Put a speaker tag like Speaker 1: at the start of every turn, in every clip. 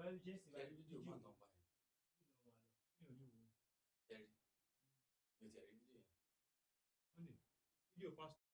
Speaker 1: ẹ ṣe ń sìn
Speaker 2: Ṣé rí
Speaker 1: báyìí
Speaker 2: fídíò
Speaker 1: fídíò
Speaker 2: máa tán pa yẹn?
Speaker 1: fídíò wà lọ mi ò lè wò ó.
Speaker 2: Ṣé rí? Mi ò tiẹ̀ rí fídíò yẹn.
Speaker 1: Wọ́n lè fídíò pásítọ̀.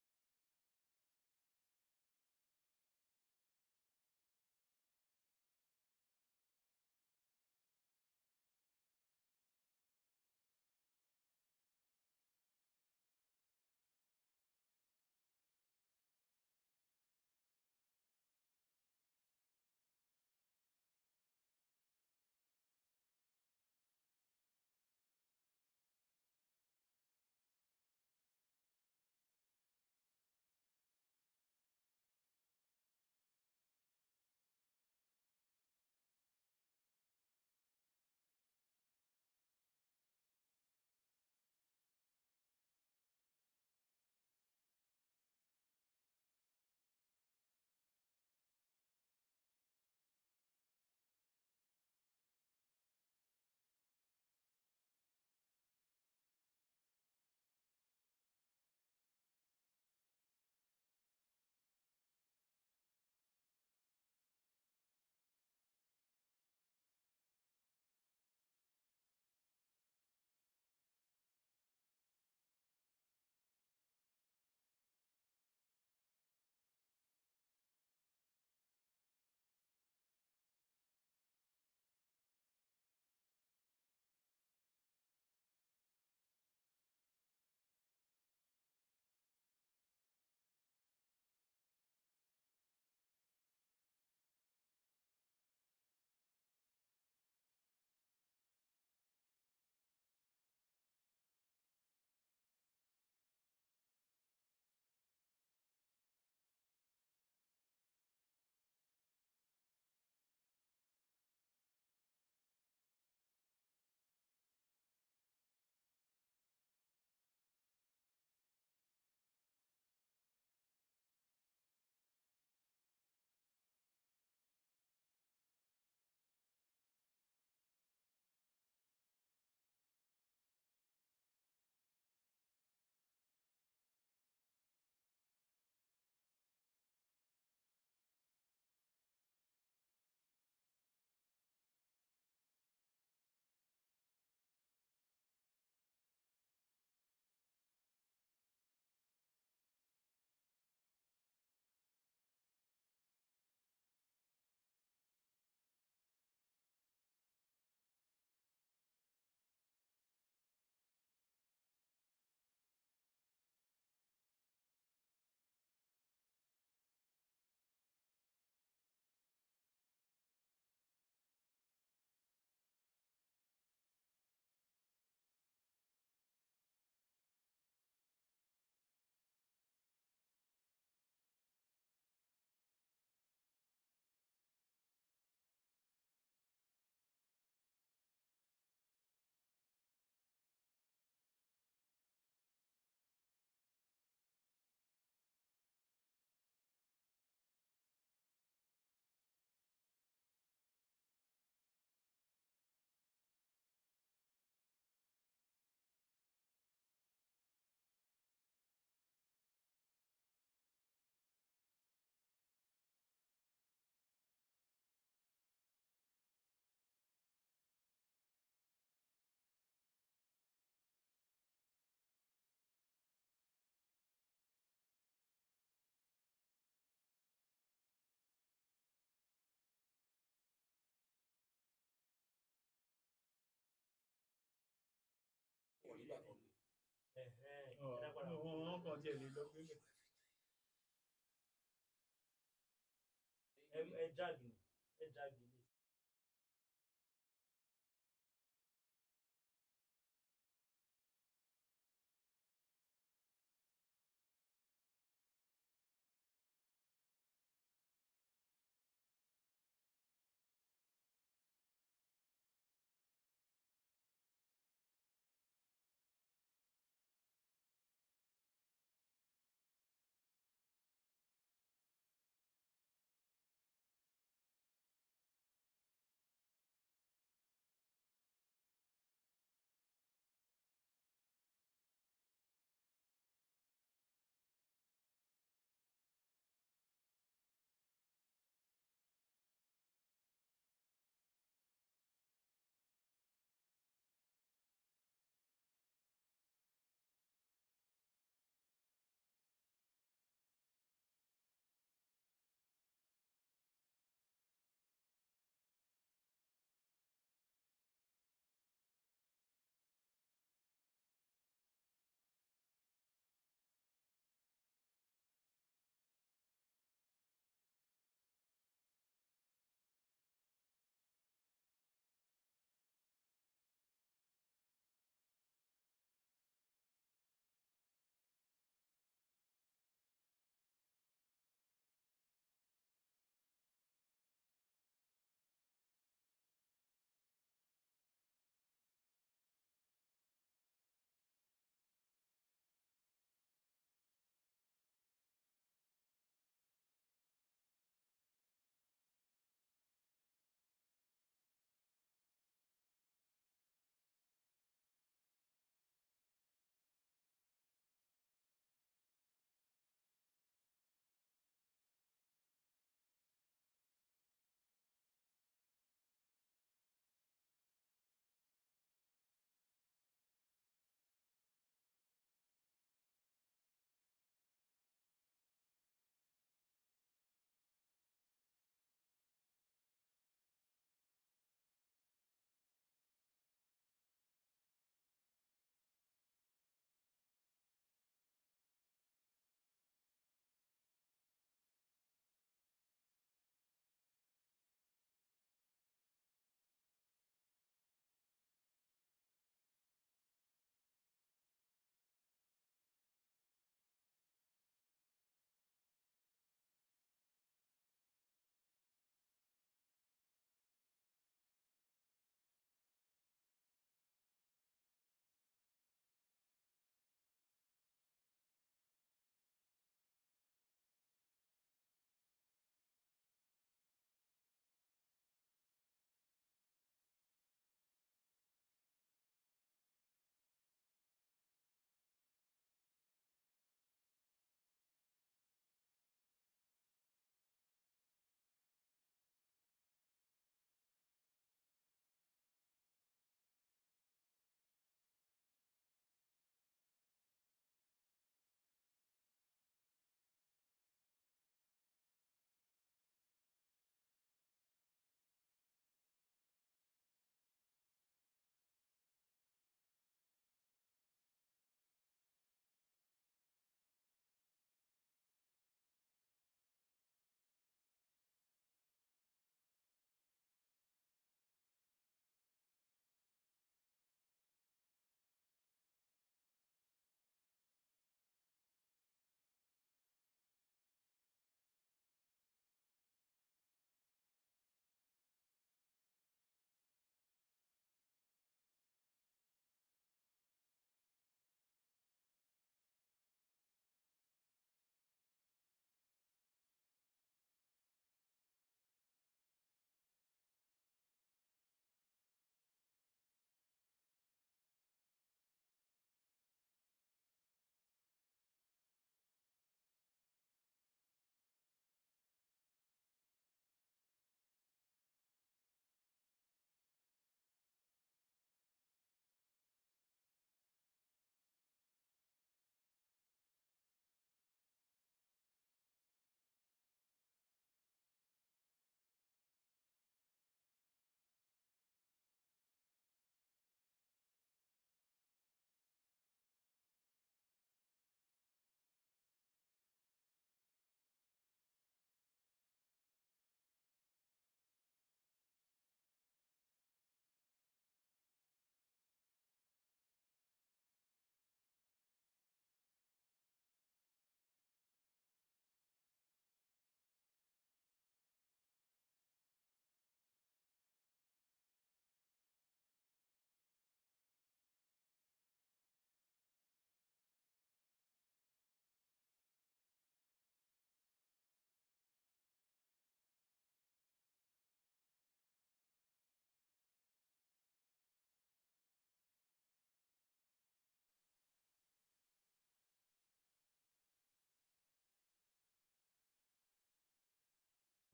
Speaker 2: Wọ́n nígbà kan gbé.
Speaker 1: Wọ́n kàn tiẹ̀ lè lọ gbé bẹ̀. Ẹ jáde ẹ jáde lé.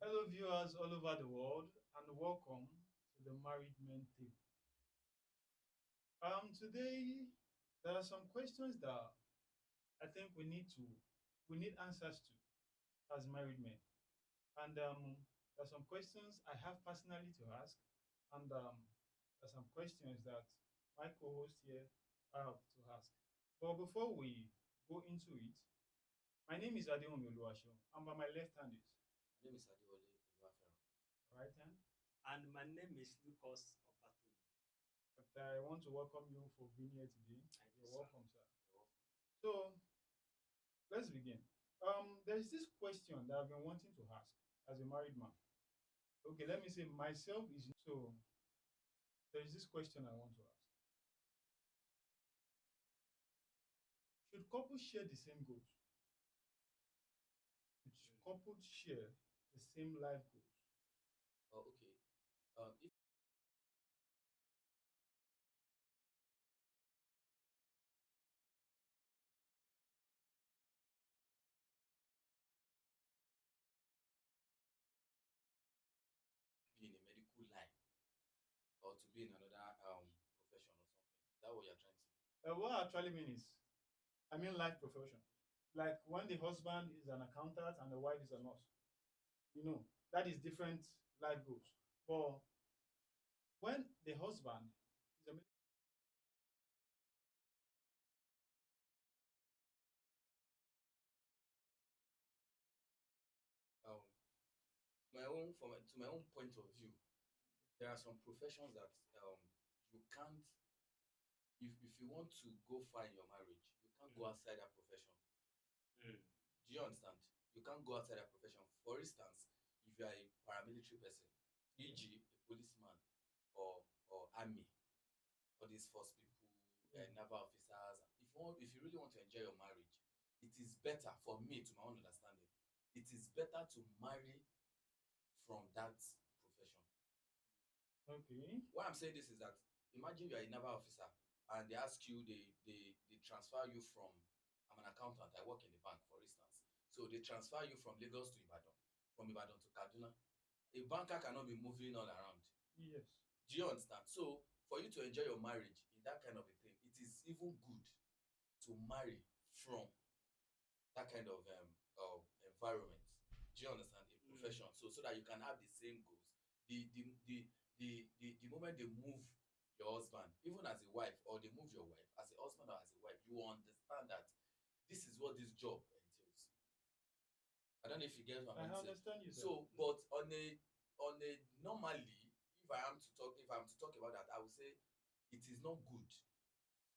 Speaker 1: Hello, viewers all over the world, and welcome to the Married Men Table. Today there are some questions that I think we need answers to as married men, and there are some questions I have personally to ask, and there are some questions that my co-host here have to ask. But before we go into it, my name is Adeomi Oluwaseun, and by my left hand is
Speaker 2: My name is Adewale Oluwaferan.
Speaker 1: right hand.
Speaker 3: And my name is Lucas Opatoni.
Speaker 1: But I want to welcome you for being here today.
Speaker 3: Thank you,
Speaker 1: You're
Speaker 3: sir.
Speaker 1: welcome, sir.
Speaker 2: You're welcome.
Speaker 1: So let's begin. There's this question that I've been wanting to ask as a married man. Okay, let me say myself is so. There's this question I want to ask: should couples share the same goals? Should couples share the same life goals?
Speaker 2: Oh, okay. If be in a medical line or to be in another profession or something, is that what you're trying to say?
Speaker 1: What I actually mean is, I mean life profession. Like when the husband is an accountant and the wife is a nurse. That is different life goals. But when the husband is a
Speaker 2: Um, to my own point of view, there are some professions that you can't if you want to go far in your marriage, you can't go outside that profession.
Speaker 3: Mm.
Speaker 2: Do you understand? You can't go outside that profession. For instance, if you are a paramilitary person, e.g., a policeman or army, all these force people, naval officers. If you really want to enjoy your marriage, it is better for me, to my own understanding, it is better to marry from that profession.
Speaker 1: okay.
Speaker 2: Why I'm saying this is that imagine you are a naval officer and they ask you, they transfer you from, I'm an accountant, I work in the bank, for instance. So they transfer you from Lagos to Ibadan, from Ibadan to Kaduna. A banker cannot be moving all around.
Speaker 1: Yes.
Speaker 2: Do you understand? So for you to enjoy your marriage in that kind of a thing, it is even good to marry from that kind of environment. Do you understand? A profession. So that you can have the same goals. The moment they move your husband, even as a wife, or they move your wife as a husband or as a wife, you understand that this is what this job entails. I don't know if you get what
Speaker 1: I
Speaker 2: I'm saying.
Speaker 1: understand you, sir.
Speaker 2: So, but on a normally, if I'm to talk about that, I would say it is not good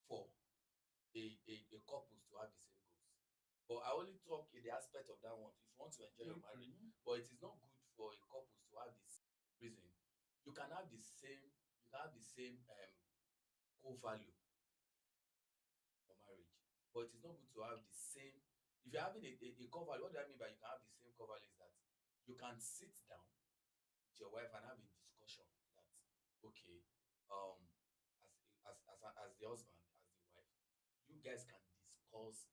Speaker 2: for a couples to have the same goals. But I only talk in the aspect of that one. If you want to enjoy your marriage, but it is not good for a couples to have this reason. You can have the same, core value in your marriage, but it is not good to have the same. If you're having a core value, what do I mean by you can have the same core value is that you can sit down with your wife and have a discussion that, okay, um as the husband, as the wife, you guys can discuss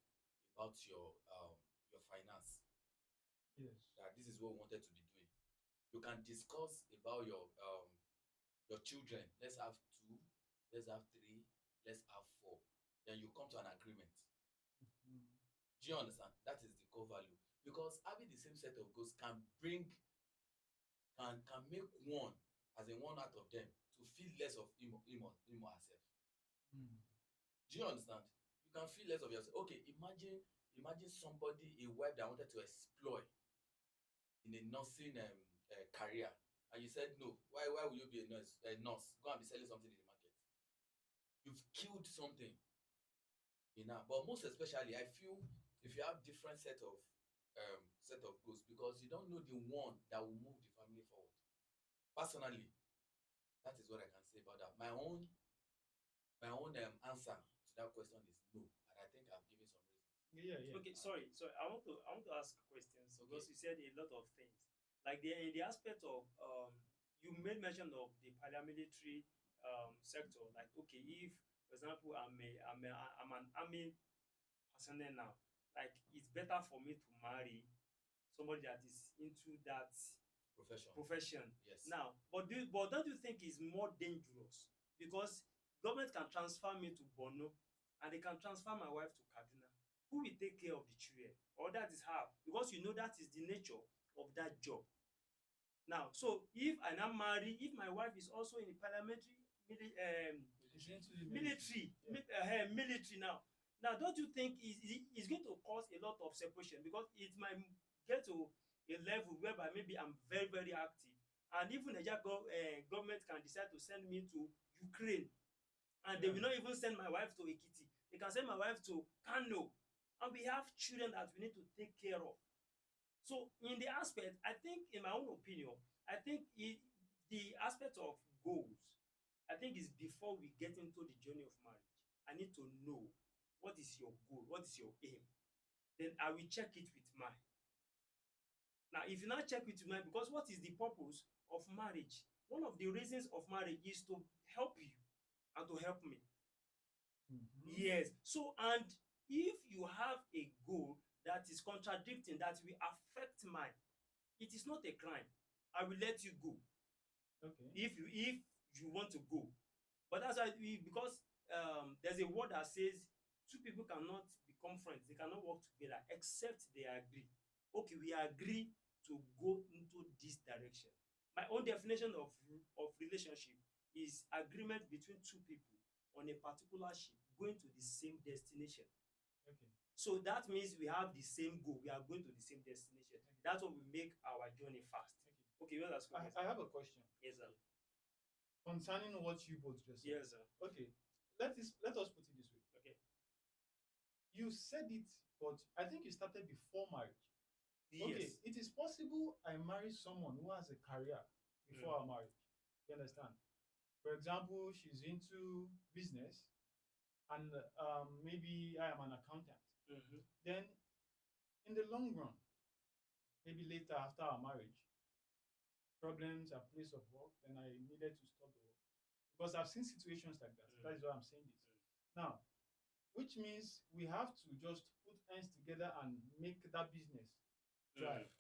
Speaker 2: about your finance,
Speaker 1: Yes.
Speaker 2: that this is what we wanted to be doing. You can discuss about your children. Let's have two, let's have three, let's have four. Then you come to an agreement.
Speaker 1: Mhm.
Speaker 2: Do you understand? That is the core value. Because having the same set of goals can make one, as in one out of them, to feel less of him or herself.
Speaker 1: Mm.
Speaker 2: Do you understand? You can feel less of yourself. Okay, imagine somebody, a wife that wanted to explore in a nursing career, and you said no. Why will you be a nurse? A nurse, go and be selling something in the market. You've killed something in her. But most especially, I feel if you have different set of goals, because you don't know the one that will move the family forward. Personally, that is what I can say about that. My own answer to that question is no, and I think I've given some reasons.
Speaker 1: Yeah.
Speaker 3: Okay, sorry. So I want to ask questions
Speaker 2: Okay.
Speaker 3: because you said a lot of things. Like in the aspect of you made mention of the paramilitary sector. Like okay, if for example I'm an army personnel now, like it's better for me to marry somebody that is into that profession.
Speaker 2: Yes.
Speaker 3: Now, but don't you think it's more dangerous? Because government can transfer me to Borno and they can transfer my wife to Kaduna. Who will take care of the children? Or that is how, because you know that is the nature of that job. Now, so if I now marry, if my wife is also in the parliamentary
Speaker 1: It's into the
Speaker 3: military,
Speaker 1: Yeah.
Speaker 3: military now. Now, don't you think it's going to cause a lot of separation, because it might get to a level whereby maybe I'm very, very active, and even Nigeria government can decide to send me to Ukraine, and they will not even send my wife to Ekiti. They can send my wife to Kano, and we have children that we need to take care of. So in the aspect, I think, in my own opinion, I think the aspect of goals, I think is before we get into the journey of marriage. I need to know what is your goal, what is your aim. Then I will check it with mine. Now, if you now check it with mine, because what is the purpose of marriage? One of the reasons of marriage is to help you and to help me. Yes. So, and if you have a goal that is contradicting, that will affect mine, it is not a crime. I will let you go
Speaker 1: Okay.
Speaker 3: if you want to go. But that's why because there's a word that says two people cannot become friends. They cannot work together except they agree. Okay, we agree to go into this direction. My own definition of relationship is agreement between two people on a particular ship going to the same destination.
Speaker 1: Okay.
Speaker 3: So that means we have the same goal. We are going to the same destination.
Speaker 1: Okay.
Speaker 3: That's what will make our journey fast. Okay, well, that's
Speaker 1: I have a question.
Speaker 3: Yes, sir.
Speaker 1: Concerning what you both just said.
Speaker 3: Yes, sir.
Speaker 1: Okay. Let us put it this way.
Speaker 3: Okay.
Speaker 1: You said it, but I think you started before marriage.
Speaker 3: Yes.
Speaker 1: Okay, it is possible I marry someone who has a career before our marriage. You understand? For example, she's into business, and maybe I am an accountant. Then, in the long run, maybe later after our marriage, problems at place of work, then I needed to stop the work because I've seen situations like that. That is why I'm saying this. Now, which means we have to just put hands together and make that business drive.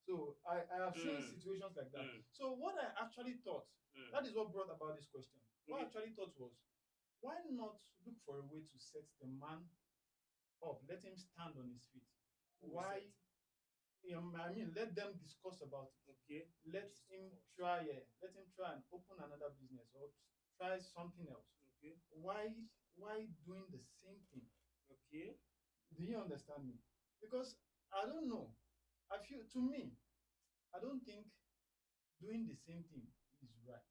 Speaker 1: So I have seen situations like that. So what I actually thought, that is what brought about this question. What I actually thought was, why not look for a way to set the man up, let him stand on his feet? Why? I mean, let them discuss about it.
Speaker 3: Okay.
Speaker 1: Let him try. Let him try and open another business or try something else.
Speaker 3: Okay.
Speaker 1: Why doing the same thing?
Speaker 3: Okay.
Speaker 1: Do you understand me? Because I don't know. I feel, to me, I don't think doing the same thing is right.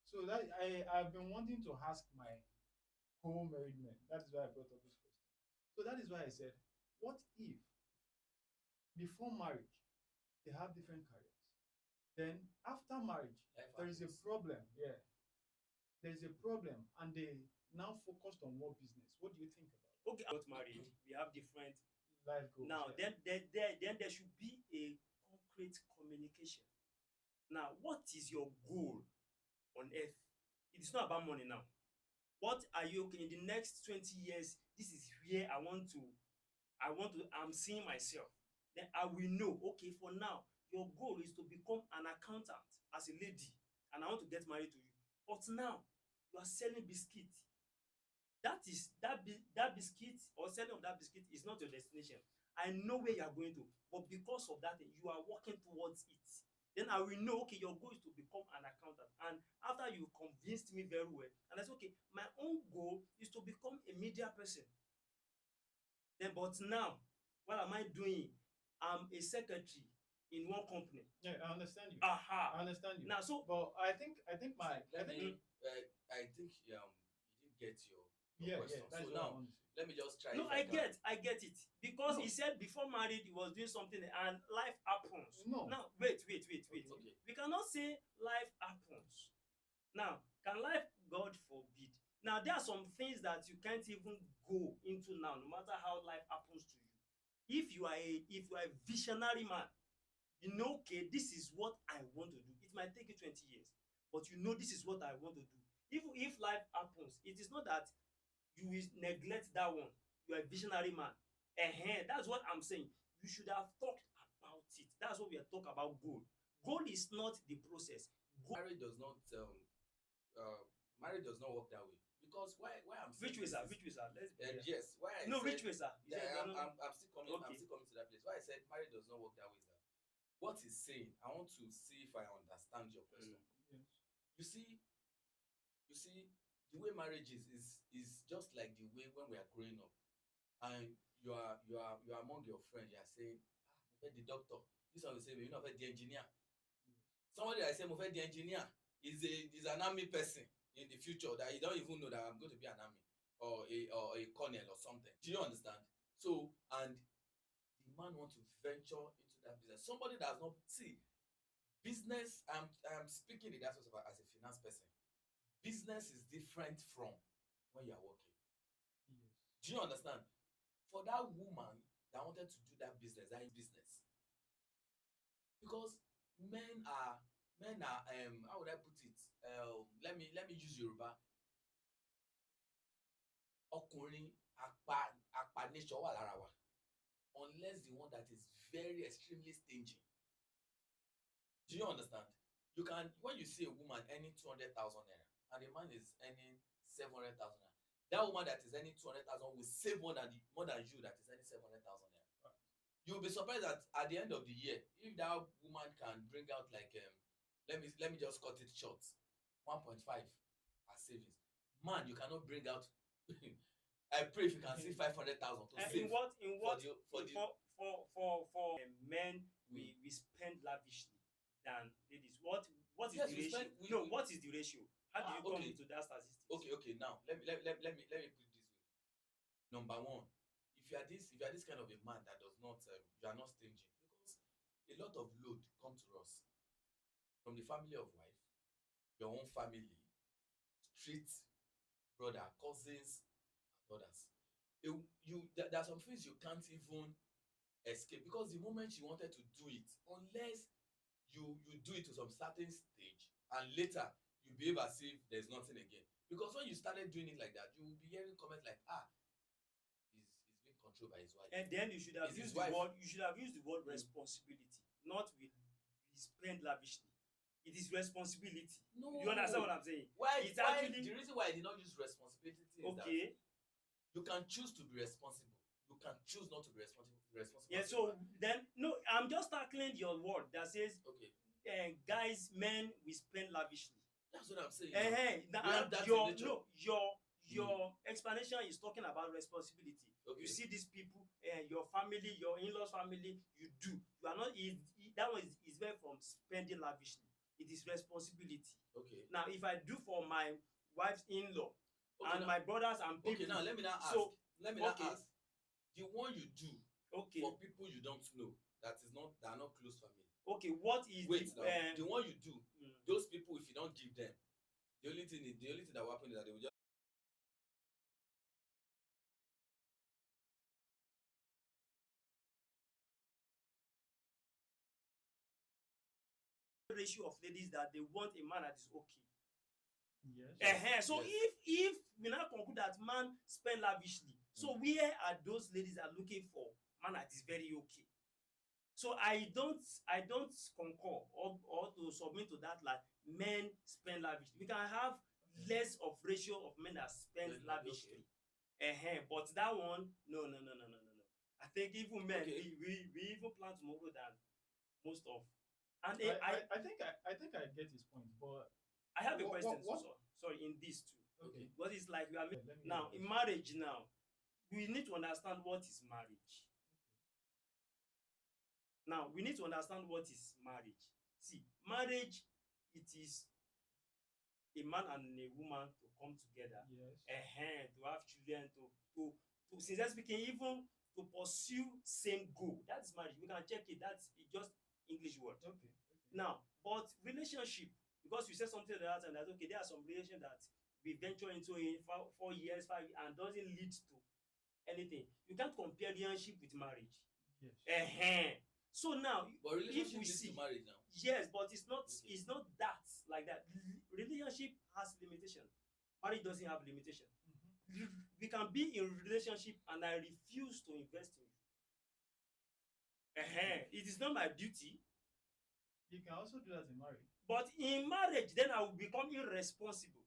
Speaker 1: So that I've been wanting to ask my co-married men. That is why I brought up this question. So that is why I said, what if before marriage they have different careers? Then after marriage, there is a problem. Yeah. There is a problem, and they now focused on what business. What do you think about it?
Speaker 3: Okay, I got married. We have different
Speaker 1: Life goals.
Speaker 3: now.
Speaker 1: Yeah.
Speaker 3: Then there should be a concrete communication. Now, what is your goal on earth? It is not about money now. What are you, okay, in the next 20 years? This is where I'm seeing myself. Then I will know, okay, for now, your goal is to become an accountant as a lady, and I want to get married to you. But now, you are selling biscuit. That biscuit, or selling of that biscuit, is not your destination. I know where you are going to, but because of that, you are working towards it. Then I will know, okay, your goal is to become an accountant. And after you convinced me very well, and I said, okay, my own goal is to become a media person. Then, but now, what am I doing? I'm a secretary in one company.
Speaker 1: Yeah, I understand you.
Speaker 3: Aha.
Speaker 1: I understand you.
Speaker 3: Now, so,
Speaker 1: but I think my
Speaker 2: Let me. I think you didn't get your question.
Speaker 1: That's
Speaker 2: So
Speaker 1: what I
Speaker 2: now
Speaker 1: want to say.
Speaker 2: let me just try.
Speaker 3: no,
Speaker 2: if
Speaker 3: I
Speaker 2: can.
Speaker 3: get it, because
Speaker 1: No.
Speaker 3: he said before married he was doing something and life happens.
Speaker 1: No.
Speaker 3: Now, wait.
Speaker 2: Okay.
Speaker 3: We cannot say life happens. Now, can life, God forbid? Now, there are some things that you can't even go into now, no matter how life happens to you. If you are a visionary man, you know, okay, this is what I want to do. It might take you 20 years, but you know this is what I want to do. Even if life happens, it is not that you will neglect that one. You are a visionary man. That's what I'm saying. You should have talked about it. That's what we are talking about, goal. Goal is not the process.
Speaker 2: Marriage does not uh, marriage does not work that way. Because why I'm saying
Speaker 3: Which way,
Speaker 2: this
Speaker 3: sir?
Speaker 2: is,
Speaker 3: Which way, sir? Let's be clear.
Speaker 2: yes, why I
Speaker 3: No,
Speaker 2: said
Speaker 3: which way, sir? You said
Speaker 2: that
Speaker 3: no, no, no.
Speaker 2: I'm still coming I'm
Speaker 3: Okay.
Speaker 2: still coming to that place. Why I said marriage does not work that way is that what he's saying, I want to see if I understand your question.
Speaker 1: Yes.
Speaker 2: You see, the way marriage is just like the way when we are growing up, and you are among your friends, you are saying, ah, mo fẹ́ di doctor. This one will say, you know, mo fẹ́ di engineer. Somebody that say mo fẹ́ di engineer is an army person in the future that you don't even know that I'm going to be an army or a colonel or something. Do you understand? So, and the man want to venture into that business. Somebody that has not see business. I'm speaking in that sense as a finance person. Business is different from when you are working.
Speaker 1: Yes.
Speaker 2: Do you understand? For that woman that wanted to do that business, because men are how would I put it? Let me use Yoruba. Ọkùnrin apanation wà lára wa, unless the one that is very extremely stingy. Do you understand? You can, when you see a woman earning 200,000 naira and a man is earning 700,000 naira, that woman that is earning 200,000 will save more than you that is earning 700,000 naira.
Speaker 1: Right.
Speaker 2: You will be surprised that at the end of the year, if that woman can bring out like let me just cut it short, 1.5 as savings. Man, you cannot bring out. I pray if you can see 500,000 to save.
Speaker 3: For men, we spend lavishly than ladies. What is
Speaker 2: Yes,
Speaker 3: the
Speaker 2: we
Speaker 3: ratio?
Speaker 2: spend-
Speaker 3: What is the ratio? How do you come
Speaker 2: okay.
Speaker 3: to that statistics?
Speaker 2: Okay. Now let me put it this way. Number one, if you are this kind of a man that does not you are not stingy, because a lot of load come to us from the family of wife, your own family, street brother, cousins, and others. There are some things you can't even escape, because the moment you wanted to do it, unless you do it to some certain stage and later you behave as if there's nothing again. Because when you started doing it like that, you will be hearing comments like, he's being controlled by his wife.
Speaker 3: And then you should have
Speaker 2: Is his
Speaker 3: used the
Speaker 2: wife-
Speaker 3: word. You should have used the word
Speaker 2: Mm.
Speaker 3: responsibility, not we spend lavishly. It is responsibility.
Speaker 2: No.
Speaker 3: You understand what I'm saying? It's
Speaker 2: why
Speaker 3: actually
Speaker 2: the reason why I did not use responsibility is that
Speaker 3: okay.
Speaker 2: you can choose to be responsible. You can choose not to be responsible.
Speaker 3: Yeah.
Speaker 2: as a
Speaker 3: So
Speaker 2: man.
Speaker 3: then, no, I'm just tackling your word that says,
Speaker 2: Okay,
Speaker 3: guys, men, we spend lavishly.
Speaker 2: that's what I'm saying.
Speaker 3: Hey,
Speaker 2: We have that in nature.
Speaker 3: Your explanation is talking about responsibility.
Speaker 2: Okay.
Speaker 3: You see these people, your family, your in-laws family, you do. You are not. That one is very from spending lavishly. It is responsibility.
Speaker 2: Okay.
Speaker 3: Now, if I do for my wife's in-law
Speaker 2: Okay,
Speaker 3: and
Speaker 2: now-
Speaker 3: my brothers and people,
Speaker 2: Okay, now let me now ask.
Speaker 3: So,
Speaker 2: let me now
Speaker 3: okay.
Speaker 2: ask. The one you do
Speaker 3: okay,
Speaker 2: for people you don't know, that are not close family.
Speaker 3: okay, what is
Speaker 2: Wait
Speaker 3: the
Speaker 2: now. The one you do,
Speaker 3: mm,
Speaker 2: those people, if you don't give them, the only thing that will happen is that they will just
Speaker 3: ratio of ladies that they want a man that is okay.
Speaker 1: Yes.
Speaker 3: So
Speaker 2: Yes.
Speaker 3: if we now conclude that man spend lavishly, so where are those ladies that are looking for man that is very okay? So I don't concur or to submit to that, like men spend lavishly. We can have less of ratio of men that spend
Speaker 2: Okay.
Speaker 3: lavishly. But that one, no. I think even men,
Speaker 2: Okay.
Speaker 3: we even plan tomorrow than most of. And
Speaker 1: I think I get his point, but
Speaker 3: I have a
Speaker 1: What-
Speaker 3: question.
Speaker 1: what-
Speaker 3: Sorry, in this too.
Speaker 1: okay.
Speaker 3: What is like we are
Speaker 1: Let me
Speaker 3: now
Speaker 1: hear
Speaker 3: in
Speaker 1: this.
Speaker 3: marriage now, we need to understand what is marriage. Now we need to understand what is marriage. See, marriage, it is a man and a woman to come together,
Speaker 1: Yes.
Speaker 3: to have children, to sincerely speaking, even to pursue same goal. That's marriage. We can check it. That's just English word.
Speaker 1: Okay.
Speaker 3: Now, but relationship, because you said something like that, and that okay, there are some relations that we venture into in 4 years, 5 years, and doesn't lead to anything. You can't compare relationship with marriage.
Speaker 1: Yes.
Speaker 3: So now,
Speaker 2: but
Speaker 3: if
Speaker 2: relationship
Speaker 3: we
Speaker 2: leads
Speaker 3: see,
Speaker 2: to marriage now.
Speaker 3: yes, but it's not
Speaker 2: Okay.
Speaker 3: it's not that like that. Relationship has limitation. Marriage doesn't have limitation.
Speaker 1: Mhm.
Speaker 3: We can be in relationship and I refuse to invest in you. It is not my duty
Speaker 1: You can also do that in marriage.
Speaker 3: But in marriage, then I will become irresponsible.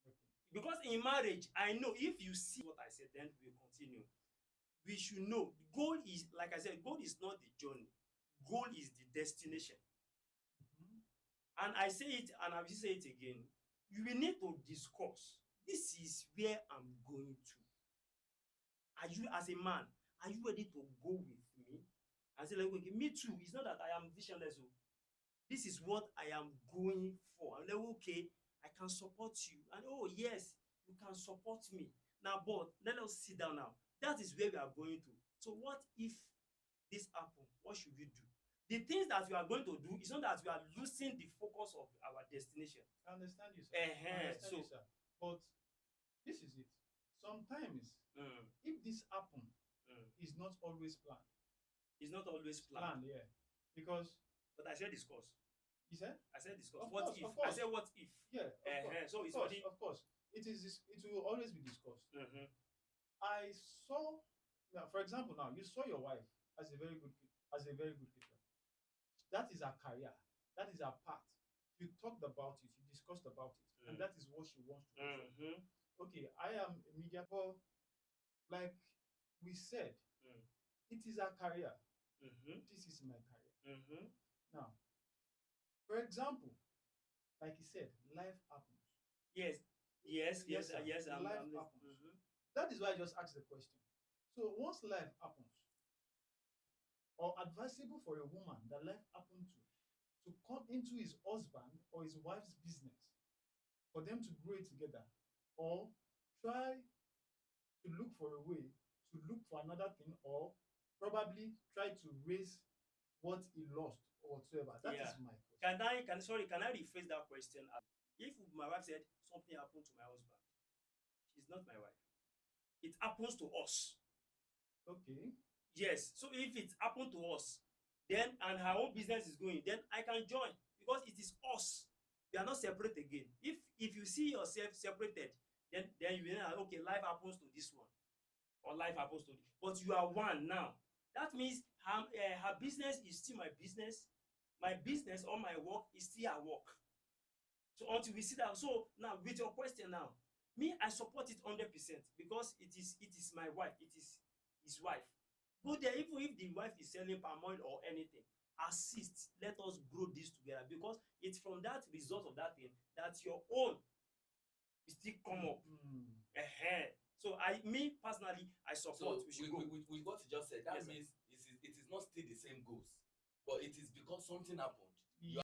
Speaker 1: Okay.
Speaker 3: Because in marriage, I know if you see what I said, then we continue. We should know goal is, like I said, goal is not the journey. Goal is the destination.
Speaker 1: Mhm.
Speaker 3: And I say it and I will say it again. You will need to discuss. This is where I'm going to. Are you, as a man, are you ready to go with me? And say, like, okay, me too. It's not that I am visionless. Oh. This is what I am going for. I'm like, okay, I can support you. And oh, yes, you can support me. Now, but let us sit down now. That is where we are going to. So, what if this happen? What should we do? The things that we are going to do is not that we are losing the focus of our destination.
Speaker 1: I understand you, sir. I understand you,
Speaker 3: So,
Speaker 1: sir. But this is it. Sometimes,
Speaker 3: mm,
Speaker 1: if this happen,
Speaker 3: mm,
Speaker 1: is not always planned.
Speaker 3: it's not always planned.
Speaker 1: Planned, yeah. Because
Speaker 3: But I said discuss.
Speaker 1: you said,
Speaker 3: I said discuss.
Speaker 1: Of
Speaker 3: What
Speaker 1: course,
Speaker 3: if?
Speaker 1: of course.
Speaker 3: I said what if?
Speaker 1: yeah, of course,
Speaker 3: So
Speaker 1: of
Speaker 3: it's
Speaker 1: course,
Speaker 3: already.
Speaker 1: of course. It will always be discussed.
Speaker 3: Mm-hmm.
Speaker 1: I saw, now, for example, now you saw your wife as a very good as a very good teacher. That is her career. That is her path. You talked about it. You discussed about it, and
Speaker 3: Mm.
Speaker 1: that is what she wants to do.
Speaker 3: Mm-hmm.
Speaker 1: Okay, I am a media, but like we said,
Speaker 3: Mm.
Speaker 1: it is her career.
Speaker 3: Mm-hmm.
Speaker 1: This is my career.
Speaker 3: Mm-hmm.
Speaker 1: Now, for example, like you said, life happens.
Speaker 3: Yes. Yes.
Speaker 1: Yes,
Speaker 3: Yes.
Speaker 1: sir.
Speaker 3: Yes.
Speaker 1: Life
Speaker 3: I'm
Speaker 1: happens.
Speaker 3: mm-hmm.
Speaker 1: That is why I just asked the question. So once life happens, or advisable for a woman that life happened to come into his husband or his wife's business for them to grow it together, or try to look for a way to look for another thing, or probably try to raise what he lost or whatsoever. That
Speaker 3: Yeah.
Speaker 1: is my question.
Speaker 3: Can I rephrase that question? If my wife said something happened to my husband, she's not my wife. It happens to us.
Speaker 1: Okay.
Speaker 3: Yes. So if it happened to us, then and her own business is going, then I can join because it is us. We are not separate again. If you see yourself separated, then you know okay, life happens to this one, or life happens to this. But you are one now. That means her business is still my business. My business or my work is still her work. So until we sit down. So now with your question now, me I support it 100% because it is my wife. It is his wife. Go there even if the wife is selling palm oil or anything. Assist. Let us grow this together because it's from that result of that thing that your own will still come up. So me personally, I support.
Speaker 2: So
Speaker 3: We should go.
Speaker 2: with what you just said, that
Speaker 3: Yes, sir.
Speaker 2: means it is not still the same goals, but it is because something happened.
Speaker 1: Yeah.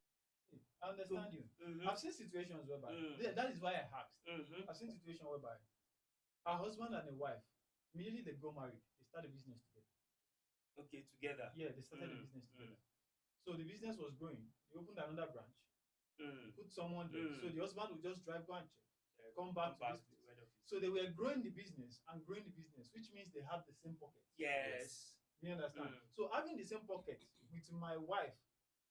Speaker 1: I understand you.
Speaker 3: Mhm.
Speaker 1: I've seen situations whereby that is why I asked. I've seen situations whereby a husband and a wife immediately they go married, they start a business together.
Speaker 3: Okay, together.
Speaker 1: Yeah, they started a business together. So the business was growing. They opened another branch, put someone there. So the husband would just drive, go and check, come back to this place.
Speaker 3: head office.
Speaker 1: So they were growing the business and growing the business, which means they have the same pocket.
Speaker 3: Yes.
Speaker 1: You understand? So having the same pocket with my wife,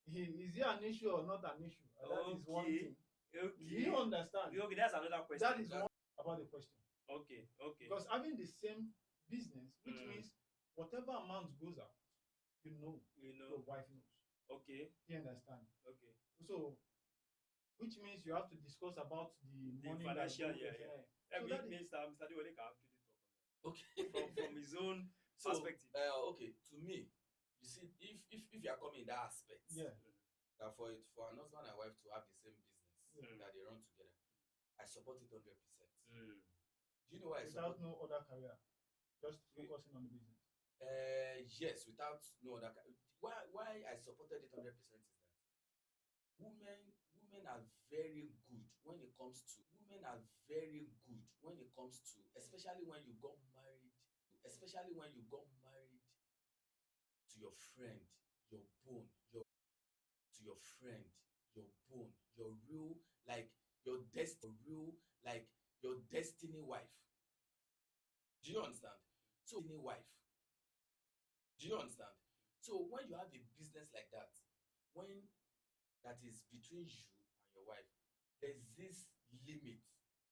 Speaker 1: is it an issue or not an issue? That is one thing.
Speaker 3: Okay.
Speaker 1: You understand?
Speaker 3: Okay, that's another question.
Speaker 1: That is one about the question.
Speaker 3: Okay.
Speaker 1: Because having the same business, which
Speaker 3: Mm.
Speaker 1: means whatever amount goes out, your wife knows.
Speaker 3: Okay.
Speaker 1: You understand?
Speaker 3: Okay.
Speaker 1: So, which means you have to discuss about the money
Speaker 3: financial,
Speaker 1: that goes
Speaker 3: yeah.
Speaker 1: So that
Speaker 3: Mr. Dewale can actually talk on
Speaker 2: Okay.
Speaker 3: that from his own
Speaker 2: So,
Speaker 3: perspective.
Speaker 2: okay, to me, you see, if you are coming in that aspect,
Speaker 1: Yeah.
Speaker 2: that for an husband and wife to have the same business that they run together, I support it 100%. Do you know why I
Speaker 1: without
Speaker 2: support?
Speaker 1: no other career, just focusing on the business.
Speaker 2: Yes, without no other. Why I supported it 100% is that women are very good when it comes to especially when you got married to your friend, your bone, your real your destiny wife. Do you understand? So destiny wife. Do you understand? So when you have a business like that, when that is between you and your wife, there's this limit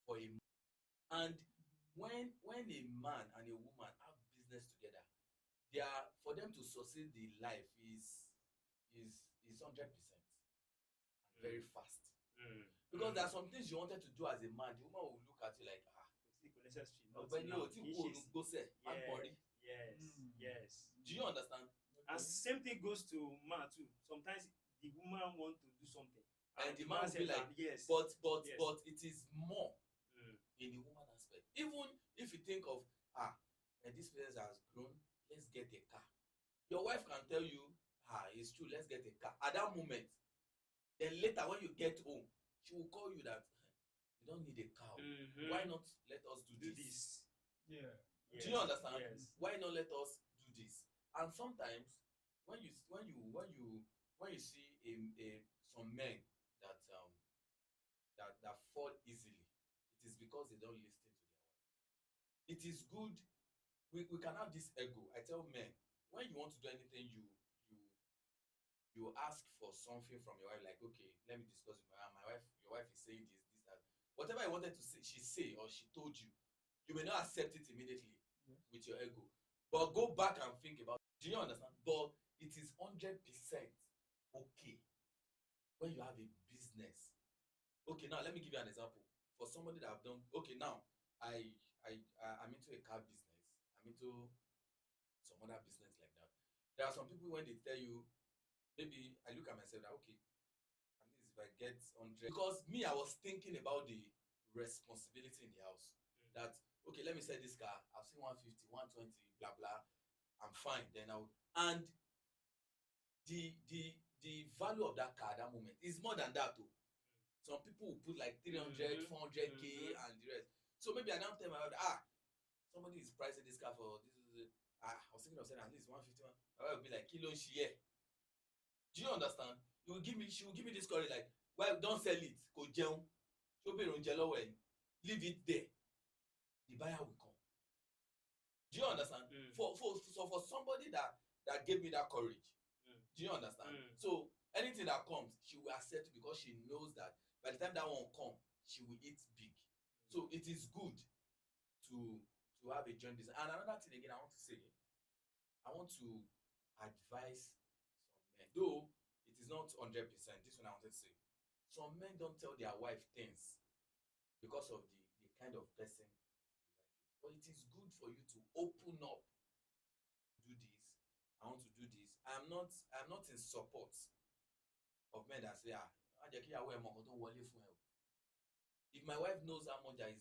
Speaker 2: for a and when a man and a woman have business together, they are for them to succeed in life is 100%. very fast.
Speaker 3: Mm.
Speaker 2: Because there are some things you wanted to do as a man, the woman will look at you like, ah,
Speaker 3: Necessary.
Speaker 2: ọ̀gbẹ́ni
Speaker 3: Not
Speaker 2: o
Speaker 3: now.
Speaker 2: tí kò ní gbósẹ̀ má
Speaker 3: Yeah.
Speaker 2: gbọ́n rí.
Speaker 3: Yes.
Speaker 1: Mm.
Speaker 3: Yes.
Speaker 2: Do you understand?
Speaker 3: And
Speaker 1: Okay.
Speaker 3: same thing goes to man too. Sometimes the woman want to do something,
Speaker 2: And the man will be
Speaker 3: said
Speaker 2: like,
Speaker 3: that, yes,
Speaker 2: But
Speaker 3: Yes.
Speaker 2: it is more
Speaker 3: Mm.
Speaker 2: in the woman aspect. Even if you think of this place has grown, let's get a car. Your wife can tell you, it's true, let's get a car. At that moment, then later when you get home, she will call you that you don't need a car.
Speaker 3: Mhm.
Speaker 2: Why not let us do
Speaker 3: do
Speaker 2: this?
Speaker 3: this?
Speaker 1: Yeah.
Speaker 3: Yes.
Speaker 2: Do you understand?
Speaker 3: Yes.
Speaker 2: Why not let us do this? And sometimes when you see some men that that fall easily, it is because they don't listen to their wife. It is good. We can have this ego. I tell men, when you want to do anything, you ask for something from your wife, like, okay, let me discuss with my wife. Your wife is saying this, that. Whatever I wanted to say, she say or she told you, you may not accept it immediately with your ego. But go back and think about it. Do you understand? But it is 100% okay when you have a business. Okay, now let me give you an example. For somebody that have done, okay, now I'm into a car business. I'm into some other business like that. There are some people when they tell you, maybe I look at myself that, okay, at least if I get 100, because me, I was thinking about the responsibility in the house. That, okay, let me sell this car. I've seen 150, 120, blah blah. I'm fine. Then and the value of that car at that moment is more than that too. Some people will put like 300, 400K and the rest. So maybe I now tell my wife, somebody is pricing this car for this. I was thinking of saying at least 150. My wife will be like, kilo share. Do you understand? She will give me this courage, like, well, don't sell it. Go jẹun. Leave it there. The buyer will come. Do you understand? For somebody that gave me that courage. Do you understand? So anything that comes, she will accept it because she knows that by the time that one comes, she will eat big. So it is good to have a joint business. And another thing again, I want to advise some men, though it is not 100%. This one I wanted to say. Some men don't tell their wife things because of the kind of person the wife is. But it is good for you to open up. Do this. I want to do this. I'm not in support of men that say, if my wife knows how much that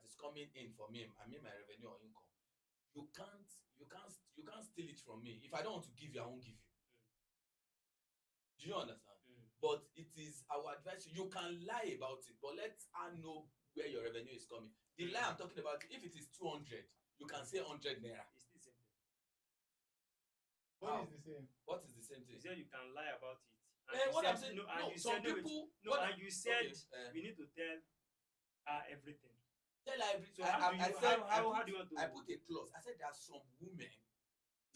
Speaker 2: is coming in for me, I mean my revenue or income, you can't steal it from me. If I don't want to give you, I won't give you. Do you understand? But it is our advice. You can lie about it, but let her know where your revenue is coming. The lie I'm talking about, if it is 200, you can say 100 naira.
Speaker 3: It's the same thing.
Speaker 1: What is the same?
Speaker 2: What is the same thing?
Speaker 3: You said you can lie about it.
Speaker 2: What I'm saying, some people.
Speaker 3: And you said we need to tell her everything.
Speaker 2: Tell her everything.
Speaker 3: So how do you want to?
Speaker 2: I put a clause. I said there are some women.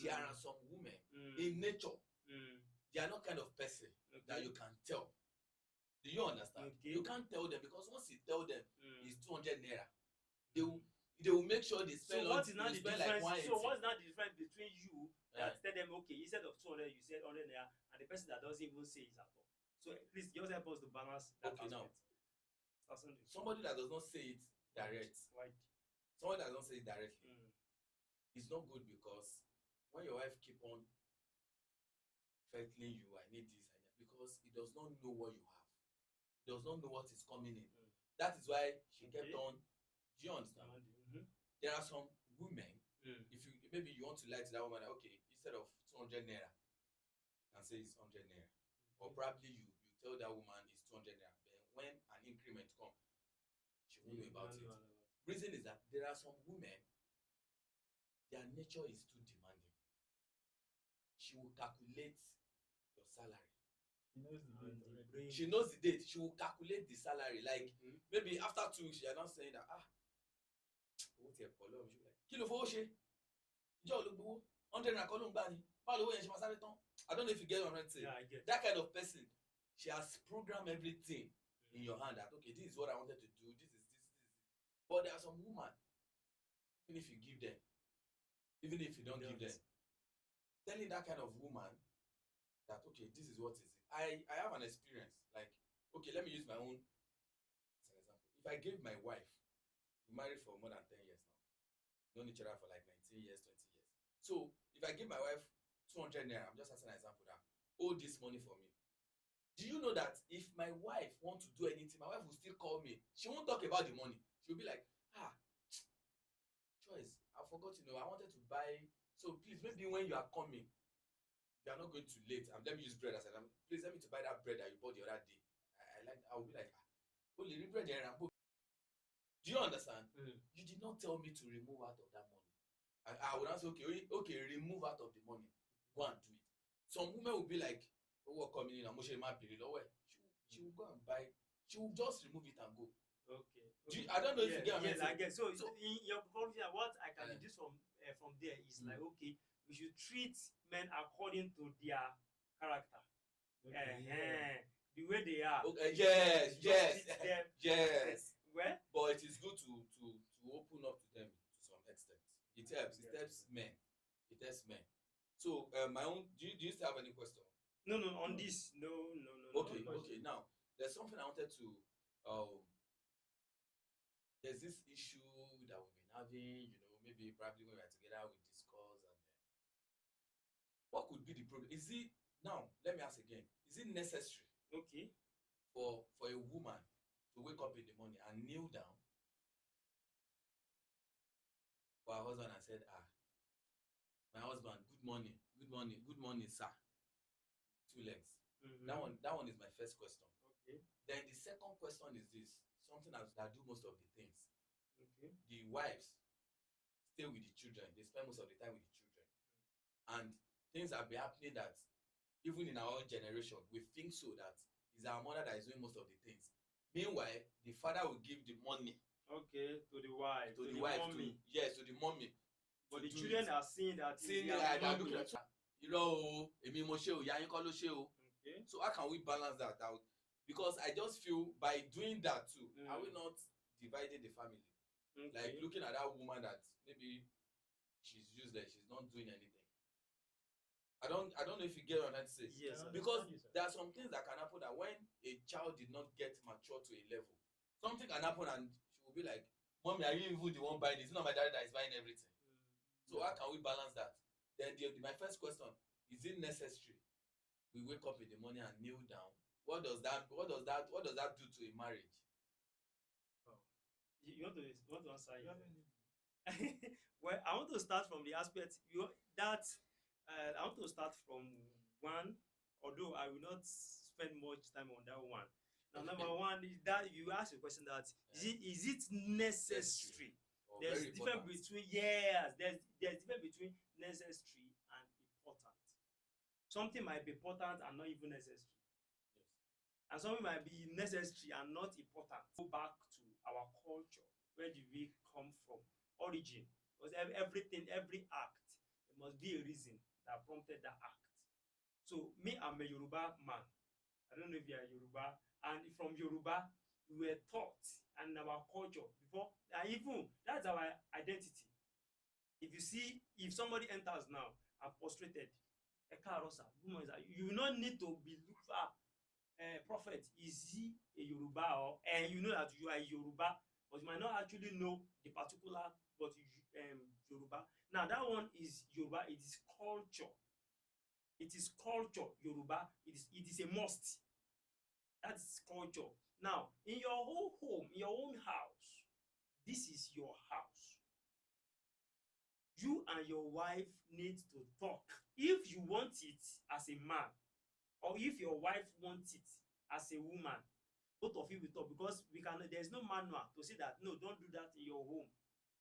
Speaker 2: There are some women in nature. They are not kind of person that you can tell. Do you understand?
Speaker 3: Okay.
Speaker 2: You can't tell them because once you tell them it's 200 naira, they will make sure they spend.
Speaker 3: So what is not the difference?
Speaker 2: Like
Speaker 3: so what's not the difference between you that tell them, okay, instead of 200 you said 100 naira, and the person that doesn't even say it at all? So please just help us to balance that aspect.
Speaker 2: Now, somebody that does not say it direct.
Speaker 3: Right.
Speaker 2: Somebody that doesn't say it directly. It's not good because when your wife keep on fettling you, I need this, because he does not know what you have. He does not know what is coming in. That is why she kept on. Do you understand? There are some women, if you maybe you want to lie to that woman, okay, instead of 200 naira, you can say it's 100 naira. Or probably you tell that woman it's 200 naira. Then when an increment comes, she won't know about it. Reason is that there are some women, their nature is too demanding. She will calculate your salary.
Speaker 1: She knows the date already.
Speaker 2: She knows the date. She will calculate the salary. Like maybe after 2 weeks, she is not saying that what's your problem? She will like, kí ló fowó ṣe? Ìjọ́ ló gbowó 100 naira kọ́ ló ń gbà ni. Báwo lówó yẹn ṣe máa sáré tán? I don't know if you get what I'm trying to say.
Speaker 3: Yeah, I get.
Speaker 2: That kind of person, she has programmed everything in your hand that, okay, this is what I wanted to do. This is this. But there are some women, even if you give them, even if you don't give them, telling that kind of woman that, okay, this is what is it. I have an experience. Like, okay, let me use my own as an example. If I gave my wife, we married for more than 10 years now, known each other for like 19 years, 20 years. So if I give my wife 200 naira, I'm just asking an example that hold this money for me. Do you know that if my wife want to do anything, my wife will still call me. She won't talk about the money. She'll be like, Choice, I forgot, I wanted to buy. So please, maybe when you are coming, you are not going too late. And let me use bread as an example. Please let me to buy that bread that you bought the other day. I will be like, only bread there. Do you understand? You did not tell me to remove out of that money. I would answer, okay, remove out of the money. Go and do it. Some women will be like, what coming in? She will go and buy. She will just remove it and go.
Speaker 3: Okay.
Speaker 2: I don't know if you get
Speaker 3: yes, I get. So in your conclusion, what I can deduce from there is like, okay, we should treat men according to their character. The way they are.
Speaker 2: Okay, yes.
Speaker 3: Well,
Speaker 2: but it is good to open up to them to some extent. It helps. It helps men. It helps men. So my own. Do you still have any question?
Speaker 3: No. On this, no.
Speaker 2: Okay. Now there's something I wanted to. There's this issue that we've been having. Maybe probably when we are together, we discuss and what could be the problem? Is it now? Let me ask again. Is it necessary?
Speaker 3: Okay.
Speaker 2: For a woman to wake up in the morning and kneel down for her husband and said, my husband, good morning, sir. 2 legs. That one is my first question.
Speaker 3: Okay.
Speaker 2: Then the second question is this: something that do most of the things.
Speaker 3: Okay.
Speaker 2: The wives stay with the children. They spend most of the time with the children, and things have been happening that even in our own generation, we think so that it's our mother that is doing most of the things. Meanwhile, the father will give the money.
Speaker 3: Okay, to the wife.
Speaker 2: To the wife,
Speaker 3: mommy.
Speaker 2: To the mommy.
Speaker 3: But the children are seeing that.
Speaker 2: Seeing that they are looking at èmi mo ṣe o, ìyá yín kọ́ ló ṣe o.
Speaker 3: Okay.
Speaker 2: So how can we balance that out? Because I just feel by doing that too, are we not dividing the family?
Speaker 3: Okay.
Speaker 2: Like looking at that woman that maybe she's useless, she's not doing anything. I don't know if you get what I'm trying to say.
Speaker 3: Yes.
Speaker 2: Because there are some things that can happen that when a child did not get mature to a level, something can happen and she will be like, Mommy, are you even the one buying this? It's not my daddy that is buying everything. So how can we balance that? Then my first question, is it necessary we wake up in the morning and kneel down? What does that do to a marriage?
Speaker 3: You want to answer it? Well, I want to start from the aspect I want to start from one, although I will not spend much time on that one. Now, number one is that you ask a question that is it necessary? There's difference between there's difference between necessary and important. Something might be important and not even necessary.
Speaker 2: Yes.
Speaker 3: And something might be necessary and not important. Go back to our culture. Where do we come from? Origin. Because every act, there must be a reason that prompted that act. So me, I'm a Yoruba man. I don't know if you are Yoruba. And from Yoruba, we were taught and our culture before, and even that's our identity. If somebody enters now and frustrated, you will not need to be looked for. Prophet, is he a Yoruba or and you know that you are a Yoruba, but you might not actually know the particular but Yoruba. Now that one is Yoruba, it is culture. It is culture, Yoruba, it is a must. That's culture. Now, in your whole home, in your own house, this is your house. You and your wife need to talk. If you want it as a man, or if your wife wants it as a woman, both of you will talk, because there's no manual to say that, no, don't do that in your home.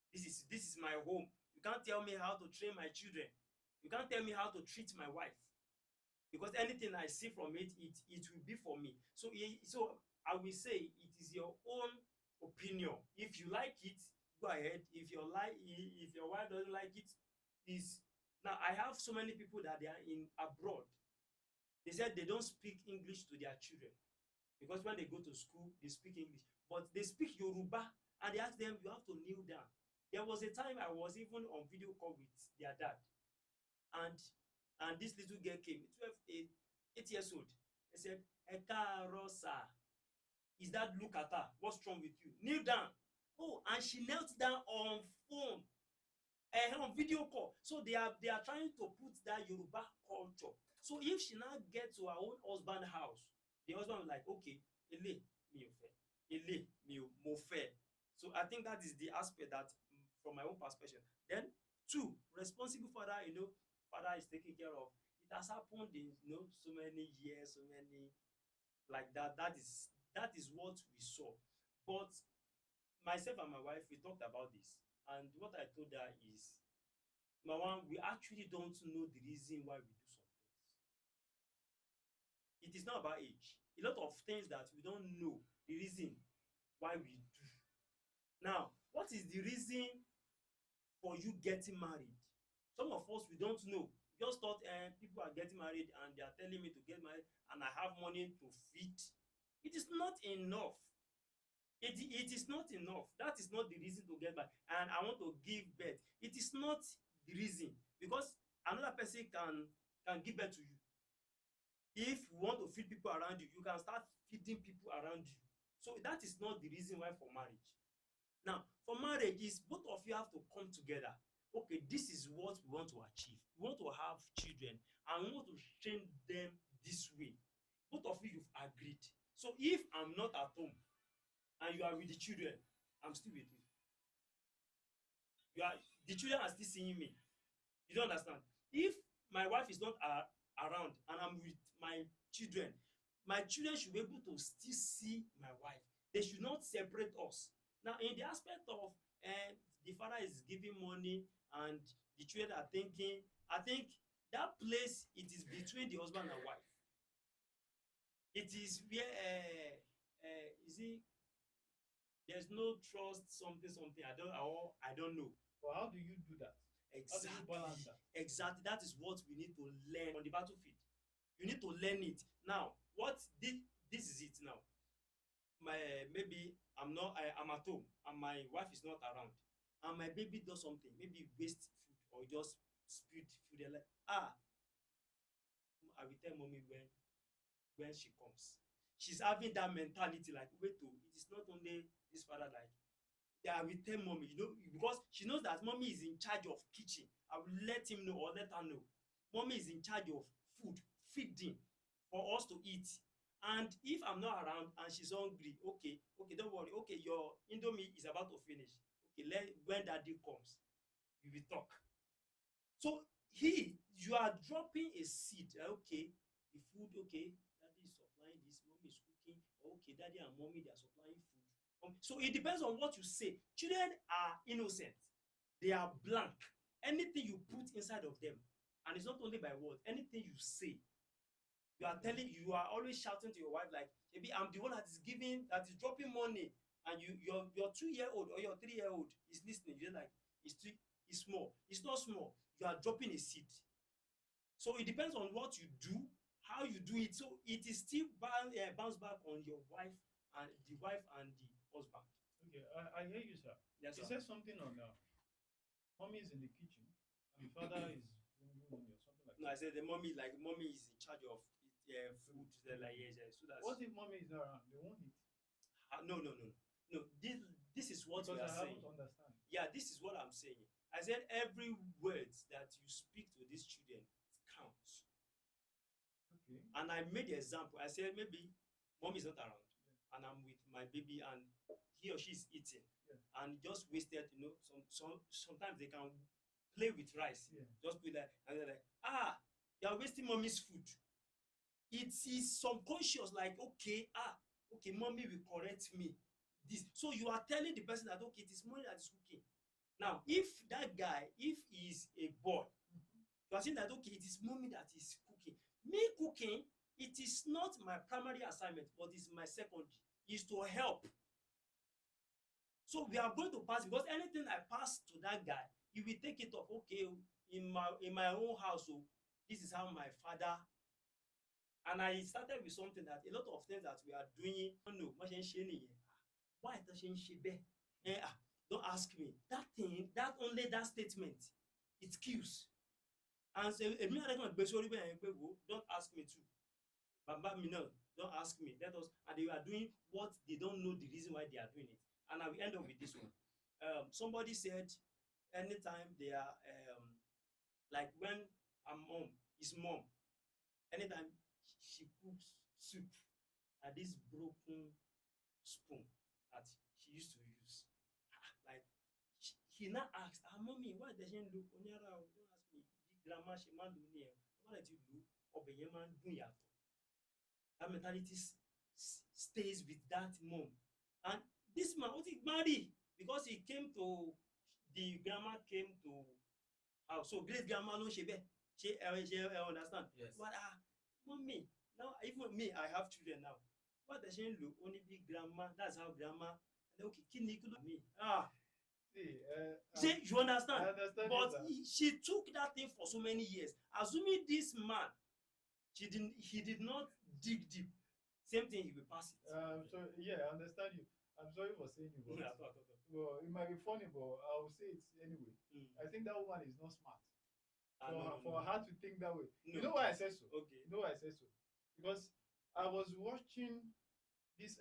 Speaker 3: This is my home. You can't tell me how to train my children. You can't tell me how to treat my wife. Because anything I see from it will be for me. So I will say it is your own opinion. If you like it, go ahead. If your wife doesn't like it, is now I have so many people that they are in abroad. They said they don't speak English to their children because when they go to school they speak English, but they speak Yoruba, and they ask them, you have to kneel down. There was a time I was even on video call with their dad, and this little girl came, 8 years old. He said, "Ẹ káàárọ̀ sir." Is that look at her? What's wrong with you? Kneel down. Oh, and she knelt down on phone, on video call. So they are trying to put that Yoruba culture. So if she now get to her own husband house, the husband will like, okay, ele mi ò fẹ́, ele mi ò mo fẹ́. So I think that is the aspect that, from my own perspective. Then two, responsible father, father is taking care of. It has happened in so many years, so many like that. That is what we saw. But myself and my wife, we talked about this, and what I told her is, Mama, we actually don't know the reason why we do some things. It is not about age. A lot of things that we don't know the reason why we do. Now, what is the reason for you getting married? Some of us, we don't know. We just thought people are getting married and they are telling me to get married and I have money to feed. It is not enough. It is not enough. That is not the reason to get married. And I want to give birth. It is not the reason, because another person can give birth to you. If you want to feed people around you, you can start feeding people around you. So that is not the reason why for marriage. Now, for marriage is both of you have to come together. Okay, this is what we want to achieve. We want to have children and we want to train them this way. Both of you, you've agreed. So if I'm not at home and you are with the children, I'm still with you. The children are still seeing me. You don't understand? If my wife is not around and I'm with my children should be able to still see my wife. They should not separate us. Now, in the aspect of the father is giving money and the children are thinking, I think that place, it is between the husband and wife. It is where there's no trust, something. I don't know.
Speaker 1: But how do you do that?
Speaker 3: Exactly.
Speaker 1: How do you balance that?
Speaker 3: Exactly. That is what we need to learn on the battlefield. You need to learn it. Now, this is it now. Maybe I'm at home and my wife is not around and my baby does something, maybe waste food or just spilled food. They're like, I will tell mommy when she comes. She's having that mentality like, wait, it is not only this father, like, I will tell mommy, because she knows that mommy is in charge of kitchen. I will let him know or let her know. Mommy is in charge of food, feeding for us to eat. And if I'm not around and she's hungry, okay, don't worry. Okay, your Indomie is about to finish. Okay, when daddy comes, we will talk. So you are dropping a seed. Okay, the food, okay, daddy is supplying this, mommy is cooking. Okay, daddy and mommy, they are supplying food. So it depends on what you say. Children are innocent. They are blank. Anything you put inside of them, and it's not only by word, anything you say, you are always shouting to your wife like, maybe I'm the one that is dropping money, and your 2-year-old or your 3-year-old is listening. You're like, it's small. It's not small. You are dropping a seed. So it depends on what you do, how you do it. So it is still bounce back on your wife and the husband.
Speaker 1: Okay, I hear you, sir.
Speaker 3: Yes,
Speaker 1: You
Speaker 3: sir.
Speaker 1: said something on mommy is in the kitchen and the father is bringing money or something like
Speaker 3: No, I
Speaker 1: that.
Speaker 3: said mommy is in charge of food. They're like, yes, so that's
Speaker 1: What if mommy is not around? They won't eat.
Speaker 3: no. This is what
Speaker 1: Because
Speaker 3: we are
Speaker 1: I
Speaker 3: saying.
Speaker 1: haven't understand.
Speaker 3: Yeah, this is what I'm saying. I said every word that you speak to these children counts.
Speaker 1: Okay.
Speaker 3: And I made the example. I said maybe mom is not around,
Speaker 1: Yeah.
Speaker 3: and I'm with my baby, and he or she is eating,
Speaker 1: Yeah.
Speaker 3: and just wasted. Sometimes they can play with rice.
Speaker 1: Yeah.
Speaker 3: Just put that, and they're like, you are wasting mommy's food. It is subconscious, like, okay, mommy will correct me. This. So you are telling the person that, okay, it is mommy that is cooking. Now, if that guy, if he is a boy, you are saying that, okay, it is mommy that is cooking. Me cooking, it is not my primary assignment, but it's my secondary. Is to help. So we are going to pass, because anything I pass to that guy, he will take it up. Okay, in my own house, this is how my father. And I started with something that a lot of things that we are doing, no, why don't ask me. That thing, that statement, it kills. And so don't ask me too. Baba me no, don't ask me. Let us, and they are doing what they don't know the reason why they are doing it. And I will end up with this one. Somebody said anytime they are like when his mom, anytime she cooks soup at this broken spoon that she used to use. Like he now asked, mommy, why does she look? Onyara, don't ask me. Big grandma, she man do ni. Why did you look? Ọbẹ̀ yẹn máa ń dùn yàtọ̀. That mentality stays with that mom. And this man, what he marry? Because he came to, the grandma came to house. So great grandma no she be. She understand.
Speaker 2: Yes.
Speaker 3: But mommy, now even me, I have children now. What does she look? Only big grandma. That's how grandma. And okay, kidney could me. See, you understand?
Speaker 1: I understand.
Speaker 3: But she took that thing for so many years, assuming this man, he did not dig deep. Same thing, he will pass it.
Speaker 1: So yeah, I understand you. I'm sorry for saying you, but well, it might be funny, but I will say it anyway. I think that woman is not smart. For her to think that way.
Speaker 3: No.
Speaker 1: You know why I said so?
Speaker 3: Okay.
Speaker 1: You know why I said so? Because I was watching this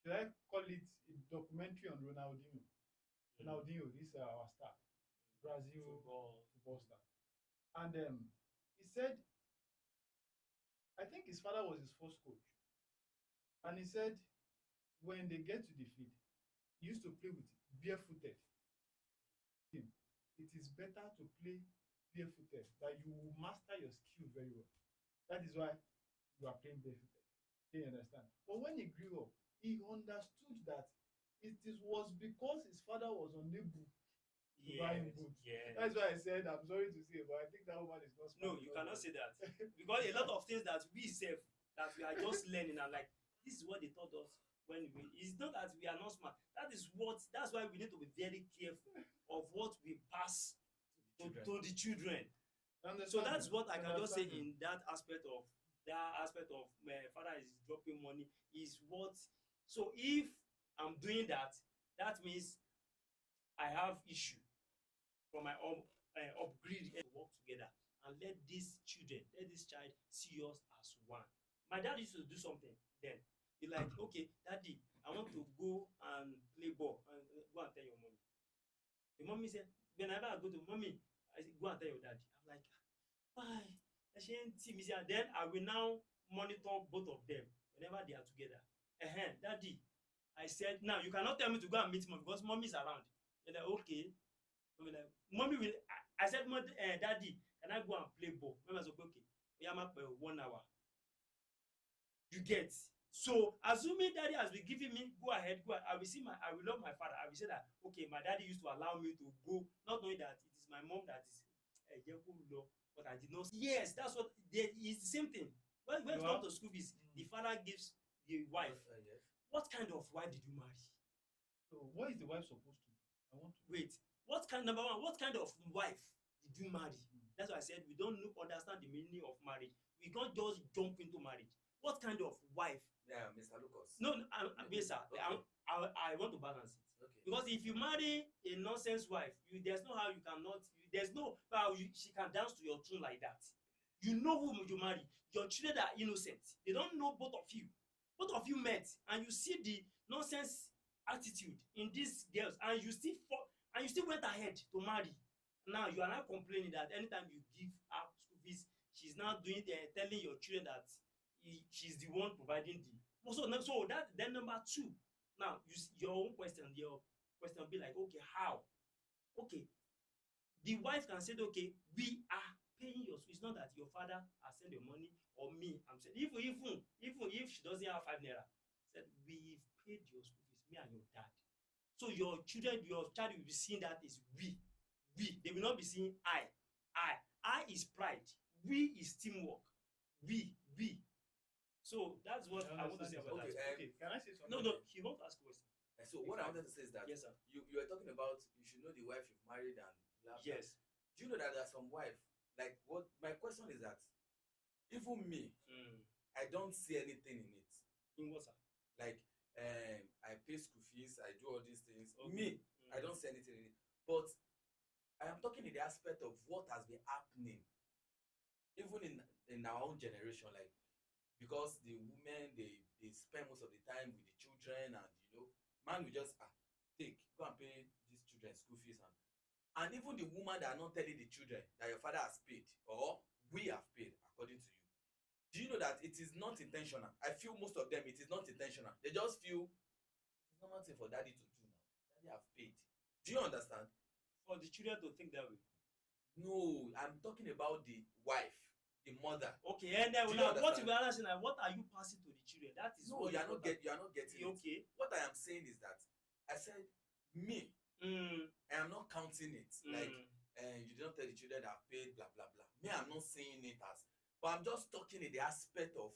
Speaker 1: should I call it a documentary on Ronaldinho? Ronaldinho, this our star, Brazil football star. And he said, I think his father was his first coach. And he said when they get to the field, he used to play with barefooted. It is better to play barefooted, that you will master your skill very well. That is why you are playing barefooted. Do you understand? But when he grew up, he understood that was because his father was unable to buy him boots.
Speaker 3: Yes.
Speaker 1: That's why I said, I'm sorry to say, but I think that woman is not smart.
Speaker 3: No, you cannot say that. Because a lot of things that we self, that we are just learning, and like, this is what they taught us when we, it's not that we are not smart. That's why we need to be very careful of what we pass to the children. So that's what I can just say in that aspect of my father is dropping money is what. So if I'm doing that, that means I have issue for my upgrade to work together and let this child see us as one. My dad used to do something then. He like, okay, daddy, I want to go and play ball, and go and tell your mommy. The mommy said, whenever I go to mommy, I say, go and tell your daddy. I'm like, why? Then I will now monitor both of them whenever they are together. Daddy, I said, now you cannot tell me to go and meet mom because mommy is around. They're like, okay. Mommy will. I said, daddy, can I go and play ball? Mommy was like, okay. We are 1 hour. You get. So assuming daddy has been giving me go ahead, I will love my father. I will say that okay, my daddy used to allow me to go, not knowing that it is my mom that is but I did not. Yes, that's what it's the same thing. When it comes to school fees, the father gives the wife.
Speaker 2: Yes.
Speaker 3: What kind of wife did you marry?
Speaker 1: So what is the wife supposed to do? I want to
Speaker 3: wait. What kind of wife did you marry? That's why I said we don't understand the meaning of marriage. We can't just jump into marriage. What kind of wife?
Speaker 2: Yeah, Mr. Lucas.
Speaker 3: No, sir. Okay. I want to balance it. Okay. Because if you marry a nonsense wife, there's no how you cannot. There's no how she can dance to your tune like that. You know whom you marry. Your children are innocent. They don't know both of you. Both of you met, and you see the nonsense attitude in these girls, and you still went ahead to marry. Now you are not complaining that anytime you give her school fees, she's now telling your children that she's the one providing the. So that then number two. Now your own question. Your question will be like, okay, how? Okay, the wife can say, okay, we are paying your school. It's not that your father has sent your money or me. I'm saying even if she doesn't have 5 naira, said we've paid your school fees, me and your dad. So your child will be seeing that is we. They will not be seeing I. I is pride. We is teamwork. We. So that's what I want to say about that.
Speaker 1: Okay, can I say something?
Speaker 3: No, he won't ask questions.
Speaker 2: So what I wanted to say is that
Speaker 3: yes, sir.
Speaker 2: You are talking about you should know the wife you've married and blah, blah.
Speaker 3: Yes.
Speaker 2: Do you know that there are some wife like what my question is that even me, I don't see anything in it.
Speaker 3: In what, sir?
Speaker 2: Like I pay school fees, I do all these things.
Speaker 3: Okay.
Speaker 2: Me, I don't see anything in it. But I am talking in the aspect of what has been happening, even in our own generation. Like because the women they spend most of the time with the children, and man will just take go and pay these children school fees, and even the woman that are not telling the children that your father has paid or we have paid according to you. Do you know that it is not intentional? I feel most of them it is not intentional. They just feel it's normal thing for daddy to do now. Daddy have paid. Do you understand?
Speaker 3: For the children to think that way.
Speaker 2: No, I'm talking about the wife, the mother.
Speaker 3: Okay, and then what you be asking, like, what are you passing to the children? That is
Speaker 2: no, you are not getting it.
Speaker 3: Okay.
Speaker 2: What I am saying is that I said me. I am not counting it like you did not tell the children that I've paid blah blah blah. Me, I'm not saying it as, but I'm just talking in the aspect of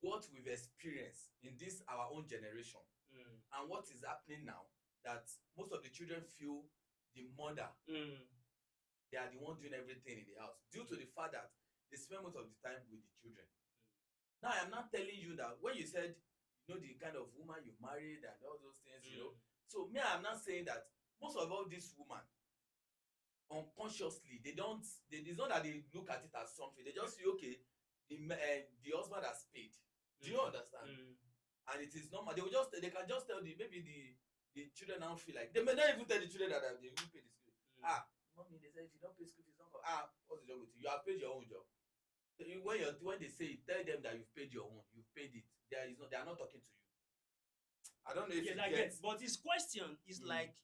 Speaker 2: what we've experienced in this our own generation and what is happening now, that most of the children feel the mother they are the one doing everything in the house due to the fact that they spend most of the time with the children. Now I am not telling you that when you said the kind of woman you married and all those things, so me, I'm not saying that most of all these women unconsciously it's not that they look at it as something. They just feel okay, the husband has paid. Do you understand? And it is normal. They can just tell maybe the children now feel like they may not even tell the children that they will pay the school. Mommy, they say if you don't pay school fees, don't come. What's the job with you? You have paid your own job. So when they say it, tell them that you've paid your own, you've paid it. They are not talking to you. I don't know if you get.
Speaker 3: But his question is like,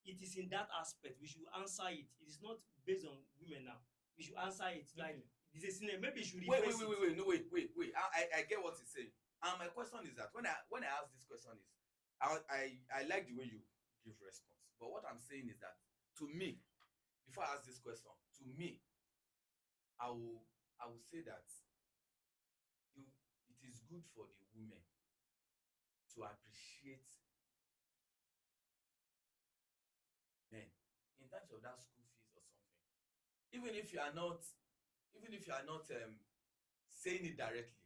Speaker 3: it is in that aspect. We should answer it. It is not based on women now. We should answer it like it is a maybe you should reverse
Speaker 2: wait. I get what he's saying. And my question is that when I ask this question is, I like the way you give response. But what I'm saying is that to me, before I ask this question, to me, I will say that it is good for the women to appreciate men in terms of that school fees or something. Even if you are not saying it directly,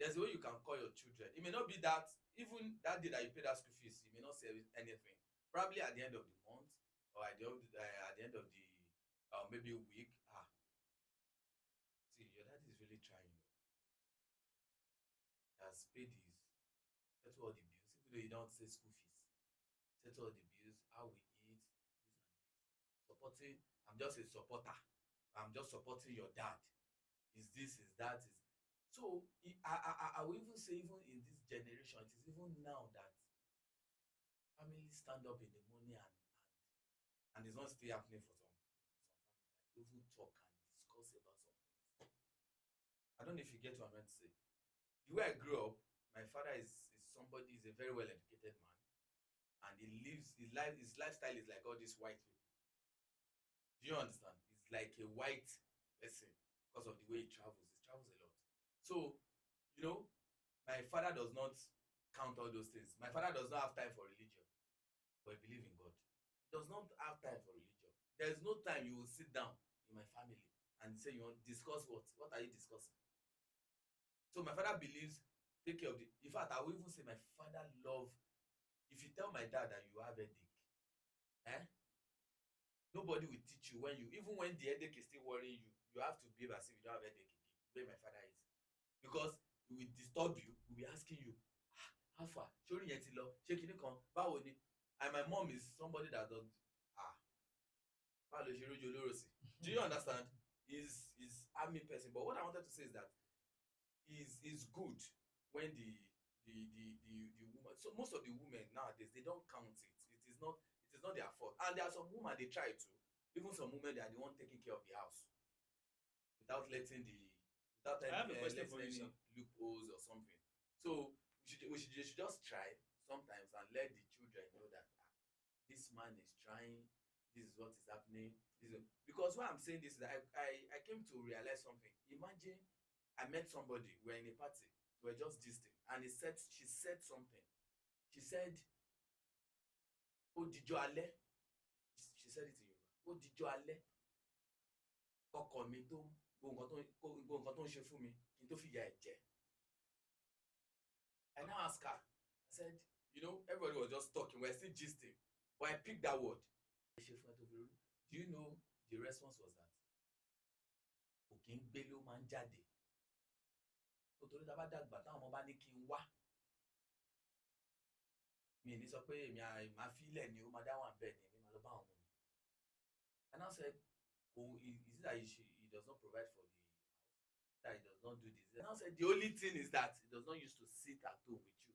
Speaker 2: there's a way you can call your children. It may not be that even that day that you pay that school fees, you may not say anything. Probably at the end of the month or at the end of the maybe a week. See, your dad is really trying. He has paid his settle all the bills, even though you don't say school fees. Settle all the bills, how we eat, this and this. Supporting. I'm just a supporter. I'm just supporting your dad. Is this? Is that? Is so? I will even say, even in this generation, it is even now that families stand up in the morning and it's not still happening for some families. That they even talk and discuss about some things. I don't know if you get what I meant to say. The way I grew up, my father is a very well educated man, and his lifestyle is like all these white people. Do you understand? He's like a white person because of the way he travels. He travels a lot. So, my father does not count all those things. My father does not have time for religion, but he believes in God. He does not have time for religion. There is no time you will sit down in my family and say you want to discuss what? What are you discussing? So my father believes, take care of the. In fact, I will even say my father love. If you tell my dad that you have a headache, nobody will teach you even when the headache is still worrying you. You have to behave as if you don't have a headache again. Where my father is, because he will disturb you. He will be asking you, how far? Shori yẹn ti lọ. Ṣé kíní kan? Báwo ni? And my mom is somebody that don't. Báwo ló ṣe rójú olóró sí? Do you understand? He's army person. But what I wanted to say is that is good when the woman. So most of the women nowadays, they don't count it. It is not their fault. And there are some women, they try to. Even some women, they are the one taking care of the house without letting any loopholes or something. So we should just try sometimes and let the children know that this man is trying. This is what is happening. Because why I'm saying this is that I came to realize something. Imagine I met somebody. We're in a party. We're just gisting, and she said something. She said, "Oh, dijo ale." She said it in Yoruba. "Oh, dijo ale. Ọkọ mi tó gbogbo nǹkan tó ń ṣe fún mi kí n tó fi ya ẹ jẹ." I now ask her. I said, everybody was just talking. We're still gisting, but I picked that word. Do you know the response was that? Òkè ń gbé ló máa ń jáde. Ó torí tá a bá dàgbà táwọn ọmọ bá ní kí n wá mi ní sọ pé èmi máa fi ilẹ̀ ni ó máa dá wà bẹ́ẹ̀ ni èmi máa lọ bá àwọn ọmọ mi. And I said, oh, is it that he does not provide for the house, that he does not do this? And I said, the only thing is that he does not used to sit at home with you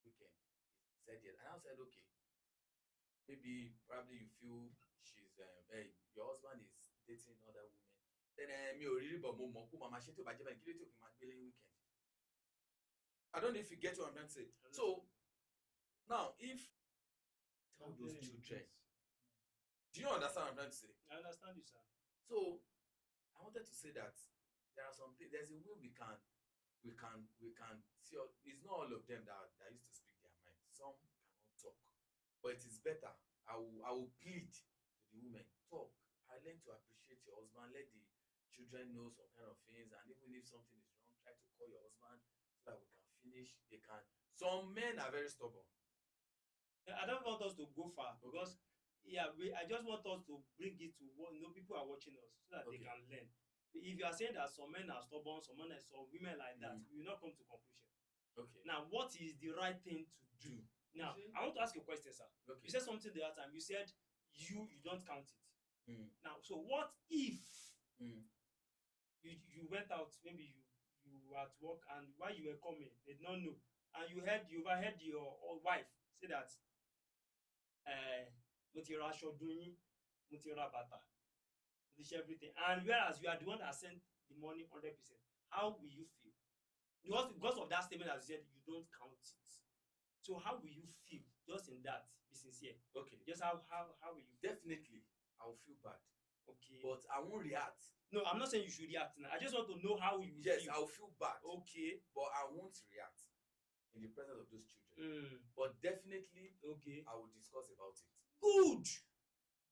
Speaker 2: weekend. He said yes. And I said, okay, maybe probably you feel she's hey, your husband is dating other women. Then mi ò rí but mo mọ̀ kó mama ṣe tí ó bá jẹ́ báyìí kí ló tí ò kí máa gbélé weekend. I don't know if you get what I'm trying to say. So now if tell those children, do you understand what I'm trying to say?
Speaker 3: I understand you, sir.
Speaker 2: So I wanted to say that there are some things, there's a way we can see. It's not all of them that used to speak their mind. Some cannot talk, but it is better. I will plead to the women, talk. I learn to appreciate your husband. Let the children know some kind of things, and even if something is wrong, try to call your husband so that we can finish. They can. Some men are very stubborn.
Speaker 3: I don't want us to go far because I just want us to bring it to what people are watching us so that they can learn. If you are saying that some men are stubborn, some women like that, we will not come to conclusion.
Speaker 2: Okay.
Speaker 3: Now, what is the right thing to do? Now, I want to ask you a question, sir.
Speaker 2: Okay.
Speaker 3: You said something the other time. You said you don't count it. Now, so what if you went out, maybe you were at work, and while you were coming, they did not know, and you overheard your wife say that mo ti ra aṣọ ọdún yín, mo ti ra bàtà, mo ti ṣe everything, and whereas you are the one that sent the money 100%, how will you feel? Because of that statement that you said you don't count it. So how will you feel? Just in that, be sincere.
Speaker 2: Okay.
Speaker 3: Just how will you feel?
Speaker 2: Definitely, I will feel bad.
Speaker 3: Okay.
Speaker 2: But I won't react.
Speaker 3: No, I'm not saying you should react now. I just want to know how you feel.
Speaker 2: Yes, I will feel bad.
Speaker 3: Okay.
Speaker 2: But I won't react in the presence of those children. But definitely,
Speaker 3: okay,
Speaker 2: I will discuss about it.
Speaker 3: Good.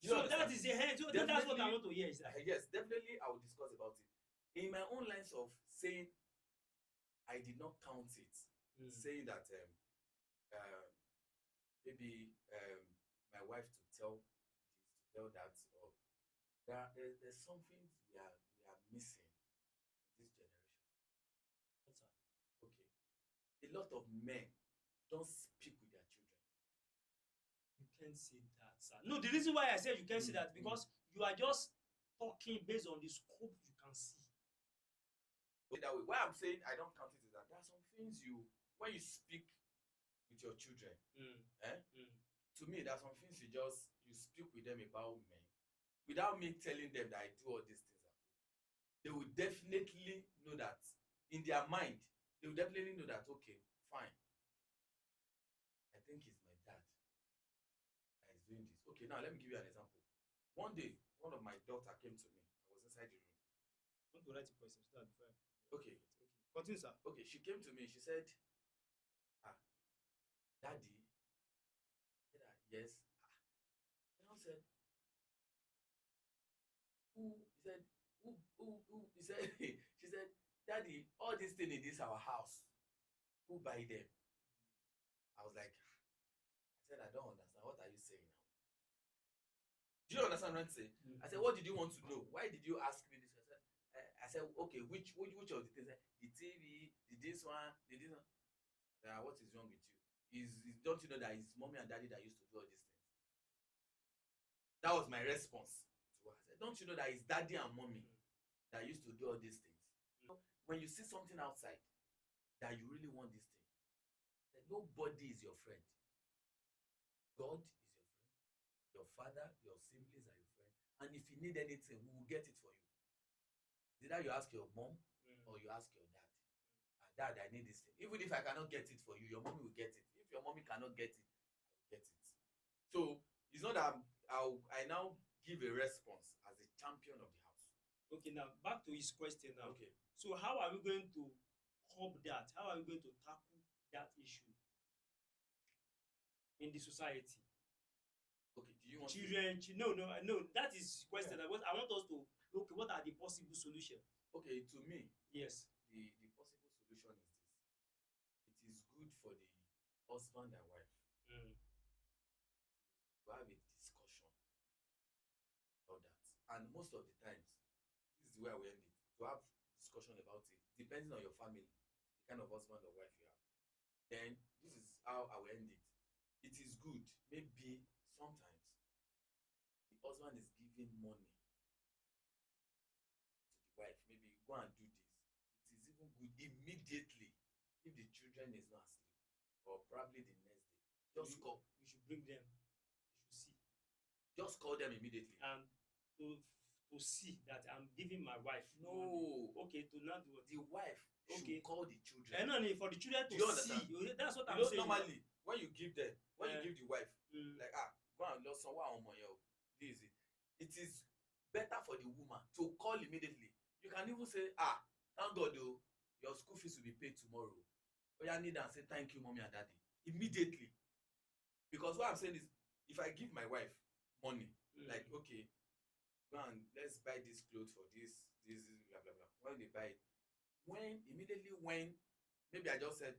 Speaker 3: So that is the head. So that's what I want to hear.
Speaker 2: Yes, definitely, I will discuss about it. In my own lines of saying, I did not count it, saying that maybe my wife to tell this, to tell that, or there's something we are missing in this generation.
Speaker 3: What's that?
Speaker 2: Okay, a lot of men don't speak with their children.
Speaker 3: You can't say that, sir. No, the reason why I said you can't say that because you are just talking based on the scope you can see.
Speaker 2: Okay, that way. Why I'm saying I don't count it is that there are some things when you speak with your children, to me, there are some things you speak with them about men without me telling them that I do all these things at home. They will definitely know that in their mind, they will definitely know that, okay, fine. I think it's my dad that is doing this. Okay, now let me give you an example. One day, one of my daughter came to me. I was inside the room.
Speaker 3: I want to write a question. Start before.
Speaker 2: Okay.
Speaker 3: Continue, sir.
Speaker 2: Okay, she came to me. She said, Daddy. I said, yes. And I said, who? He said, who? He said, she said, Daddy, all these things in this our house, who buy them? I was like, I said, I don't understand. What are you saying now? Do you understand what I'm saying? I said, what did you want to know? Why did you ask me this? I said, okay, which of the things? The TV, this one. What is wrong with you? Don't you know that it's mommy and daddy that used to do all these things? That was my response to her. I said, don't you know that it's daddy and mommy that used to do all these things? When you see something outside that you really want this thing, then nobody is your friend. God is your friend. Your father, your siblings are your friend. And if you need anything, we will get it for you. Either you ask your mom or you ask your dad. Dad, I need this thing. Even if I cannot get it for you, your mommy will get it. If your mommy cannot get it, I will get it. So it's not that I now give a response as a champion of the house.
Speaker 3: Okay, now back to his question now.
Speaker 2: Okay.
Speaker 3: So how are we going to curb that? How are we going to tackle that issue in the society?
Speaker 2: Okay, do you want
Speaker 3: children? No. That is question. I want us to look. What are the possible solutions?
Speaker 2: Okay, to me,
Speaker 3: yes.
Speaker 2: The possible solution is this. It is good for the husband and wife to have a discussion about that. And most of the times, this is where we end it. To have discussion about it. depending on your family, the kind of husband or wife you have. Then this is how I will end it. It is good. Maybe sometimes the husband is giving money to the wife. Maybe go and do this. It is even good immediately if the children is not asleep, or probably the next day. Just call.
Speaker 3: You should bring them. You should see.
Speaker 2: Just call them immediately.
Speaker 3: And to see that I'm giving my wife
Speaker 2: No.
Speaker 3: money. Okay, to not do what?
Speaker 2: The wife
Speaker 3: Okay.
Speaker 2: should call the children.
Speaker 3: And only for the children to
Speaker 2: Do you
Speaker 3: see.
Speaker 2: understand?
Speaker 3: That's what
Speaker 2: You
Speaker 3: I'm
Speaker 2: know,
Speaker 3: saying.
Speaker 2: normally when you give them, when you
Speaker 3: Eh.
Speaker 2: give the wife,
Speaker 3: Mm.
Speaker 2: like go and love someone on your this is it. It is better for the woman to call immediately. You can even say, thank God though, your school fees will be paid tomorrow. Or you need and say thank you, mommy and daddy. Immediately. Because what I'm saying is, if I give my wife money, like okay, go and let's buy this clothes for this blah blah blah. When they buy it, immediately when maybe I just said,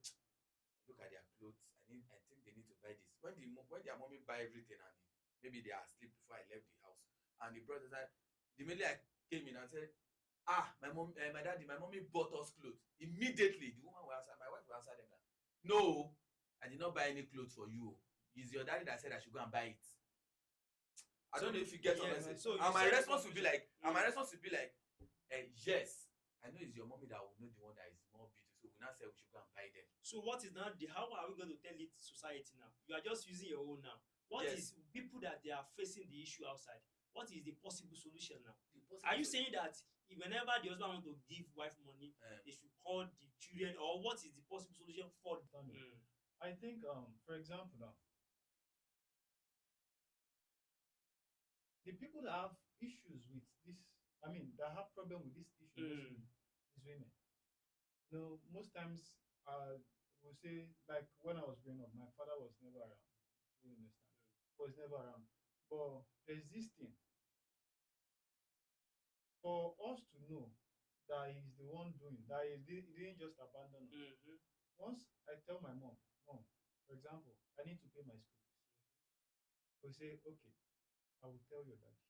Speaker 2: look at their clothes, I think they need to buy this. When their mommy buy everything and maybe they are asleep before I left the house, and the brother said, immediately I came in and said, my daddy, my mommy bought us clothes. Immediately the woman will answer, my wife will answer them that, no, I did not buy any clothes for you. It's your daddy that said I should go and buy it. I don't know if you get what I'm saying.
Speaker 3: So
Speaker 2: And my response will be like, yes, I know it's your mommy that will know the one that is more beautiful. So we now say we should go and buy them.
Speaker 3: So what is now how are we going to tell it to society now? You are just using your own now. What
Speaker 2: Yes.
Speaker 3: is people that they are facing the issue outside? What is the possible solution now?
Speaker 2: The possible
Speaker 3: Are you
Speaker 2: solution-
Speaker 3: saying that whenever the husband want to give wife money, they should call the children, or what is the possible solution for?
Speaker 1: I think, for example, now, the people that have issues with this, I mean, that have problem with this issue mostly is women. You know, most times, we'll say, like when I was growing up, my father was never around. You understand? Was never around. But there's this thing. For us to know that he's the one doing, that he didn't just abandon us. Once I tell my mom, for example, I need to pay my school fees. We'll say, okay, I will tell your daddy.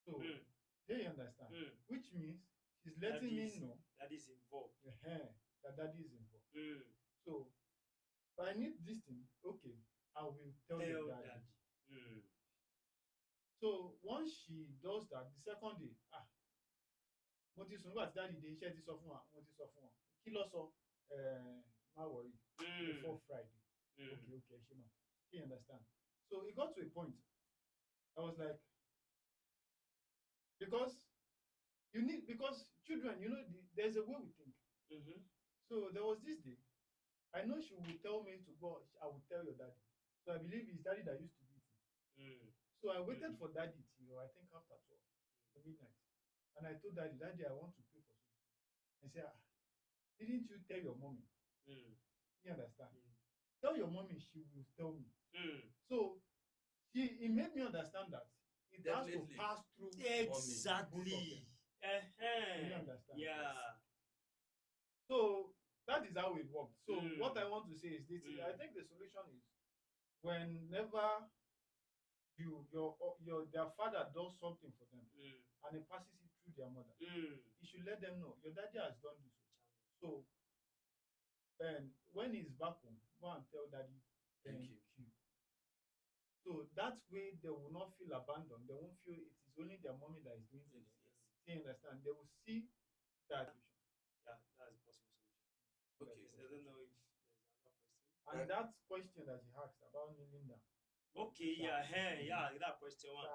Speaker 1: So, do you understand? Which means she's letting me know
Speaker 3: that is involved.
Speaker 1: That daddy is involved. So, if I need this thing, okay, I will tell your daddy. So, once she does that, the second day, mo ti sùn nígbà tí dáàdi dé iṣẹ́ ti sọ fún wa mo ti sọ fún wọn kí ló sọ má worry before Friday okay ẹ ṣe ma ṣe you understand. So it got to a point I was like, because children, you know, there's a way we think. So there was this day I know she will tell me to go, I will tell your daddy. So I believe it's daddy that used to beat me. So I waited for daddy till I think after 12 midnight. And I told daddy, I want to pay for something. And he said, didn't you tell your mommy? You understand? Tell your mommy, she will tell me. So it made me understand that it has to pass through
Speaker 3: exactly.
Speaker 1: You understand?
Speaker 3: Yeah.
Speaker 1: So that is how it worked. So what I want to say is this: I think the solution is whenever their father does something for them and it passes it through their mother, you should let them know your daddy has done this. So when he's back home, go and tell daddy thank you. So that way they will not feel abandoned. They won't feel it is only their mommy that is doing this. You understand? They will see that.
Speaker 3: Yeah, that's a possible solution.
Speaker 2: Okay.
Speaker 3: I don't know if there's another question.
Speaker 1: And that question that you asked about kneeling down.
Speaker 3: Okay, that question one.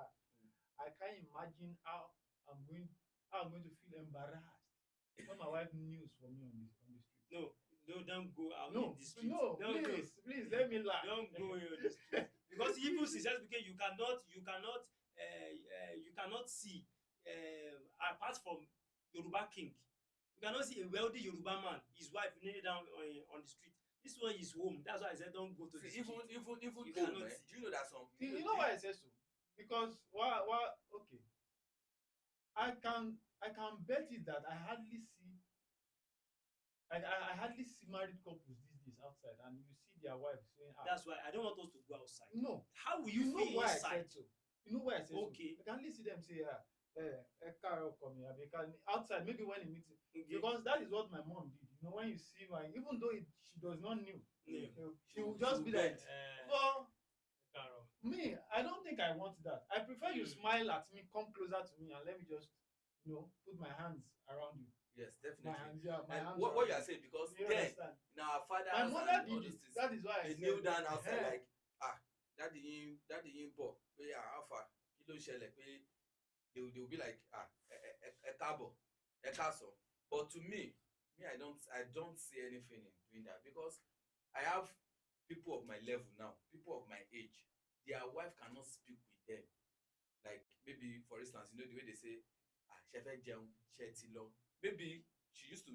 Speaker 1: I can't imagine how I'm going to feel embarrassed when my wife kneels for me on the street.
Speaker 3: No, don't go out
Speaker 1: No,
Speaker 3: in the street.
Speaker 1: no, please let me laugh.
Speaker 3: Don't go on the street. Because even sincerely speaking, you cannot see apart from Yoruba king, you cannot see a wealthy Yoruba man, his wife kneeling down on the street. This one is home. That's why I said don't go to the street.
Speaker 2: Even
Speaker 3: You
Speaker 2: though,
Speaker 3: cannot
Speaker 2: do you know that some
Speaker 1: You know why I say so? Because okay. I can bet it that I hardly see married couples these days outside, and you see their wives saying,
Speaker 3: That's why I don't want us to go outside.
Speaker 1: No.
Speaker 3: How will you
Speaker 1: know
Speaker 3: feel
Speaker 1: why
Speaker 3: inside?
Speaker 1: I said so? You know why I said
Speaker 3: Okay.
Speaker 1: so? I can only see them say, outside, maybe when he meets you.
Speaker 3: Okay.
Speaker 1: Because that is what my mom did. You know, when you see my, even though she does not know,
Speaker 3: Yeah.
Speaker 1: she will just be like,
Speaker 3: Uh,
Speaker 1: well,
Speaker 3: Carol.
Speaker 1: me, I don't think I want that. I prefer you smile at me, come closer to me, and let me just, put my hands around you.
Speaker 2: Yes,
Speaker 1: My
Speaker 2: definitely.
Speaker 1: hands, yeah, my
Speaker 2: And
Speaker 1: hands.
Speaker 2: what you
Speaker 1: around
Speaker 2: are saying, because
Speaker 1: you. You
Speaker 2: then
Speaker 1: understand?
Speaker 2: in our fathers
Speaker 1: My mother
Speaker 2: and all
Speaker 1: did
Speaker 2: those
Speaker 1: it.
Speaker 2: things,
Speaker 1: That is why I
Speaker 2: they
Speaker 1: said,
Speaker 2: kneel down outside
Speaker 1: "Eh."
Speaker 2: like, daddy him bọ̀ pé how far kí ló ṣẹlẹ̀ pé they will be like ẹ káàbọ̀ ẹ káàsán. But to me I don't see anything in doing that, because I have people of my level now, people of my age, their wife cannot speak with them. Like maybe for instance, the way they say ṣe fẹ́ jẹun ṣe ti lọ, maybe she used to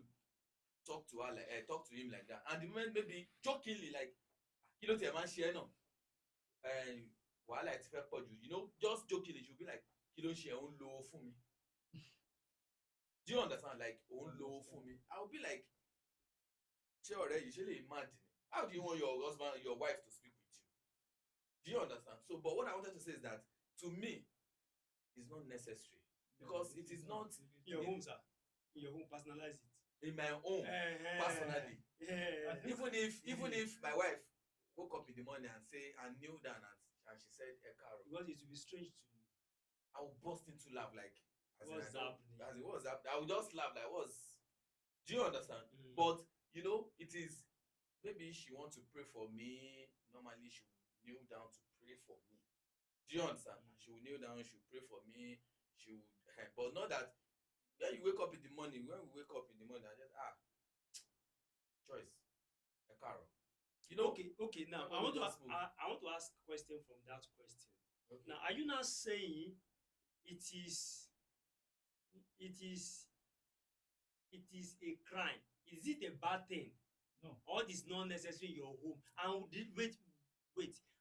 Speaker 2: talk to her like talk to him like that, and the moment maybe jokingly like kí ló tiẹ̀ máa ń ṣe ẹ́ náà wàhálà ẹ̀ ti fẹ́ pọ̀ jù, just jokingly she will be like kí ló ń ṣe ẹ̀ ń lo owó fún mi. Do you understand? Like òun lo owó fún mi. I will be like ṣé ọ̀rẹ́ yìí ṣe lè mad ni? How do you want your husband, your wife to speak with you? Do you understand? So but what I wanted to say is that to me it's not necessary, because it is not
Speaker 3: In your home, sir. In your home, personalize it.
Speaker 2: in my own personally.
Speaker 3: Yeah.
Speaker 2: Even if my wife woke up in the morning and kneel down and she said ẹ káàárọ̀,
Speaker 3: Because it will be strange to you.
Speaker 2: I will burst into laugh like
Speaker 3: What's happening?
Speaker 2: what's happening? I will just laugh like what's. Do you understand?
Speaker 3: Mm.
Speaker 2: But it is maybe she wants to pray for me. Normally she will kneel down to pray for me. Do you understand? She will kneel down, she will pray for me. She would, but not that when you wake up in the morning. When we wake up in the morning, I just choice ẹ káàárọ̀.
Speaker 3: Okay. Now
Speaker 2: Everybody
Speaker 3: I want to
Speaker 2: just
Speaker 3: ask,
Speaker 2: move.
Speaker 3: I want to ask a question from that question.
Speaker 2: Okay.
Speaker 3: Now, are you now saying it is a crime? Is it a bad thing?
Speaker 1: No.
Speaker 3: Or it is not necessary in your home? And wait,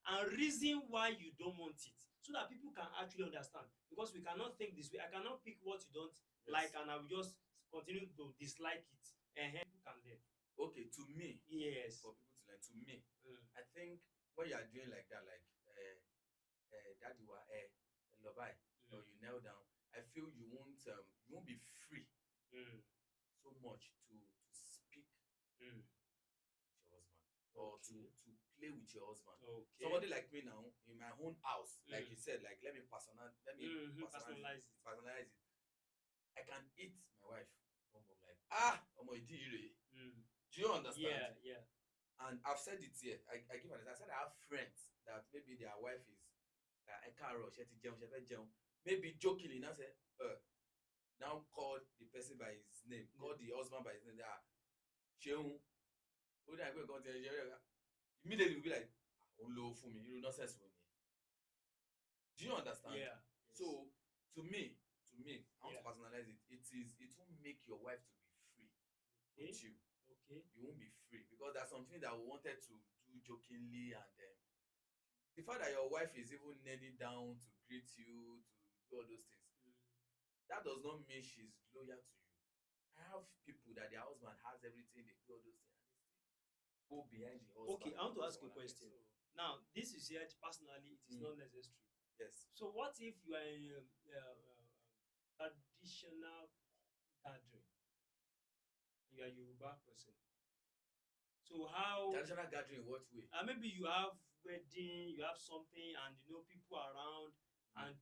Speaker 3: and reason why you don't want it, so that people can actually understand. Because we cannot think this way. I cannot pick what you don't like, and I will just continue to dislike it. And people can learn.
Speaker 2: Okay, to me,
Speaker 3: Yes.
Speaker 2: for people to learn, to me, I think when you are doing like that, like daddy wa lọ báyìí, or you kneel down, I feel you won't be free so much to speak with your husband, or to play with your husband.
Speaker 3: Okay.
Speaker 2: Somebody like me now in my own house, like you said, like let me personalize it. I can eat my wife like ọmọ ìdí rèé. Do you understand?
Speaker 3: Yeah.
Speaker 2: And I've said it here. I give an example. I said I have friends that maybe their wife is ẹ káàárọ̀ ṣe ti jẹun ṣe fẹ́ jẹun. Maybe jokingly now say now call the person by his name, call the husband by his name. Ṣeun ó dà pé nǹkan ti ẹ ṣe rẹ̀. Immediately we be like òun lo fún mi irú nonsense wo ni. Do you understand?
Speaker 3: Yeah. Yes.
Speaker 2: So to me, I want to
Speaker 3: Yeah.
Speaker 2: personalize it. It won't make your wife to be free with you.
Speaker 3: Okay.
Speaker 2: You won't be free, because there's something that we wanted to do jokingly, and the fact that your wife is even kneeling down to greet you, to do all those things, that does not mean she's loyal to you. I have people that their husband has everything, they do all those things, and they still go behind the husband.
Speaker 3: Okay, I want to ask you a
Speaker 2: So,
Speaker 3: question. Now, this is said personally, it is not necessary.
Speaker 2: yes.
Speaker 3: So, what if you are in a traditional gathering? You are a Yoruba person. So how?
Speaker 2: Traditional gathering in what way?
Speaker 3: Maybe you have wedding, you have something, and people around, and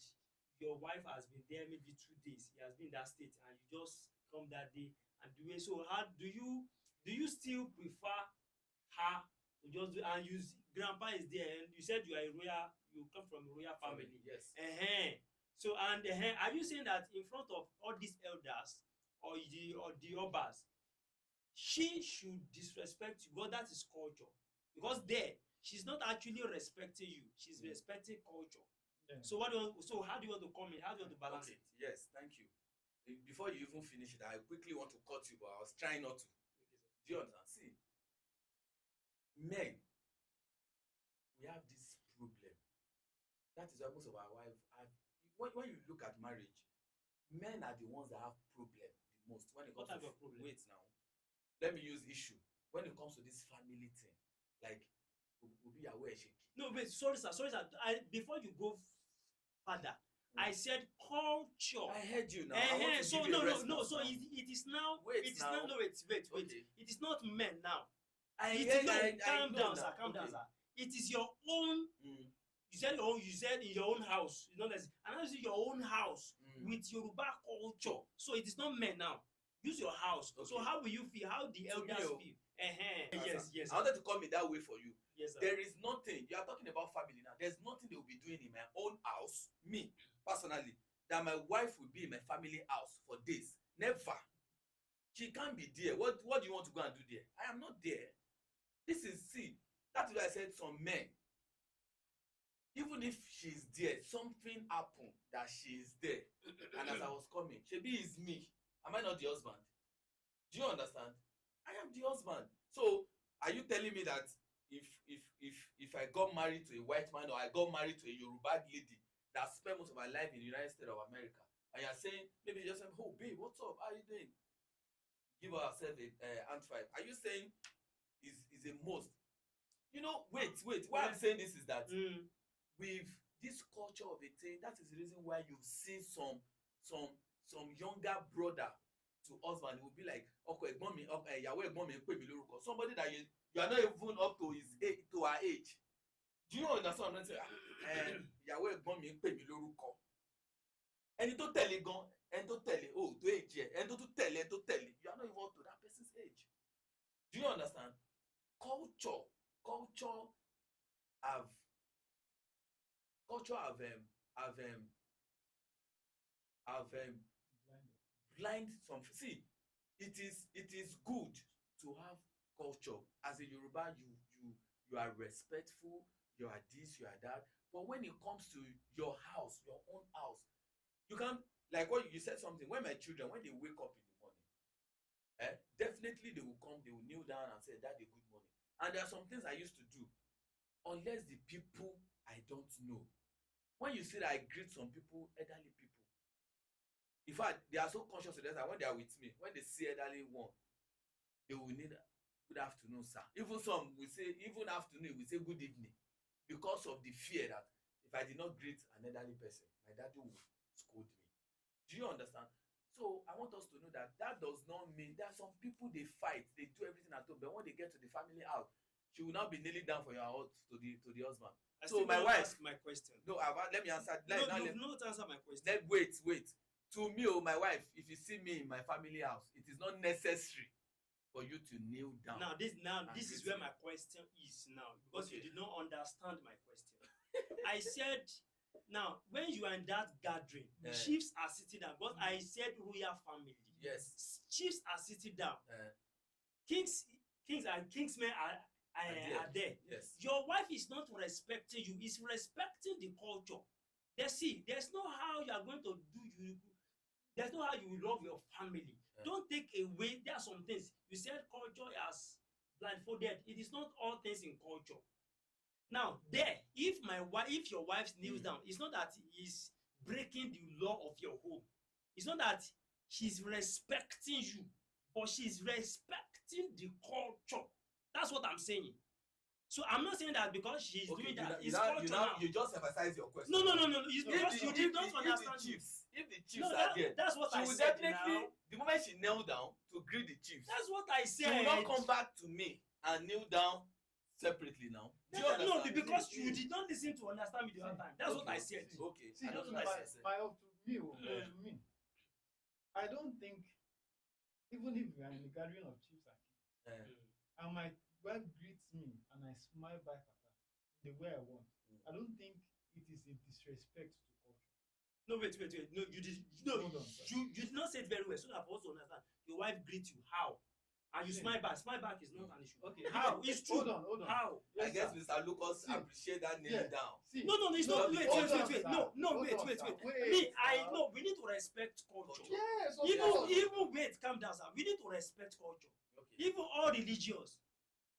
Speaker 3: your wife has been there maybe 2 days. He has been in that state, and you just come that day and do it. So how do you still prefer her to just do? And grandpa is there, and you said you come from a royal family.
Speaker 2: Yes.
Speaker 3: So and are you saying that in front of all these elders or the obas, she should disrespect you? Because that is culture. Because there, she's not actually respecting you. She's respecting culture.
Speaker 1: Yeah.
Speaker 3: So how do you want to come in? How do you want to balance it?
Speaker 2: Yes, thank you. Before you even finish it, I quickly want to cut you, but I was trying not to. Do you understand? See, men, we have this problem. That is why most of our wives have. When you look at marriage, men are the ones that have problem the most when it comes
Speaker 3: What type
Speaker 2: to
Speaker 3: of problem?
Speaker 2: wait now. Let me use issue. When it comes to this family thing, like Obi Yawe Esheki.
Speaker 3: No, wait, sorry, sir. Before you go further, I said culture.
Speaker 2: I heard you now. I want to
Speaker 3: So
Speaker 2: give you a response
Speaker 3: no. So
Speaker 2: now.
Speaker 3: it is now.
Speaker 2: Wait
Speaker 3: It is
Speaker 2: now.
Speaker 3: now. No, wait.
Speaker 2: Okay.
Speaker 3: It is not men now.
Speaker 2: I
Speaker 3: It
Speaker 2: heard.
Speaker 3: is no.
Speaker 2: I
Speaker 3: Calm
Speaker 2: know
Speaker 3: down,
Speaker 2: now.
Speaker 3: sir. Calm down,
Speaker 2: Okay.
Speaker 3: sir. It is your own.
Speaker 2: Mm,
Speaker 3: You said your own. You said in your own house. You know that's. And now it's your own house
Speaker 2: mm.
Speaker 3: with Yoruba culture. So it is not men now. Use your house. So
Speaker 2: Okay.
Speaker 3: how will you feel? How the
Speaker 2: To me,
Speaker 3: elders
Speaker 2: oh.
Speaker 3: feel?
Speaker 2: Answer.
Speaker 3: Yes.
Speaker 2: I wanted to come in that way for you.
Speaker 3: Yes, sir.
Speaker 2: There is nothing. You are talking about family now. There's nothing they will be doing in my own house. Me personally, that my wife will be in my family house for days. Never. She can't be there. What do you want to go and do there? I am not there. This is see. That's why I said some men. Even if she's there, something happened that she is there. And as I was coming, Shebi is me. Am I not the husband? Do you understand? I am the husband. So are you telling me that if I got married to a white man or I got married to a Yoruba lady that spent most of my life in the United States of America, and you're saying maybe just saying, oh babe, what's up? How are you doing? Give ourselves a hand five. Are you saying is a must? You know, wait. Why I'm saying this is that with this culture of a thing, that is the reason why you see some younger brother to husband will be like ọkọ ẹ̀gbọ́n mi ìyàwó ẹ̀gbọ́n mi ń pè mí lórúkọ, somebody that you are not even up to his age, to her age. Do you understand what I'm saying? Ìyàwó ẹ̀gbọ́n mi ń pè mí lórúkọ, ẹni tó tẹ̀lé gan, ẹni tó tẹ̀lé o tó age ẹ, ẹni tó tún tẹ̀lé, ẹni tó tẹ̀lé, you are not even up to that person's age. Do you understand? Culture have blind some. See, it is good to have culture. As a Yoruba, you are respectful, you are this, you are that. But when it comes to your house, your own house, you can't, like what you said something. When my children, when they wake up in the morning, definitely they will come, they will kneel down and say, Daddy, good morning. And there are some things I used to do, unless the people I don't know. When you see that I greet some people, elderly people, in fact, they are so conscious of that when they are with me, when they see elderly one, they will need good afternoon, sir. Even some will say, even afternoon, we say good evening, because of the fear that if I did not greet an elderly person, my daddy will scold me. Do you understand? So I want us to know that that does not mean there are some people they fight, they do everything at home, but when they get to the family house, she will now be kneeling down for your house to the husband. So my wife,
Speaker 3: ask my question.
Speaker 2: no, let me answer.
Speaker 3: No, you've not answered my question.
Speaker 2: Wait. To me, my wife, if you see me in my family house, it is not necessary for you to kneel down.
Speaker 3: Now this is where my question is now, because you did not understand my question. I said, now when you are in that gathering, chiefs are sitting down. But I said royal family.
Speaker 2: Yes.
Speaker 3: Chiefs are sitting down. Kings and kingsmen are there.
Speaker 2: Yes.
Speaker 3: Your wife is not respecting you, is respecting the culture. There's no how you are going to do. There's no how you will love your family. Don't take away. There are some things you said culture as blindfolded. It is not all things in culture. Now, if your wife kneels down, it's not that he's breaking the law of your home. It's not that she's respecting you, but she's respecting the culture. That's what I'm saying. So I'm not saying that because she's doing that.
Speaker 2: You just emphasize your question.
Speaker 3: No. It's because you did not understand.
Speaker 2: If the chiefs are there,
Speaker 3: that's what I
Speaker 2: she will
Speaker 3: said.
Speaker 2: Definitely, the moment she kneel down to greet the chiefs,
Speaker 3: that's what I said.
Speaker 2: She will not come back to me and kneel down separately now.
Speaker 3: No, because you did not listen to understand me the other time. That's what I said.
Speaker 2: Okay.
Speaker 1: See,
Speaker 3: that's what I said.
Speaker 1: To me, I don't think, even if we are in the gathering of chiefs and kings, and my wife greets me and I smile back at her the way I want, I don't think it is a disrespect to culture.
Speaker 3: No, wait. No, you did. No, you did not say it very well. So that I also understand. Your wife greets you how, and you smile back. Smile back is not an issue.
Speaker 1: Okay,
Speaker 3: how? It's true.
Speaker 1: Hold on.
Speaker 3: How?
Speaker 2: Yes, I guess Mr. Lucas appreciate that kneeling down.
Speaker 3: No, it's not. Wait. No, wait. No, we need to respect culture.
Speaker 1: Yes.
Speaker 3: Even wait, calm down, sir. We need to respect culture.
Speaker 2: Okay.
Speaker 3: Even all religion.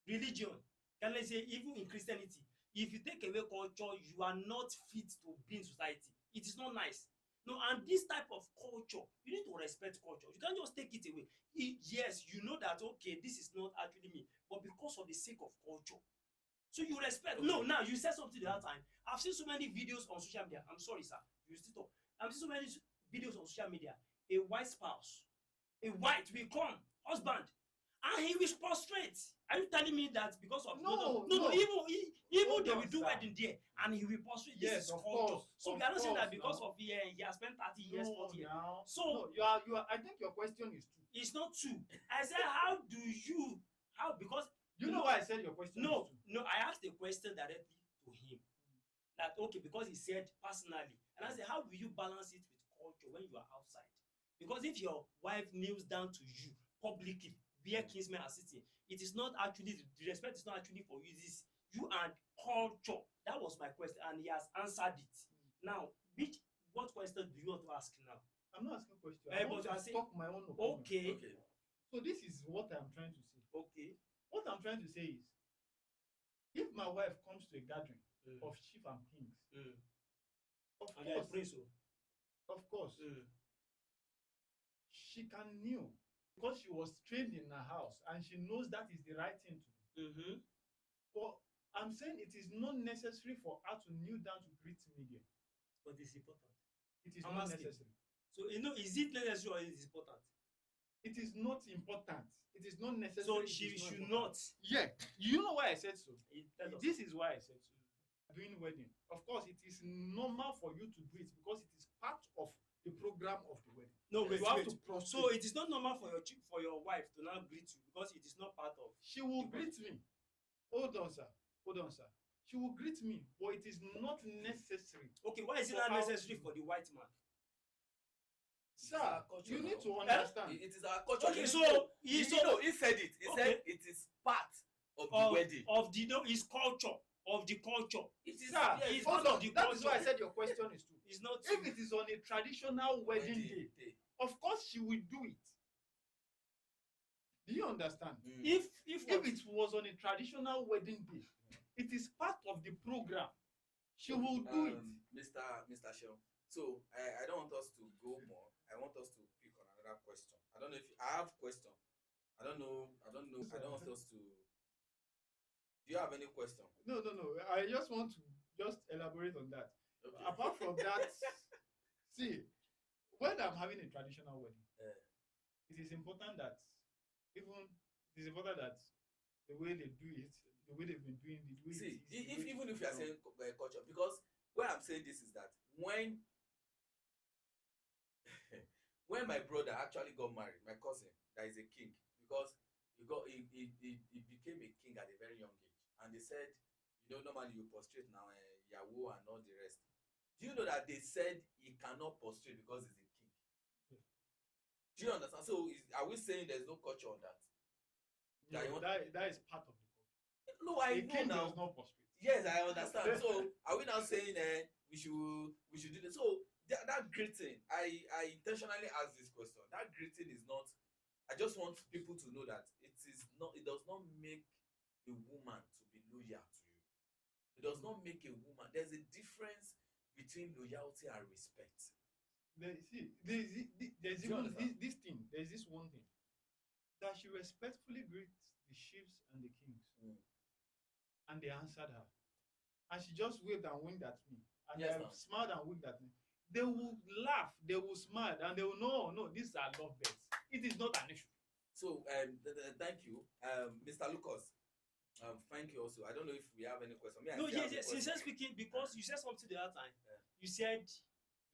Speaker 3: Can I say even in Christianity? If you take away culture, you are not fit to be in society. It is not nice. No, and this type of culture, you need to respect culture. You can't just take it away. Yes, you know that, okay, this is not actually me, but because of the sake of culture, So you respect.
Speaker 2: Okay.
Speaker 3: No, now you said something the other time. I've seen so many videos on social media. I'm sorry, sir. You still talk. I've seen so many videos on social media. A white spouse, a white will come, husband, and he will prostrate. Are you telling me that because of
Speaker 1: No.
Speaker 3: even
Speaker 1: Hold
Speaker 3: they
Speaker 1: on,
Speaker 3: will do
Speaker 1: sir.
Speaker 3: wedding there and he will prostrate?
Speaker 1: Yes,
Speaker 3: This is
Speaker 1: of
Speaker 3: culture.
Speaker 1: course,
Speaker 3: So
Speaker 1: of
Speaker 3: we are not saying that
Speaker 1: course,
Speaker 3: because
Speaker 1: now.
Speaker 3: of he has spent 30 years, 40 years.
Speaker 1: Now.
Speaker 3: So
Speaker 1: no, you are. I think your question is true.
Speaker 3: it's not true. I said, how do you because
Speaker 1: You know why I said your question is
Speaker 3: no,
Speaker 1: true?
Speaker 3: no, I asked the question directly to him. That okay, because he said personally, and I said, how do you balance it with culture when you are outside? Because if your wife kneels down to you publicly, where kinsmen are sitting, it is not actually the respect is not actually for you. It is you and culture. That was my question, and he has answered it. Now, what question do you want to ask now?
Speaker 1: I'm not asking question.
Speaker 3: Eh,
Speaker 1: I want
Speaker 3: but you are
Speaker 1: to
Speaker 3: saying-
Speaker 1: talk my own opinion.
Speaker 3: Okay,
Speaker 2: Okay.
Speaker 1: So this is what I'm trying to say.
Speaker 3: okay.
Speaker 1: What I'm trying to say is, if my wife comes to a gathering
Speaker 3: Mm.
Speaker 1: of chief and kings, of
Speaker 3: And you are a
Speaker 1: course,
Speaker 3: prince, oh.
Speaker 1: of course, she can kneel because she was trained in her house and she knows that is the right thing to do.
Speaker 3: Mm-hmm.
Speaker 1: But I'm saying it is not necessary for her to kneel down to greet media.
Speaker 3: But it's important.
Speaker 1: It is
Speaker 3: I'm
Speaker 1: not
Speaker 3: asking.
Speaker 1: necessary.
Speaker 3: So is it necessary or is it important?
Speaker 1: It is not important. It is not necessary.
Speaker 3: So
Speaker 1: It
Speaker 3: she
Speaker 1: is
Speaker 3: should
Speaker 1: important.
Speaker 3: not.
Speaker 1: Yeah. You know why I said so?
Speaker 3: Tell us.
Speaker 1: This is why I said so. Doing wedding. Of course, it is normal for you to do it because it is part of the program of the wedding.
Speaker 3: No, wait,
Speaker 1: you have
Speaker 3: wait.
Speaker 1: to prostrate.
Speaker 3: So it is not normal for your wife to now greet you because it is not part of.
Speaker 1: She will
Speaker 3: the
Speaker 1: greet me. Hold on, sir. She will greet me, but it is not necessary.
Speaker 3: Okay, why is it
Speaker 1: For
Speaker 3: not
Speaker 1: how-
Speaker 3: necessary for the white man?
Speaker 1: Sir,
Speaker 2: our culture
Speaker 1: you need
Speaker 2: now.
Speaker 1: to understand.
Speaker 2: It is our culture.
Speaker 3: Okay,
Speaker 2: You
Speaker 3: so
Speaker 2: know,
Speaker 3: he
Speaker 2: he said it. He
Speaker 3: Okay.
Speaker 2: said it is part of the wedding.
Speaker 3: of the no, his culture of the culture.
Speaker 2: It is
Speaker 1: Sir,
Speaker 2: yes,
Speaker 3: it's
Speaker 1: hold
Speaker 3: part of
Speaker 1: on.
Speaker 3: the
Speaker 1: That is why I
Speaker 3: culture.
Speaker 1: said your question is true.
Speaker 3: It's not.
Speaker 1: If it is on a traditional wedding day, of course she will do it. Do you understand?
Speaker 3: If
Speaker 1: If it was on a traditional wedding day, it is part of the program. She will do it.
Speaker 2: Mr. Shell. So I don't want us to go more. I want us to pick on another question. I don't know if I have question. I don't know. I don't want us to. Do you have any question?
Speaker 1: No. I just want to just elaborate on that.
Speaker 2: Okay.
Speaker 1: Apart from that, see, when I'm having a traditional wedding, it is important that the way they do it, the way they've been doing it, the way
Speaker 2: See,
Speaker 1: it is,
Speaker 2: even if you are saying culture, because why I'm saying this is that when when my brother actually got married, my cousin that is a king, because he became a king at a very young age, and they said, normally you prostrate now, Yahoo and all the rest. Do you know that they said he cannot prostrate because he's a king? Do you understand? So are we saying there's no culture on that?
Speaker 1: that is part of the culture.
Speaker 2: No, I
Speaker 1: A
Speaker 2: know
Speaker 1: king
Speaker 2: now.
Speaker 1: does not prostrate.
Speaker 2: Yes, I understand. So are we now saying we should do this? So that greeting, I intentionally asked this question. That greeting is not. I just want people to know that it does not make a woman to be loyal to you. It does not make a woman. There's a difference between loyalty and respect.
Speaker 1: There's
Speaker 2: Do you
Speaker 1: even
Speaker 2: understand?
Speaker 1: this thing. There's this one thing that she respectfully greets the chiefs and the kings, and they answered her, and she just waved and winked at me, and
Speaker 2: Yes,
Speaker 1: they
Speaker 2: ma'am.
Speaker 1: smiled and winked at me. They will laugh, they will smile, and they will no, these are lovebirds. It is not an issue.
Speaker 2: So thank you, Mr. Lucas. Thank you also. I don't know if we have any question.
Speaker 3: No, yes. You said speaking because you said something the other time.
Speaker 2: Yeah.
Speaker 3: You said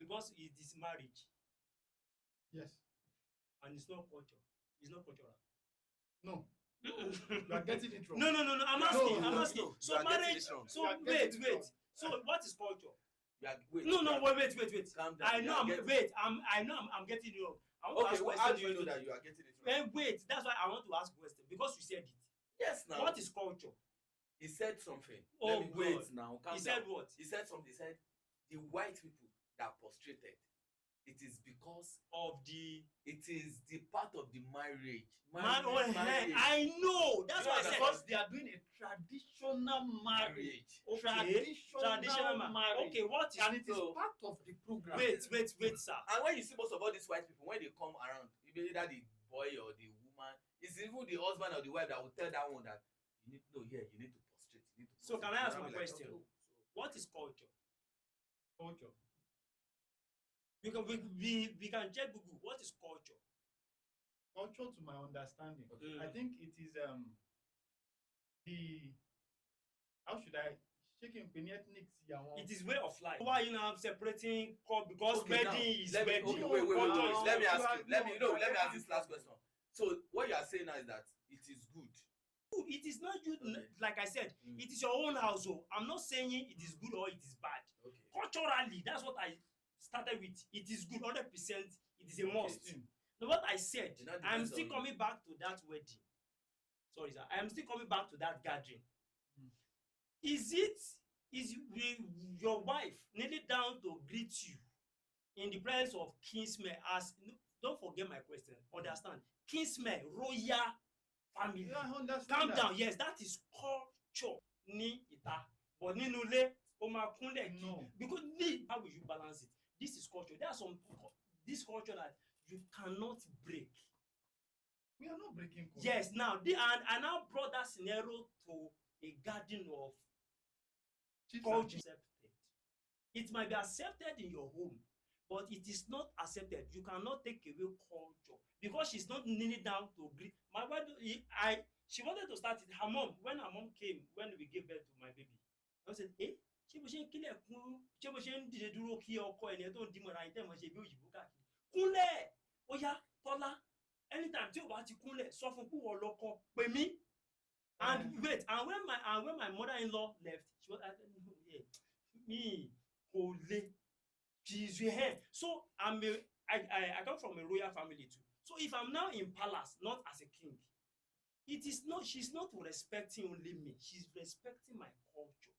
Speaker 3: because it is marriage
Speaker 1: Yes.
Speaker 3: and it's not culture. It's not cultural.
Speaker 1: No. You are getting it wrong.
Speaker 3: No. I'm asking.
Speaker 2: no, you
Speaker 3: So
Speaker 2: are getting
Speaker 3: marriage.
Speaker 2: it wrong.
Speaker 3: So
Speaker 1: You are getting it
Speaker 3: wait.
Speaker 1: wrong.
Speaker 3: So what is culture?
Speaker 2: Wait.
Speaker 3: Wait.
Speaker 2: Calm down.
Speaker 3: I
Speaker 2: You
Speaker 3: know.
Speaker 2: are
Speaker 3: I'm
Speaker 2: getting-
Speaker 3: I'm getting it wrong. I want to
Speaker 2: Okay,
Speaker 3: ask
Speaker 2: well, how do
Speaker 3: question.
Speaker 2: you know that you are getting it wrong?
Speaker 3: Wait. That's why I want to ask question because you said it.
Speaker 2: Yes, now.
Speaker 3: What is culture?
Speaker 2: He said something.
Speaker 3: Oh,
Speaker 2: Let me wait
Speaker 3: God.
Speaker 2: now. Calm
Speaker 3: He
Speaker 2: down.
Speaker 3: said what?
Speaker 2: He said something. He said the white people that prostrated. It is because
Speaker 3: Of the
Speaker 2: it is the part of the marriage.
Speaker 3: man on head. I know. That's
Speaker 2: You
Speaker 3: why I
Speaker 2: understand?
Speaker 3: said.
Speaker 1: Because they are doing a traditional marriage.
Speaker 3: Okay. Traditional man.
Speaker 1: marriage.
Speaker 3: Okay, what is
Speaker 1: And it is
Speaker 2: So-
Speaker 1: part of the program.
Speaker 3: wait, sir.
Speaker 2: And when you see most of all these white people, when they come around, either the boy or the woman, it's even the husband or the wife that will tell that one that you need to prostrate. You need to
Speaker 3: So can I ask
Speaker 2: I'll
Speaker 3: my
Speaker 2: be like,
Speaker 3: question?
Speaker 2: okay, so
Speaker 3: What is culture?
Speaker 1: Culture.
Speaker 3: We can check Google. What is culture?
Speaker 1: Culture, to my understanding,
Speaker 2: okay.
Speaker 1: I think it is the how should I shaking ethnics.
Speaker 3: It is way of life. Why you now separating because
Speaker 2: Okay, now,
Speaker 3: wedding is
Speaker 2: let me,
Speaker 3: wedding.
Speaker 2: okay, wait.
Speaker 3: Culture is
Speaker 2: Let me
Speaker 1: culture.
Speaker 2: ask you. Let me
Speaker 1: No,
Speaker 2: let me ask this last
Speaker 1: culture.
Speaker 2: question. So what you are saying now is that it is good.
Speaker 3: It is not you.
Speaker 2: Okay.
Speaker 3: Like I said,
Speaker 2: Mm.
Speaker 3: it is your own household. I'm not saying it is good or it is bad.
Speaker 2: Okay.
Speaker 3: Culturally, that's what I started with. It is good 100%. It is a
Speaker 2: Okay.
Speaker 3: must. Now, what I said,
Speaker 2: It now
Speaker 3: I'm
Speaker 2: depends
Speaker 3: still
Speaker 2: on you.
Speaker 3: coming back to that wedding. Sorry, sir. I am still coming back to that gathering.
Speaker 1: Mm.
Speaker 3: Is your wife kneeling down to greet you in the presence of kinsmen? As don't forget my question. Understand? Kinsmen, royal family.
Speaker 1: Yeah, I understand.
Speaker 3: Calm
Speaker 1: that.
Speaker 3: down. Yes, that is culture ní ìta. But nínú ilé, ó máa kúnlẹ̀ kí.
Speaker 1: No.
Speaker 3: Because how will you balance it? This is culture. There are some this culture that you cannot break.
Speaker 1: We are not breaking culture.
Speaker 3: Yes, now and I now brought that scenario to a garden of
Speaker 1: Chiefs and
Speaker 3: culture.
Speaker 1: chiefs.
Speaker 3: Accepted. It might be accepted in your home, but it is not accepted. You cannot take away culture because she's not kneeling down to greet. My wife, she wanted to start it. Her mom, when her mom came, when we gave birth to my baby, I said, ṣé bó ṣe ń kílẹ̀ kún ṣé bó ṣe ń dìde dúró kí ọkọ ẹni tó ń dìmọ̀ ra ẹni ṣe bí òyìnbó káàkiri kúnlẹ̀ ó yá Tọ́lá anytime tí o bá ti kúnlẹ̀ sọ fún kúwọ̀ lọ́kọ pè mí. And wait, and when my mother-in-law left, she was me kò le. She's here. So I come from a royal family too. So if I'm now in palace, not as a king, it is not. She's not respecting only me. She's respecting my culture.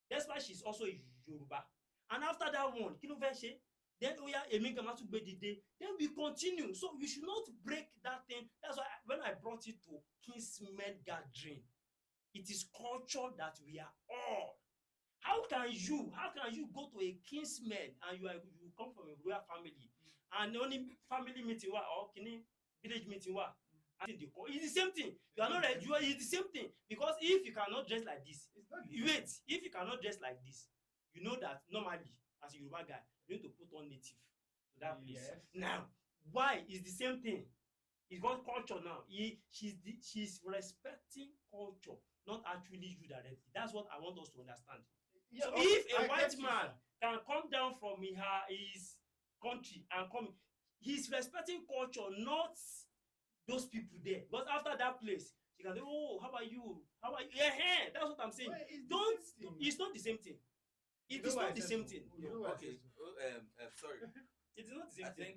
Speaker 3: That's why she's also a Yoruba. And after that one, kí ló fẹ́ ṣe? Then èmi gan máa tún gbé dìde. Then we continue. So you should not break that thing. That's why when I brought it to kinsmen gathering, it is culture that we are all. How can you go to a kinsman and you come from a royal family and only family meeting or village meeting it's the same thing. You are not ready. It's the same thing because if you cannot dress like this, if you cannot dress like this, you know that normally as a Yoruba guy you need to put on native to that place.
Speaker 1: Yes.
Speaker 3: Now why is the same thing? It's called culture now. She's respecting culture, not actually you directly. That's what I want us to understand.
Speaker 1: Yeah,
Speaker 3: So
Speaker 1: okay,
Speaker 3: if a
Speaker 1: I
Speaker 3: white
Speaker 1: get you,
Speaker 3: man
Speaker 1: sir.
Speaker 3: can come down from his country and come, he's respecting culture, not those people there. Because after that place, she can say, "Oh, how about you? How are you?" Yeah, that's what I'm saying.
Speaker 1: Well, it's the
Speaker 3: Don't.
Speaker 1: same thing.
Speaker 3: It's not the same thing.
Speaker 1: You
Speaker 3: It
Speaker 1: know
Speaker 3: is
Speaker 1: why I
Speaker 3: not the
Speaker 1: said
Speaker 3: same
Speaker 1: so?
Speaker 3: thing.
Speaker 1: You know why I
Speaker 2: Okay.
Speaker 1: said so?
Speaker 2: Sorry.
Speaker 3: It is not the same
Speaker 2: I
Speaker 3: thing.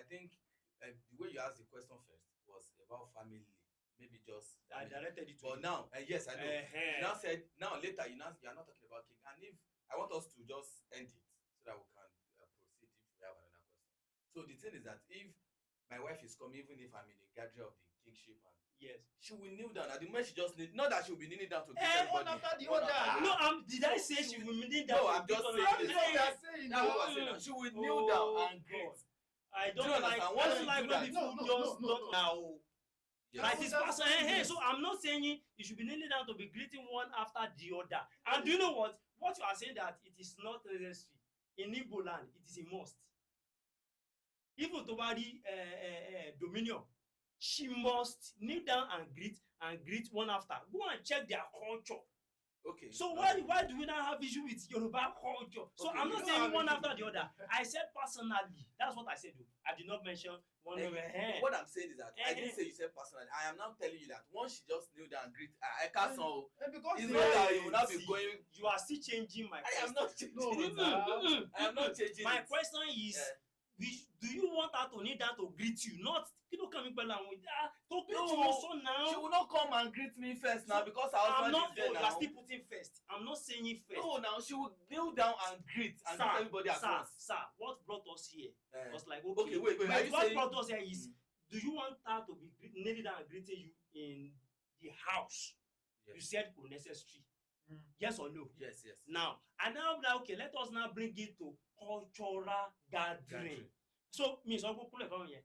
Speaker 2: think the way you asked the question first was about family. Maybe just
Speaker 3: I directed it to
Speaker 2: But
Speaker 3: you.
Speaker 2: now, yes, I know.
Speaker 3: Uh-huh.
Speaker 2: You now said later you are not talking about king. And if I want us to just end it so that we can proceed if we have another question. So the thing is that if my wife is coming, even if I'm in a gathering of the kingship, and
Speaker 3: Yes.
Speaker 2: she will kneel down. At the moment she just need, not that she will be kneeling down to greet
Speaker 1: One
Speaker 2: everybody.
Speaker 1: after the
Speaker 2: One
Speaker 1: other.
Speaker 2: after the
Speaker 3: No,
Speaker 2: other.
Speaker 3: did I say she will kneel down?
Speaker 2: No, I'm just saying
Speaker 1: That
Speaker 2: this.
Speaker 1: is what we are saying
Speaker 2: That's what
Speaker 1: now.
Speaker 2: I'm saying now. She will kneel down and greet.
Speaker 3: I
Speaker 2: Do you
Speaker 3: don't like.
Speaker 2: understand?
Speaker 3: I
Speaker 2: Once
Speaker 3: don't
Speaker 2: you
Speaker 3: like
Speaker 2: do
Speaker 3: when
Speaker 2: that-
Speaker 3: people
Speaker 1: No,
Speaker 3: just
Speaker 1: no,
Speaker 3: don't
Speaker 1: no.
Speaker 3: now.
Speaker 2: Yes.
Speaker 3: Like this
Speaker 1: that's
Speaker 3: person,
Speaker 1: what it
Speaker 3: hey,
Speaker 1: is.
Speaker 3: so I'm not saying you should be kneeling down to be greeting one after the other. And do you know what? What you are saying that it is not necessary. In Igbo land, it is a must. Even to body Dominion, she must kneel down and greet one after. Go and check their culture.
Speaker 2: Okay.
Speaker 3: So why do we not have issue with Yoruba culture? So
Speaker 2: Okay,
Speaker 3: I'm
Speaker 2: we
Speaker 3: not
Speaker 2: don't
Speaker 3: saying
Speaker 2: have
Speaker 3: one
Speaker 2: issue
Speaker 3: after
Speaker 2: with
Speaker 3: the other. I said personally. That's what I said. Though. I did not mention one.
Speaker 2: What I'm saying is that I didn't say you said personally. I am now telling you that once she just kneel down and greet, I can't know.
Speaker 1: Because
Speaker 2: It's
Speaker 1: they
Speaker 2: not
Speaker 1: are-
Speaker 2: that you will not be going.
Speaker 3: You are still changing my
Speaker 2: I
Speaker 3: question.
Speaker 2: am not changing
Speaker 1: No,
Speaker 2: it.
Speaker 1: sir.
Speaker 2: I am not changing
Speaker 3: My
Speaker 2: it.
Speaker 3: question is, do you want her to kneel down to greet you? Not kí ló kàn mí pẹ̀lú àwọn to greet you
Speaker 2: No,
Speaker 3: also now.
Speaker 2: She will not come and greet me first now because her
Speaker 3: I'm
Speaker 2: husband
Speaker 3: not.
Speaker 2: is there
Speaker 3: You are
Speaker 2: now.
Speaker 3: still putting first. I'm not saying it first.
Speaker 2: No, now she will kneel down and greet and greet everybody at once.
Speaker 3: Sir, what brought us here
Speaker 2: Eh.
Speaker 3: was like
Speaker 2: Okay, wait. Are you
Speaker 3: what
Speaker 2: saying?
Speaker 3: brought us here is, do you want her to be kneeling down and greeting you in the house? You
Speaker 2: Yes.
Speaker 3: said unnecessary.
Speaker 1: Mm.
Speaker 3: Yes or no?
Speaker 2: Yes.
Speaker 3: Now, and now okay, let us now bring it to cultural gathering. So, Miss Ogbokule, come here.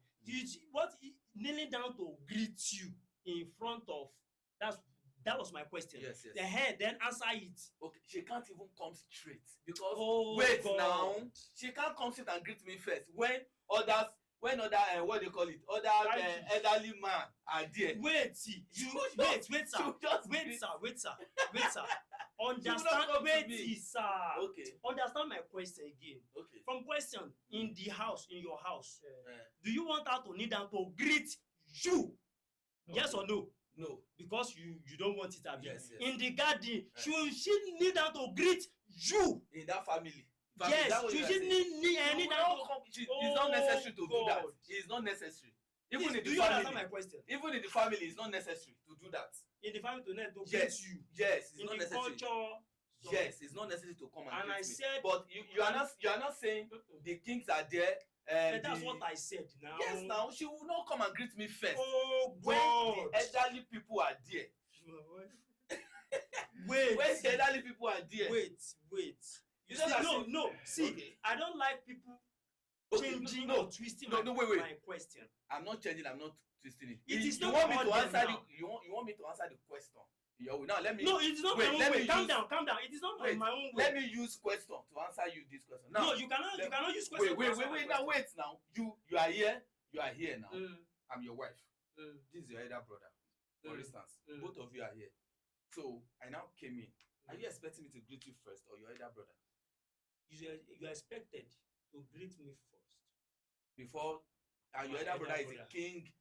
Speaker 3: What kneeling down to greet you in front of that was my question.
Speaker 2: Yes, yes.
Speaker 3: The head then answer it.
Speaker 2: Okay, she can't even come straight because
Speaker 3: Oh,
Speaker 2: wait
Speaker 3: God.
Speaker 2: now, she can't come straight and greet me first when other what do you call it, other
Speaker 1: Right.
Speaker 2: elderly man are there.
Speaker 3: Wait,
Speaker 2: You
Speaker 3: wait,
Speaker 2: just-
Speaker 3: sir.
Speaker 2: you just
Speaker 3: Wait,
Speaker 2: greet-
Speaker 3: sir. Wait, sir.
Speaker 2: not
Speaker 3: Understand?
Speaker 2: come to
Speaker 3: Wait,
Speaker 2: me.
Speaker 3: sir.
Speaker 2: Okay,
Speaker 3: Understand my question again.
Speaker 2: okay.
Speaker 3: From question in the house, in your house,
Speaker 1: Yeah.
Speaker 3: do you want her to kneel down to greet you?
Speaker 1: No.
Speaker 3: Yes or no?
Speaker 2: No.
Speaker 3: Because you don't want it, abi?
Speaker 2: Yes, yes.
Speaker 3: In the garden, should she kneel down to greet you?
Speaker 2: In that family.
Speaker 3: Yes,
Speaker 2: that what
Speaker 3: should
Speaker 2: you
Speaker 3: she
Speaker 2: are saying?
Speaker 3: kneel down to?
Speaker 2: It's not necessary to do that.
Speaker 3: God.
Speaker 2: It's not necessary.
Speaker 3: Please,
Speaker 2: Even in
Speaker 3: do
Speaker 2: the
Speaker 3: you understand my
Speaker 2: family,
Speaker 3: question?
Speaker 2: even in the family, it's not necessary to do that.
Speaker 3: In the family to kneel to
Speaker 2: Yes,
Speaker 3: greet you.
Speaker 2: yes, it's
Speaker 3: In
Speaker 2: not
Speaker 3: the
Speaker 2: necessary.
Speaker 3: culture. so-
Speaker 2: Yes, it's not necessary to come and
Speaker 3: And
Speaker 2: greet
Speaker 3: I
Speaker 2: me.
Speaker 3: said-
Speaker 2: But you are not saying the kings are there.
Speaker 3: But that's what I said now.
Speaker 2: Yes, now she will not come and greet me first.
Speaker 3: Oh
Speaker 2: When
Speaker 3: God.
Speaker 2: the elderly people are there.
Speaker 3: Wait.
Speaker 2: When the elderly people are there.
Speaker 3: Wait.
Speaker 2: You
Speaker 3: See,
Speaker 2: know that
Speaker 3: no,
Speaker 2: she-
Speaker 3: no. See,
Speaker 2: Okay.
Speaker 3: I don't like people
Speaker 2: Okay,
Speaker 3: changing
Speaker 2: no,
Speaker 3: or twisting
Speaker 2: no, wait.
Speaker 3: my question.
Speaker 2: I'm not changing. I'm not twisting it.
Speaker 3: It is
Speaker 2: you
Speaker 3: not
Speaker 2: want me
Speaker 3: about
Speaker 2: to
Speaker 3: them
Speaker 2: answer
Speaker 3: now.
Speaker 2: you want me to answer the question. Now let me.
Speaker 3: No, it is not
Speaker 2: wait,
Speaker 3: my own
Speaker 2: let
Speaker 3: way.
Speaker 2: me
Speaker 3: Calm
Speaker 2: use-
Speaker 3: down. It is not
Speaker 2: Wait,
Speaker 3: my own way.
Speaker 2: Let me use question to answer you this question. Now,
Speaker 3: No, you cannot use question.
Speaker 2: wait.
Speaker 3: to answer my
Speaker 2: Now
Speaker 3: question.
Speaker 2: wait. Now you are here. You are here now.
Speaker 3: Mm,
Speaker 2: I'm your wife.
Speaker 3: mm,
Speaker 2: This is your elder brother. For
Speaker 3: Mm.
Speaker 2: instance,
Speaker 3: Mm.
Speaker 2: both of you are here. So I now came in. Are you expecting me to greet you first or your elder brother?
Speaker 3: You are expected to greet me first.
Speaker 2: Before your
Speaker 3: My
Speaker 2: elder
Speaker 3: elder
Speaker 2: brother is
Speaker 3: brother.
Speaker 2: a king.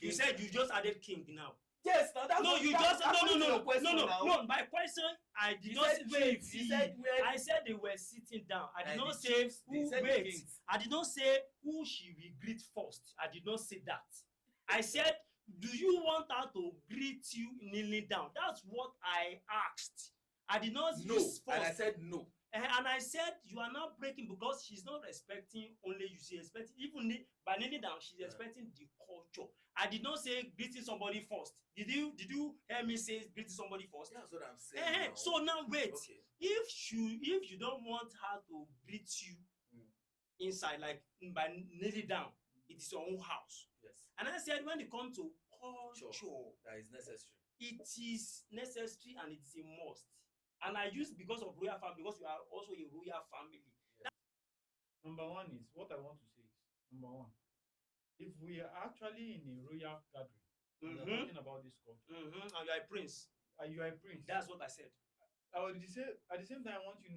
Speaker 3: You said you just added king now.
Speaker 2: Yes. Now that's
Speaker 3: No,
Speaker 2: what-
Speaker 3: you
Speaker 2: that's
Speaker 3: just
Speaker 2: according to your question now.
Speaker 3: no. My question, I did
Speaker 2: You
Speaker 3: not
Speaker 2: said
Speaker 3: wait.
Speaker 2: chiefs. You said where.
Speaker 3: I said they were sitting down. I did
Speaker 2: And
Speaker 3: not
Speaker 2: the
Speaker 3: say
Speaker 2: chiefs, they
Speaker 3: who
Speaker 2: said the
Speaker 3: wait.
Speaker 2: kings.
Speaker 3: I did not say who she will greet first. I did not say that. I said, do you want her to greet you kneeling down? That's what I asked. I did not
Speaker 2: No,
Speaker 3: use first.
Speaker 2: and I said no.
Speaker 3: And I said you are not breaking because she's not respecting only you. She's expecting by kneeling down. She's expecting the culture. I did not say greeting somebody first. Did you hear me say greeting somebody first?
Speaker 2: That's what I'm saying. Now.
Speaker 3: So now wait.
Speaker 2: Okay.
Speaker 3: If you don't want her to greet you inside, like by kneeling down, it is your own house.
Speaker 2: Yes.
Speaker 3: And I said when it comes to culture,
Speaker 2: That is necessary.
Speaker 3: it is necessary and it is a must. And I use because of royal family because you are also a royal family.
Speaker 1: Number one is what I want to say is number one. If we are actually in a royal gathering, we are talking about this culture,
Speaker 3: And you are a prince.
Speaker 1: and you are a prince.
Speaker 3: That's what I said.
Speaker 1: I would say at the same time, I want you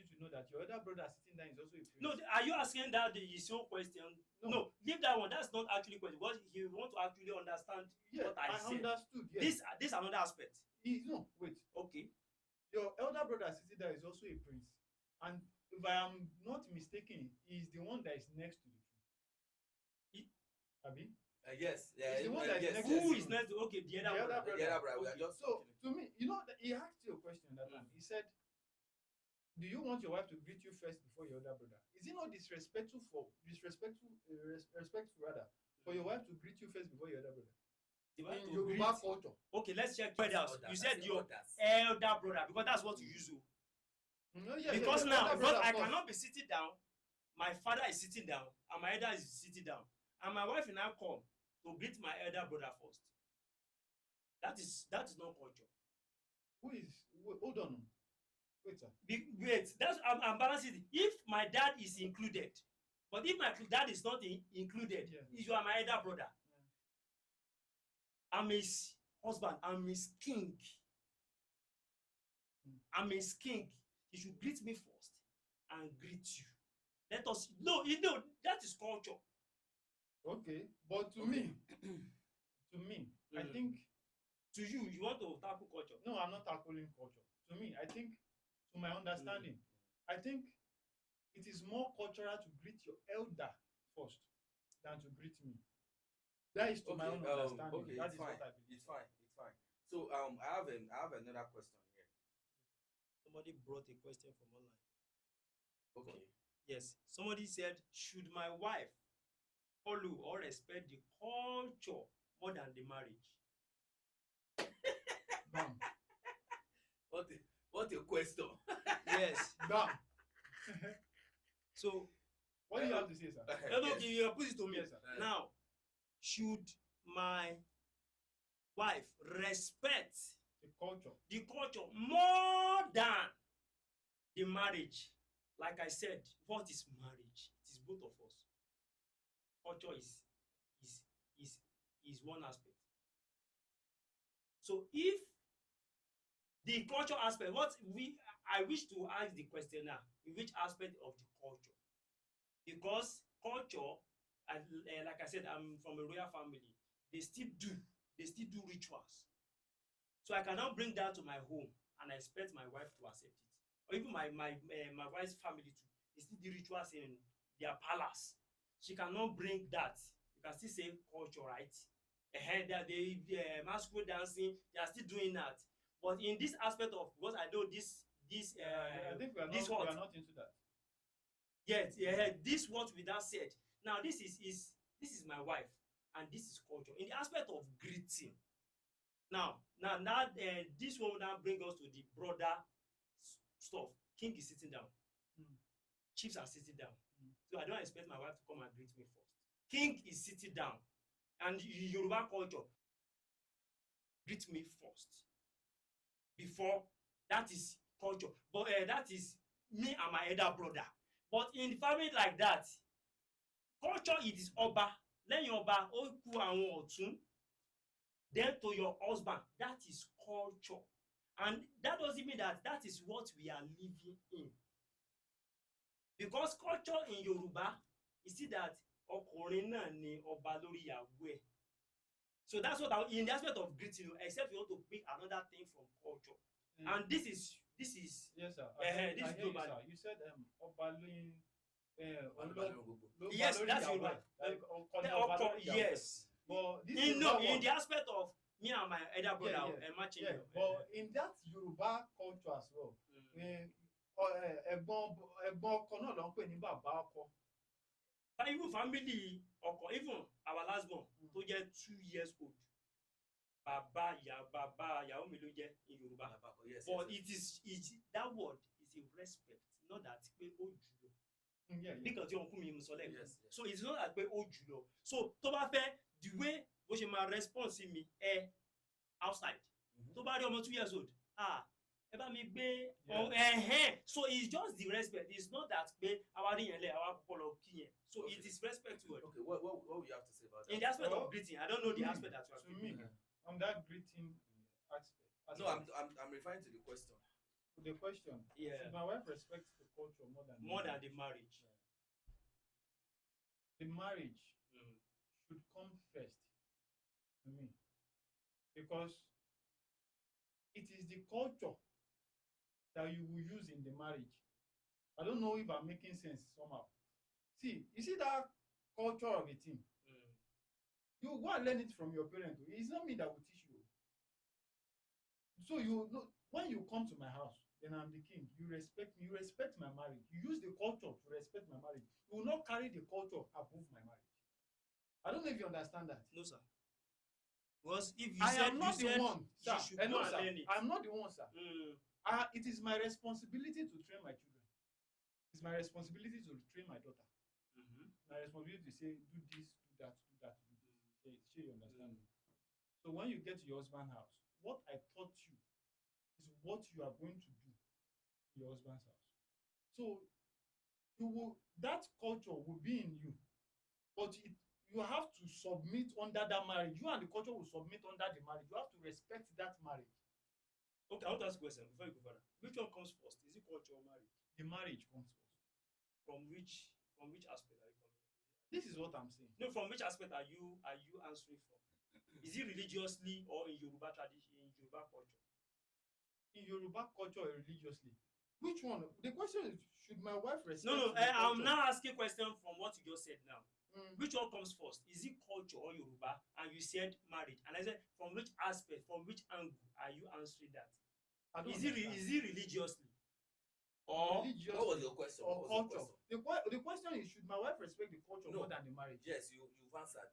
Speaker 1: to know that your elder brother sitting there is also a prince.
Speaker 3: No, are you asking that is your question? No, leave that one. That's not actually question because you want to actually understand
Speaker 1: yeah,
Speaker 3: what I said.
Speaker 1: understood. Yes.
Speaker 3: This another aspect.
Speaker 1: No, wait.
Speaker 3: Okay.
Speaker 1: Your elder brother sitting there is also a prince, and if I am not mistaken, he is the one that is next to the throne. Abi?
Speaker 2: Yes.
Speaker 1: It's the one that is
Speaker 2: yes.
Speaker 1: next
Speaker 3: Who
Speaker 1: yes.
Speaker 3: is next? Okay, the
Speaker 1: The
Speaker 3: other
Speaker 1: other
Speaker 3: brother.
Speaker 1: brother.
Speaker 2: Yeah, brother. We are
Speaker 1: Okay.
Speaker 2: just
Speaker 1: So
Speaker 2: talking.
Speaker 1: to me, he asked you a question that time. He said, "Do you want your wife to greet you first before your elder brother? Is it not respectful rather for your wife to greet you first before your elder brother?"
Speaker 3: The wife
Speaker 1: In
Speaker 3: to
Speaker 1: Yoruba
Speaker 3: greet-
Speaker 1: culture.
Speaker 3: Okay, let's check what else.
Speaker 2: Others,
Speaker 3: You said
Speaker 2: I
Speaker 3: your
Speaker 2: others.
Speaker 3: elder brother because that's what you use. Because
Speaker 1: Yeah,
Speaker 3: now,
Speaker 1: elder
Speaker 3: because
Speaker 1: brother
Speaker 3: I
Speaker 1: first.
Speaker 3: cannot be sitting down, my father is sitting down, and my elder is sitting down, and my wife will now come to greet my elder brother first. That is not culture.
Speaker 1: Hold on. Wait, sir.
Speaker 3: Wait, I'm balancing it. If my dad is included, but if my dad is not included,
Speaker 1: Yeah.
Speaker 3: if you are my elder brother, I'm his husband, I'm his king. I'm his king. He should greet me first and greet you. That is culture.
Speaker 1: Okay, but to me, I think
Speaker 3: To you want to tackle culture.
Speaker 1: no, I'm not tackling culture. To me, I think, to my understanding, I think it is more cultural to greet your elder first than to greet me. That is to my own understanding.
Speaker 2: Okay,
Speaker 1: That
Speaker 2: it's
Speaker 1: is
Speaker 2: fine.
Speaker 1: what I believe.
Speaker 2: It's fine. It's fine. So I have another question here.
Speaker 3: Somebody brought a question from online.
Speaker 2: Okay.
Speaker 3: Yes. Somebody said, should my wife follow or respect the culture more than the marriage?
Speaker 1: Bam.
Speaker 2: What a question.
Speaker 3: Yes.
Speaker 1: Bam.
Speaker 3: So,
Speaker 1: What do you have to say, sir?
Speaker 3: okay, you put it to me.
Speaker 1: Yes, sir.
Speaker 3: Now, should my wife respect
Speaker 1: The culture.
Speaker 3: more than the marriage. Like I said, what is marriage? It is both of us. Culture is is is one aspect. So if the culture aspect, what we I wish to ask the question now, in which aspect of the culture? Because culture, like I said, I'm from a royal family. They still do, they still do rituals. So I cannot bring that to my home and I expect my wife to accept it, or even my wife's family too. They still do rituals in their palace. She cannot bring that. You can still say culture, right? That they masquerade dancing, they are still doing that. But in this aspect of, because I know this
Speaker 1: I think
Speaker 3: this
Speaker 1: we
Speaker 3: what
Speaker 1: are not into that.
Speaker 3: yes, this what we that said. Now this is my wife, and this is culture. In the aspect of greeting, now this one now bring us to the broader stuff. King is sitting down,
Speaker 1: Mm.
Speaker 3: chiefs are sitting down.
Speaker 1: Mm.
Speaker 3: So I don't expect my wife to come and greet me first. King is sitting down, and Yoruba culture greet me first before. That is culture, but that is me and my elder brother. But in family like that, culture it is ọba, lẹ́yìn ọba ó kù àwọn ọ̀tún, then to your husband. That is culture, and that doesn't mean that that is what we are living in, because culture in Yoruba is see that ọkùnrin náà ni ọba lórí ìyàwó ẹ̀. So that's what in the aspect of greeting, except you want to pick another thing from culture. And this is
Speaker 1: yes sir.
Speaker 3: This is
Speaker 1: I hear you,
Speaker 3: global.
Speaker 1: sir. You said ọba lóyún
Speaker 3: Yes, that's Yoruba. Yes.
Speaker 1: But this
Speaker 3: In
Speaker 1: Yoruba
Speaker 3: in
Speaker 1: one,
Speaker 3: the aspect of me and my elder brother, matching.
Speaker 1: yeah, but in that Yoruba culture as well, ẹ̀gbọ́n ọkọ náà ló ń pè ní bàbá ọkọ.
Speaker 3: Even family ọkọ, even our last born tó jẹ́ 2 years old, bàbá ìyàwó mi ló jẹ́ in Yoruba.
Speaker 2: Yes,
Speaker 3: But
Speaker 2: yes.
Speaker 3: it is that word is a respect, not that pé ó jù lọ.
Speaker 1: Yeah.
Speaker 3: Nǹkan tí ọkùnrin mi sọ lẹ́ẹ̀kan.
Speaker 2: Yes, yes.
Speaker 3: So it's not that pé ó jù lọ. So tó bá fẹ́ the way bó ṣe máa respond sí mi outside. Tó bá rí ọmọ 2 years old, ẹ bá mi gbé so it's just the respect. It's not that pé àwa rí yẹn lẹ̀ àwa kọ́kọ́ lọ kí yẹn. So
Speaker 2: Okay.
Speaker 3: it is respect word.
Speaker 2: Okay, what will you have to say about that?
Speaker 3: In the aspect
Speaker 1: Well,
Speaker 3: of greeting, I don't know the aspect that you are
Speaker 1: to
Speaker 3: speaking.
Speaker 1: me, on that greeting aspect.
Speaker 2: No, I'm referring to the question.
Speaker 1: The question.
Speaker 3: Yeah.
Speaker 1: Should my wife respect the culture more than
Speaker 3: The marriage.
Speaker 1: the marriage
Speaker 3: Mm.
Speaker 1: should come first to me, because it is the culture that you will use in the marriage. I don't know if I'm making sense somehow. See, you see that culture of a thing.
Speaker 3: Mm.
Speaker 1: You go and learn it from your parents. It's not me that will teach you. So you know, when you come to my house, then I'm the king. You respect me. You respect my marriage. You use the culture to respect my marriage. You will not carry the culture above my marriage. I don't know if you understand that.
Speaker 3: No, sir. Because if you
Speaker 1: I
Speaker 3: said
Speaker 1: am not
Speaker 3: you
Speaker 1: the
Speaker 3: said
Speaker 1: one, sir.
Speaker 3: you should
Speaker 1: Hello,
Speaker 3: go and
Speaker 1: sir.
Speaker 3: learn it.
Speaker 1: I'm not the one, sir.
Speaker 3: Mm.
Speaker 1: It is my responsibility to train my children. It's my responsibility to train my daughter.
Speaker 3: Mm-hmm.
Speaker 1: My responsibility to say, do this, do that, do that, do this. Sure, you understand me. So when you get to your husband's house, what I taught you is what you are going to do in your husband's house. So that culture will be in you, but you have to submit under that marriage. You and the culture will submit under the marriage. You have to respect that marriage.
Speaker 3: Okay, I want to ask a question before you go further. Which one comes first? Is it culture or marriage?
Speaker 1: The marriage comes first.
Speaker 3: From which aspect are you coming?
Speaker 1: This is what I'm saying.
Speaker 3: No, from which aspect are you answering from? Is it religiously or in Yoruba tradition, in Yoruba culture?
Speaker 1: In Yoruba culture or religiously? Which one? The question is, should my wife respect?
Speaker 3: No.
Speaker 1: the
Speaker 3: I'm
Speaker 1: culture?
Speaker 3: now asking a question from what you just said now.
Speaker 1: Which
Speaker 3: Which one comes first? Is it culture or Yoruba? And you said marriage. And I said, from which aspect, from which angle are you answering that?
Speaker 1: I don't
Speaker 3: Is it religiously? Or
Speaker 1: religious
Speaker 2: What was your question?
Speaker 1: or
Speaker 2: What was
Speaker 1: culture?
Speaker 2: your question?
Speaker 1: The question is, should my wife respect the culture
Speaker 2: No.
Speaker 1: more than the marriage?
Speaker 2: Yes, you've answered.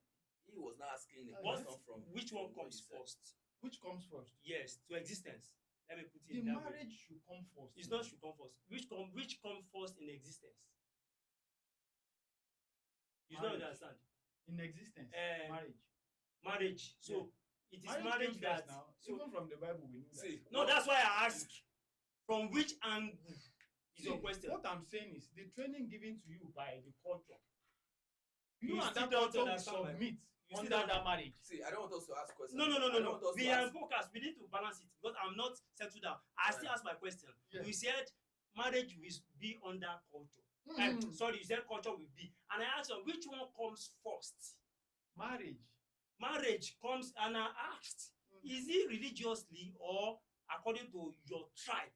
Speaker 2: He was not asking a
Speaker 1: What-
Speaker 2: question from
Speaker 3: which one
Speaker 2: what
Speaker 3: comes
Speaker 2: you said.
Speaker 3: first?
Speaker 1: Which comes first?
Speaker 3: Yes, to existence. Let me put it
Speaker 1: The
Speaker 3: in that way.
Speaker 1: marriage should come first.
Speaker 3: It's not should come first. Which come first in existence? You don't
Speaker 1: Marriage.
Speaker 3: understand.
Speaker 1: In existence.
Speaker 3: Eh,
Speaker 1: Marriage.
Speaker 3: Marriage. So it is
Speaker 1: Marriage
Speaker 3: marriage
Speaker 1: came
Speaker 3: that
Speaker 1: first now.
Speaker 3: so
Speaker 1: Even from the Bible, we know that.
Speaker 2: See,
Speaker 3: no, that's why I ask from which angle is your
Speaker 1: See,
Speaker 3: question.
Speaker 1: what I'm saying is the training given to you by the culture.
Speaker 3: You
Speaker 1: You and
Speaker 3: still
Speaker 1: that
Speaker 3: don't
Speaker 1: culture will
Speaker 3: understand my-
Speaker 1: submit
Speaker 3: you still
Speaker 1: under
Speaker 3: don't-
Speaker 1: that marriage.
Speaker 2: see, I don't want us to ask questions.
Speaker 3: No,
Speaker 2: I don't want us
Speaker 3: we
Speaker 2: to
Speaker 3: are
Speaker 2: ask.
Speaker 3: focused. We need to balance it because I'm not settled down. I still ask my question.
Speaker 1: Yeah.
Speaker 3: You said marriage will be under culture.
Speaker 1: Mm.
Speaker 3: Sorry, you said culture will be. And I asked you, which one comes first?
Speaker 1: Marriage.
Speaker 3: Marriage comes, and I asked, is it religiously or according to your tribe?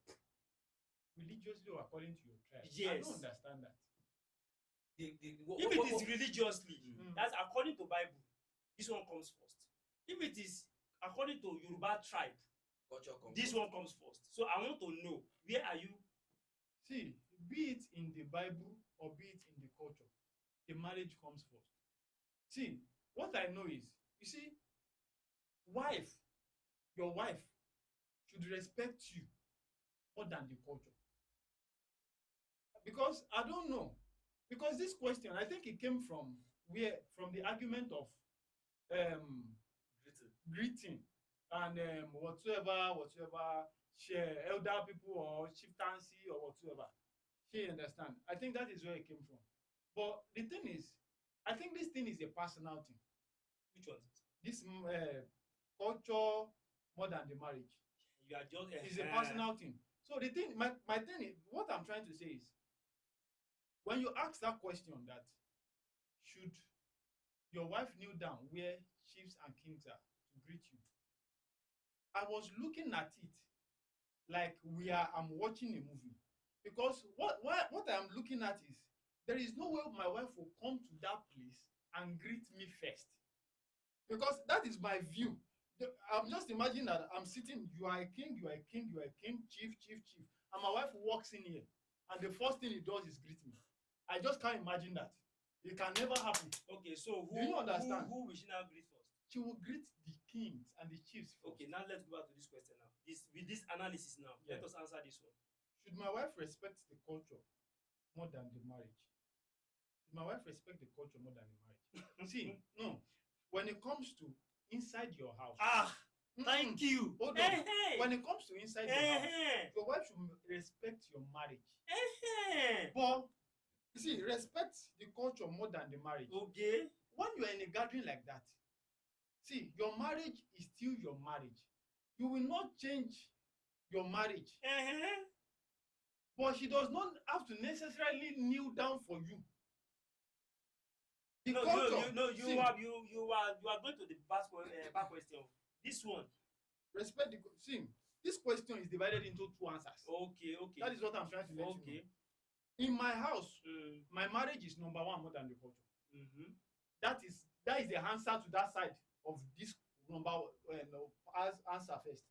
Speaker 1: Religiously or according to your tribe. I
Speaker 3: Yes.
Speaker 1: don't understand that.
Speaker 3: If it is religiously,
Speaker 1: Mm.
Speaker 3: that's according to Bible. This one comes first. If it is according to Yoruba tribe,
Speaker 2: culture comes
Speaker 3: this
Speaker 2: first.
Speaker 3: one comes first. So I want to know, where are you?
Speaker 1: See, be it in the Bible or be it in the culture, the marriage comes first. See, what I know is, you see, your wife should respect you more than the culture. Because I don't know. Because this question, I think it came from the argument of
Speaker 2: Greeting.
Speaker 1: greeting and whatsoever share elder people or chieftaincy or whatsoever. She understand. I think that is where it came from. But the thing is, I think this thing is a personal thing.
Speaker 3: Which one?
Speaker 1: This culture more than the marriage
Speaker 3: You are just
Speaker 1: is a personal thing. So the thing, my thing is, what I'm trying to say is, when you ask that question, that should your wife kneel down where chiefs and kings are to greet you, I was looking at it like I'm watching a movie, because what I'm looking at is, there is no way my wife will come to that place and greet me first, because that is my view. I'm just imagining that I'm sitting, you are a king, chief, and my wife walks in here, and the first thing he does is greet me. I just can't imagine that. It can never happen.
Speaker 3: Okay, so
Speaker 1: Do you understand?
Speaker 3: who will she now greet first?
Speaker 1: She will greet the kings and the chiefs first.
Speaker 3: Okay, now let's go back to this question now. With this analysis now,
Speaker 1: Yeah.
Speaker 3: let us answer this one.
Speaker 1: Should my wife respect the culture more than the marriage? Should my wife respect the culture more than the marriage? See, no. When it comes to inside your house,
Speaker 3: Thank you.
Speaker 1: Hold on.
Speaker 3: Hey.
Speaker 1: When it comes to inside your house, your wife should respect your marriage. But you see, respect the culture more than the marriage.
Speaker 3: Okay.
Speaker 1: When you are in a gathering like that, see, your marriage is still your marriage. You will not change your marriage. But she does not have to necessarily kneel down for you. The culture.
Speaker 3: You are going to the back question. This one.
Speaker 1: Respect the see. This question is divided into two answers.
Speaker 3: Okay.
Speaker 1: That is what I'm trying to let you know.
Speaker 3: Okay.
Speaker 1: In my house, my marriage is number one more than the culture. That is the answer to that side of this answer first.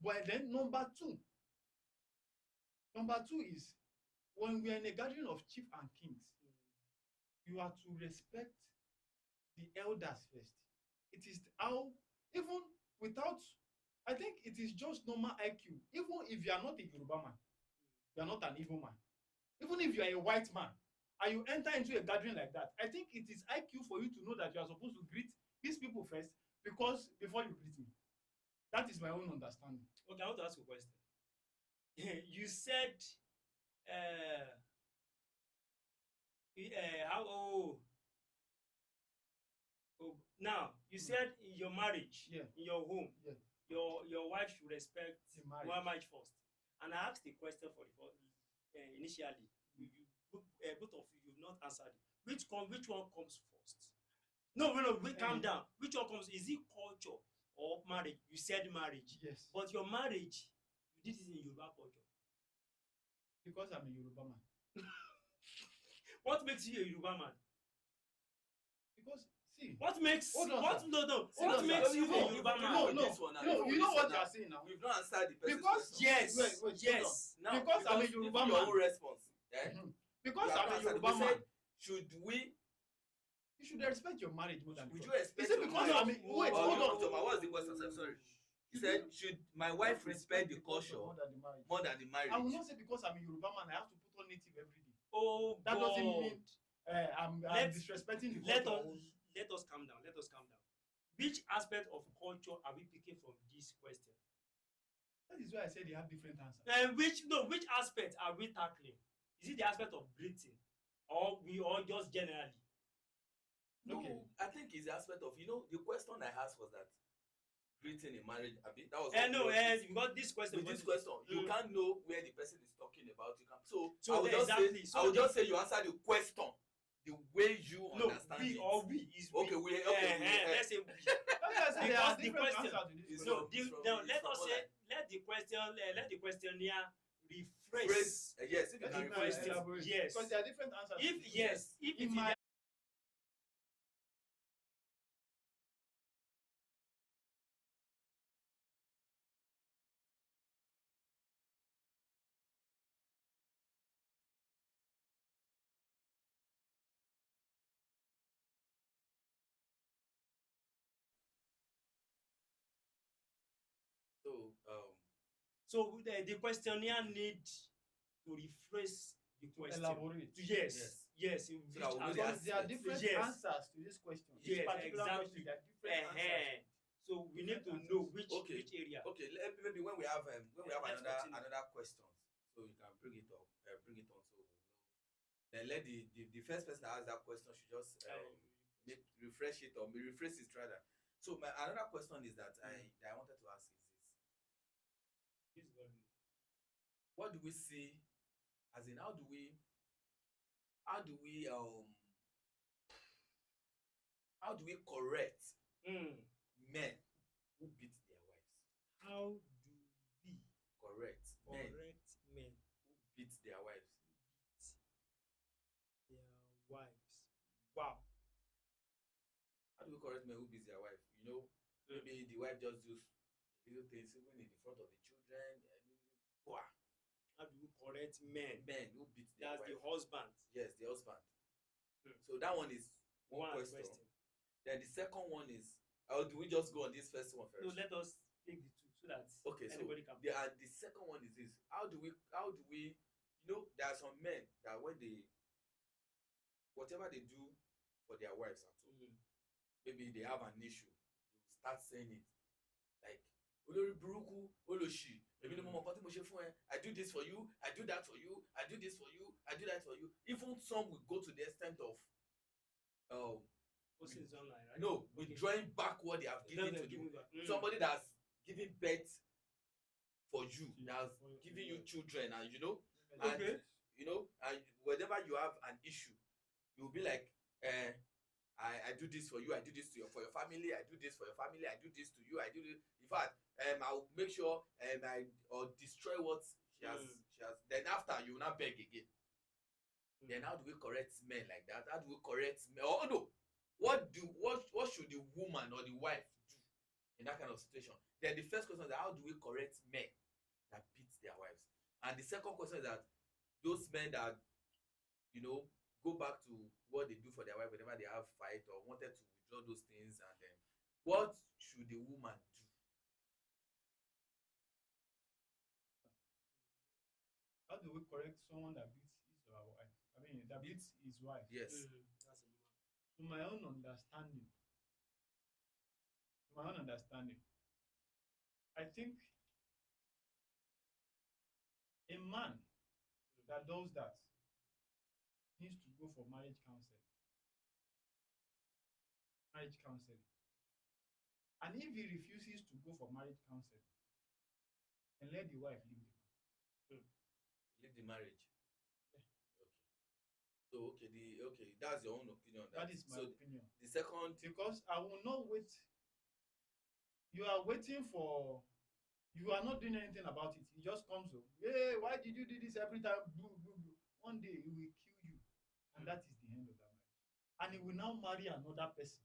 Speaker 1: But then number two is, when we are in a gathering of chief and kings, you are to respect the elders first. It is how, even without, I think it is just normal IQ. Even if you are not a Yoruba man, you are not an Igbo man. Even if you are a white man and you enter into a gathering like that, I think it is IQ for you to know that you are supposed to greet these people first, because before you greet me. That is my own understanding.
Speaker 3: Okay, I want to ask you a question. You said now you said in your marriage,
Speaker 1: Yeah.
Speaker 3: in your home,
Speaker 1: Yeah.
Speaker 3: your wife should respect
Speaker 1: The marriage.
Speaker 3: one marriage first. And I asked the question for initially. Both of you've not answered it. Which one comes first? No, calm down. Which one comes? Is it culture or marriage? You said marriage.
Speaker 1: Yes.
Speaker 3: But your marriage, you did it in Yoruba culture.
Speaker 1: Because I'm a Yoruba man.
Speaker 3: What makes you a Yoruba man?
Speaker 1: Because see,
Speaker 3: What makes
Speaker 1: Hold on,
Speaker 3: what
Speaker 1: sir.
Speaker 3: no no?
Speaker 1: Hold
Speaker 3: What
Speaker 1: on,
Speaker 3: makes
Speaker 1: sir.
Speaker 3: you a
Speaker 1: No,
Speaker 3: Yoruba man?
Speaker 1: no, you know what you are saying now.
Speaker 2: We've not answered the person's
Speaker 1: Because
Speaker 2: question.
Speaker 3: Yes,
Speaker 1: Wait,
Speaker 3: yes.
Speaker 2: Now,
Speaker 1: because I'm a Yoruba
Speaker 2: even your
Speaker 1: man.
Speaker 2: own response.
Speaker 1: Because
Speaker 2: You have
Speaker 1: I'm a
Speaker 2: answered.
Speaker 1: Yoruba
Speaker 2: We
Speaker 1: man,
Speaker 2: said, should we?
Speaker 1: you should respect your marriage more than
Speaker 2: Would you
Speaker 1: culture.
Speaker 2: respect
Speaker 1: Is it
Speaker 2: your
Speaker 1: because
Speaker 2: marriage?
Speaker 1: I'm a wait,
Speaker 2: Or
Speaker 1: hold
Speaker 2: you-
Speaker 1: on.
Speaker 2: Thomas, what's the question? I'm sorry. You said, should my wife respect the culture
Speaker 1: more than the marriage?
Speaker 2: more than the marriage?
Speaker 1: I will not say because I'm a Yoruba man, I have to put on native every day.
Speaker 3: Oh,
Speaker 1: That doesn't
Speaker 3: God.
Speaker 1: mean I'm
Speaker 3: Let's-
Speaker 1: disrespecting the
Speaker 3: Let
Speaker 1: culture.
Speaker 3: us calm down. Let us calm down. which aspect of culture are we picking from this question?
Speaker 1: That is why I said they have different answers.
Speaker 3: And which aspect are we tackling? Is it the aspect of greeting, or just generally?
Speaker 2: No,
Speaker 1: Okay.
Speaker 2: I think it's the aspect of, the question I asked was that greeting in marriage. I mean, that was
Speaker 3: No,
Speaker 2: what was
Speaker 3: because this question.
Speaker 2: with this question, you can't know where the person is talking about. You can
Speaker 3: So
Speaker 2: I would just
Speaker 3: exactly.
Speaker 2: say, I would just say you answer the question the way you understand
Speaker 3: we
Speaker 2: it.
Speaker 3: or we is we.
Speaker 2: Okay, we.
Speaker 3: Let's say we.
Speaker 1: Because
Speaker 3: Because the
Speaker 1: the
Speaker 3: question-
Speaker 1: question to this
Speaker 2: is
Speaker 1: question.
Speaker 2: from-
Speaker 3: Now
Speaker 2: it's
Speaker 3: let
Speaker 2: from
Speaker 3: us say let the questionnaire rephrase
Speaker 2: Phrase, yes, if you
Speaker 1: Let
Speaker 2: can
Speaker 1: me
Speaker 2: rephrase
Speaker 3: question.
Speaker 2: it.
Speaker 1: elaborate.
Speaker 3: Yes.
Speaker 1: Because there are different answers. to
Speaker 3: if
Speaker 1: this
Speaker 3: yes if
Speaker 1: In
Speaker 3: it
Speaker 1: my-
Speaker 3: is
Speaker 2: So,
Speaker 3: so the questionnaire need to rephrase the question.
Speaker 1: elaborate.
Speaker 3: Yes. in
Speaker 2: So that we know
Speaker 3: which
Speaker 2: the
Speaker 1: Because there are
Speaker 2: aspect.
Speaker 1: different
Speaker 3: Yes.
Speaker 1: answers to this question.
Speaker 3: Yes,
Speaker 1: This particular
Speaker 3: exactly.
Speaker 1: question, there are different answers.
Speaker 3: So we need to
Speaker 1: Different
Speaker 3: know
Speaker 1: answers.
Speaker 2: Okay.
Speaker 3: which area.
Speaker 2: okay, maybe when we have
Speaker 3: Let's continue.
Speaker 2: another questions, so you can bring it up, bring it on, so we'll know. Then let the first person that ask that question should just refresh it, or rephrase it rather. So my another question is that I wanted to ask is this:
Speaker 3: This is very good.
Speaker 2: what do we see, as in how do we how do we correct men who beat their wives?
Speaker 3: How do we
Speaker 2: Correct men
Speaker 3: correct men
Speaker 2: who beat their wives.
Speaker 3: beat their wives? Wow.
Speaker 2: How do we correct men who beat their wife? Maybe the wife just do little things even in the front of the children.
Speaker 3: How do we correct men?
Speaker 2: Men who beat their
Speaker 3: That's
Speaker 2: wife.
Speaker 3: the husband.
Speaker 2: Yes, the husband.
Speaker 3: Hmm.
Speaker 2: So that one is one question. Then the second one is, or do we just go on this first one first?
Speaker 3: No, let us take the two so that
Speaker 2: Okay, so
Speaker 3: anybody can.
Speaker 2: the second one is this: how do we there are some men that when they whatever they do for their wives at home, maybe they have an issue, they will start saying it like olórí burúkú olóṣì èmi ni mo mọ nǹkan tí mo ṣe fún ẹ, I do this for you, I do that for you, I do this for you, I do that for you. Even some will go to the extent of
Speaker 3: Posting it online, right?
Speaker 2: no, withdrawing back what they have given to you.
Speaker 3: back.
Speaker 2: Somebody that's giving birth for you,
Speaker 1: Yeah,
Speaker 2: that's
Speaker 1: for you,
Speaker 2: giving
Speaker 1: yeah.
Speaker 2: you children, and
Speaker 3: Okay.
Speaker 2: and whenever you have an issue, you'll be like, I do this for you, I do this for your family, I do this for your family, I do this to you, I do this. In fact, I'll make sure I or destroy what she has. Then after you will not beg again. Then how do we correct men like that? How do we correct men? Oh no, what should the woman or the wife do in that kind of situation? Then the first question is how do we correct men that beat their wives? And the second question is that those men that go back to what they do for their wife whenever they have fight or wanted to withdraw those things, and then what should the woman do?
Speaker 1: How do we correct someone that beats his or her wife? I mean, that beats his wife.
Speaker 2: Yes.
Speaker 3: That's a man.
Speaker 1: To my own understanding, I think a man that does that needs to go for marriage counseling. And if he refuses to go for marriage counseling, then let the wife leave the man.
Speaker 2: Leave the marriage.
Speaker 1: Yeah.
Speaker 2: Okay. So that's your own opinion.
Speaker 1: That is my opinion.
Speaker 2: The second,
Speaker 1: Because I will not wait. You are waiting for. You are not doing anything about it. He just comes home. Hey, why did you do this every time? Boo, boo, boo. One day he will kill you, and that is the end of that marriage. And he will now marry another person.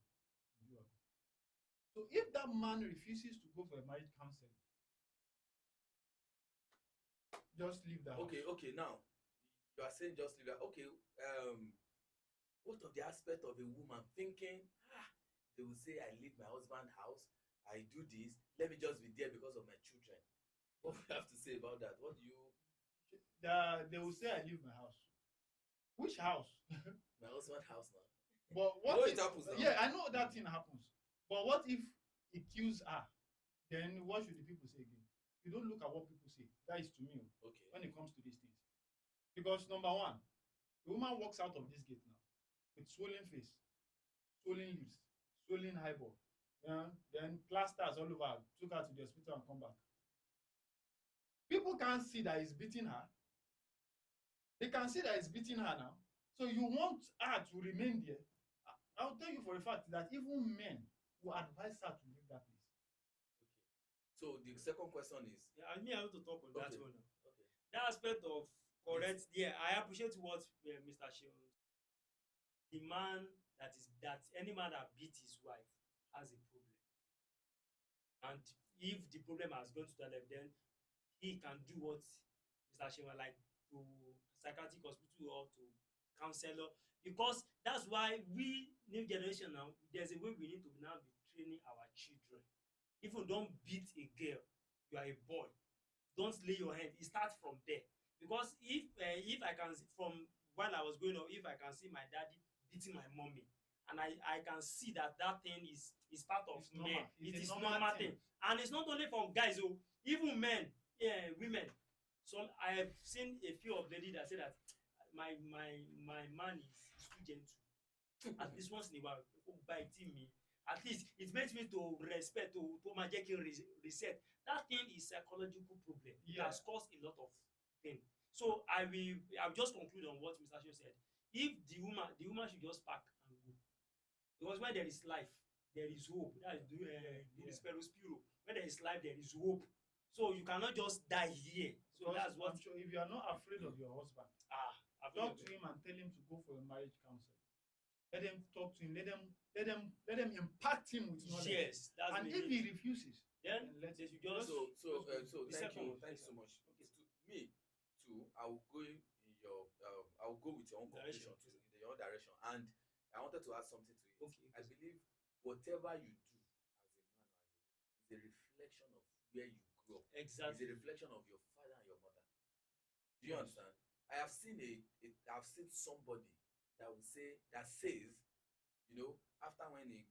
Speaker 1: So if that man refuses to go for a marriage counseling, just leave that.
Speaker 2: okay. Now you are saying just leave that. Okay. What of the aspect of a woman thinking, they will say, I leave my husband's house, I do this, let me just be there because of my children. What do you have to say about that? What do you?
Speaker 1: They will say, I leave my house. Which house?
Speaker 2: My husband's house now.
Speaker 1: But what
Speaker 2: You know it happens now.
Speaker 1: Yeah, I know that thing happens. But what if he kills her? Then what should the people say again? You don't look at what people say. That is to me
Speaker 2: Okay.
Speaker 1: when it comes to these things. Because number one, the woman walks out of this gate now with swollen face, swollen lips, swollen eyeball, then plasters all over, took her to the hospital and come back. People can't see that he's beating her. They can see that he's beating her now. So you want her to remain there. I'll tell you for a fact that even men will advise her to leave that place.
Speaker 2: Okay. So the second question is
Speaker 3: Yeah, I mean, I want to talk on that
Speaker 2: okay.
Speaker 3: one now.
Speaker 2: Okay.
Speaker 3: That aspect of correct, yeah, I appreciate what Mr. Sheon. The man that any man that beat his wife has a problem, and if the problem has gone to that level, then he can do what Mr. Sheon like to psychiatric hospital or to counselor, because that's why we new generation now, there's a way we need to now be training our children. If you don't beat a girl, you are a boy, don't lay your hand. It starts from there. Because if I can see from while I was growing up, if I can see my daddy beating my mommy, and I can see that that thing is part of
Speaker 1: It's normal.
Speaker 3: men,
Speaker 1: It's
Speaker 3: it
Speaker 1: a
Speaker 3: is
Speaker 1: normal
Speaker 3: normal
Speaker 1: thing.
Speaker 3: thing. And it's not only from guys, oh, even men, yeah, women. Some I have seen a few of ladies that say that my man is too gentle. At least once in a while, biting me. At least it makes me to respect to my reset. That thing is psychological problem. It
Speaker 1: Yeah.
Speaker 3: has caused a lot of things. So I will just conclude on what Mr. Sheo said. If the woman should just pack and go. Because when there is life, there is hope. That is
Speaker 1: Yeah.
Speaker 3: Spiro. When there is life, there is hope. So you cannot just die here. So
Speaker 1: Because
Speaker 3: that's what
Speaker 1: I'm sure if you are not afraid of your husband,
Speaker 3: I've
Speaker 1: talk to him and tell him to go for a marriage counseling. Let them talk to him. Let them impact him with knowledge.
Speaker 3: Yes, that's
Speaker 1: And
Speaker 3: the
Speaker 1: if
Speaker 3: need.
Speaker 1: he refuses,
Speaker 3: Then
Speaker 1: let
Speaker 3: they
Speaker 1: him.
Speaker 3: should just
Speaker 2: so
Speaker 3: the
Speaker 2: thank
Speaker 3: second
Speaker 2: you
Speaker 3: one.
Speaker 2: thank you so much.
Speaker 3: Okay.
Speaker 2: To me too, I will go in your I will go with your own
Speaker 3: Direction.
Speaker 2: conclusion too, in your own direction. And I wanted to add something to it.
Speaker 3: Okay.
Speaker 2: I believe whatever you do as a man or as a woman is a reflection of where you grew up. It's
Speaker 3: Exactly.
Speaker 2: a reflection of your father and your mother. Do you
Speaker 3: Yes.
Speaker 2: understand? I've seen somebody that says, after when he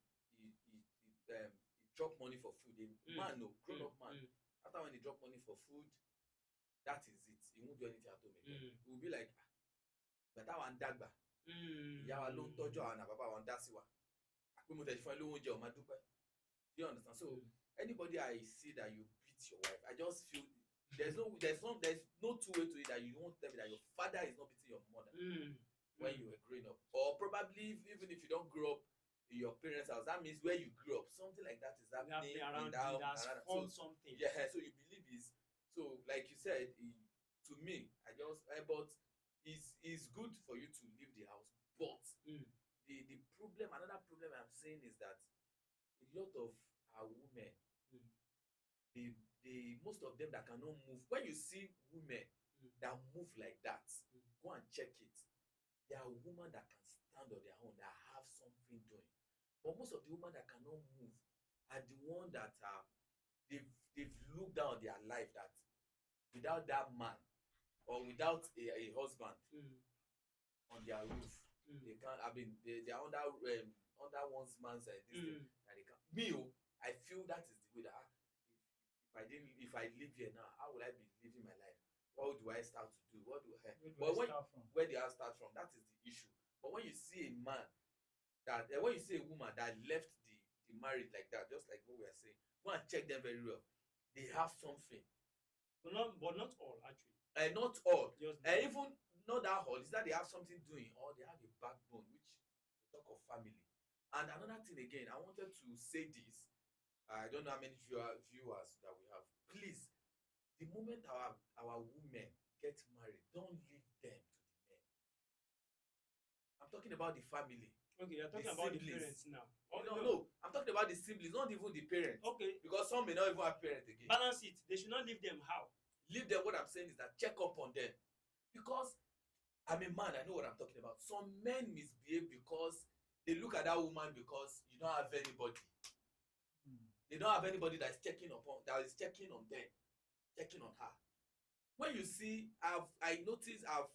Speaker 2: drop money for food, a man, no, grown up man, after when he drop money for food, that is it. He won't do anything at home again. He will be like, but I want dagba. Ìyá wa ló ń tọ́jú àwọn àna bàbá wa ń dá sí wa. Àpé mo tẹ̀ fún ẹ lówó oúnjẹ ò máa dúpẹ́. Do you understand? So anybody I see that you beat your wife, I just feel there's no two way to it that you won't tell me that your father is not beating your mother when you were growing up. Or probably even if you don't grow up in your parents' house, that means where you grew up, something like that is happening
Speaker 3: around
Speaker 2: in that
Speaker 3: that's
Speaker 2: around.
Speaker 3: formed
Speaker 2: So
Speaker 3: something.
Speaker 2: yeah, so you believe is so like you said, to me, but it's good for you to leave the house. But the problem, another problem I'm saying is that a lot of our women, the most of them that cannot move. When you see women that move like that, go and check it. There are women that can stand on their own, that have something doing. But most of the women that cannot move are the ones that they've looked down on their life, that without that man or without a husband on their roof, they can't. I mean, they are under one's man's this thing that they can't. Me, I feel that is the way that if I live here now, how would I be living my life? What do I start to do? What do I? Where do I start from? That is the issue. But when you see a man when you see a woman that left the marriage like that, just like what we are saying, go and check them very well. They have something.
Speaker 3: But not all actually.
Speaker 2: Not all.
Speaker 3: Just
Speaker 2: even not that all. Is that they have something doing, or they have a backbone, which to talk of family. And another thing again, I wanted to say this. I don't know how many viewers that we have. Please, the moment our women get married, don't leave them to the men. I'm talking about the family.
Speaker 3: Okay, you're talking about the parents now.
Speaker 2: No, I'm talking about the siblings, not even the parents.
Speaker 3: Okay.
Speaker 2: Because some may not even have parents again.
Speaker 3: Balance it. They should not leave them how?
Speaker 2: Leave them. What I'm saying is that check up on them. Because I'm a man, I know what I'm talking about. Some men misbehave because they look at that woman because you don't have anybody. They don't have anybody that is checking on them, checking on her. When you see, I noticed I've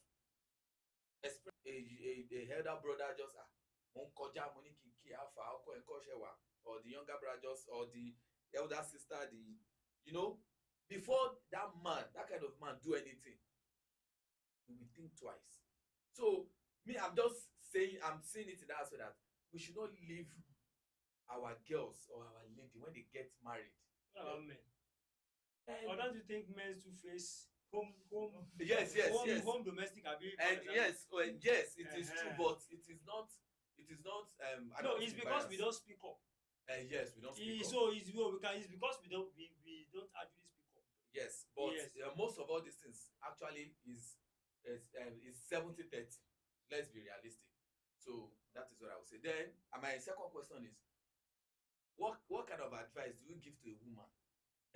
Speaker 2: experienced a elder brother just mo ń kọjá mo ní kí n kí àfà ọkọ ẹ̀ kọ́ṣẹ́ wa or the younger brother just, or the elder sister, before that man, that kind of man do anything, we will think twice. So me, I'm just saying, I'm seeing it in that aspect that we should not leave our girls or our lady when they get married.
Speaker 3: What about men? Or don't you think men to face home
Speaker 2: yes
Speaker 3: home domestic abuse?
Speaker 2: And yes, yes, it is true, but it is not I
Speaker 3: no,
Speaker 2: don't
Speaker 3: it's because we don't speak up.
Speaker 2: Yes, we don't speak up.
Speaker 3: So it's because we don't actually speak up.
Speaker 2: Yes, but
Speaker 3: yes.
Speaker 2: Most of all these things actually is 70-30. Let's be realistic. So that is what I would say. Then my second question is, what kind of advice do you give to a woman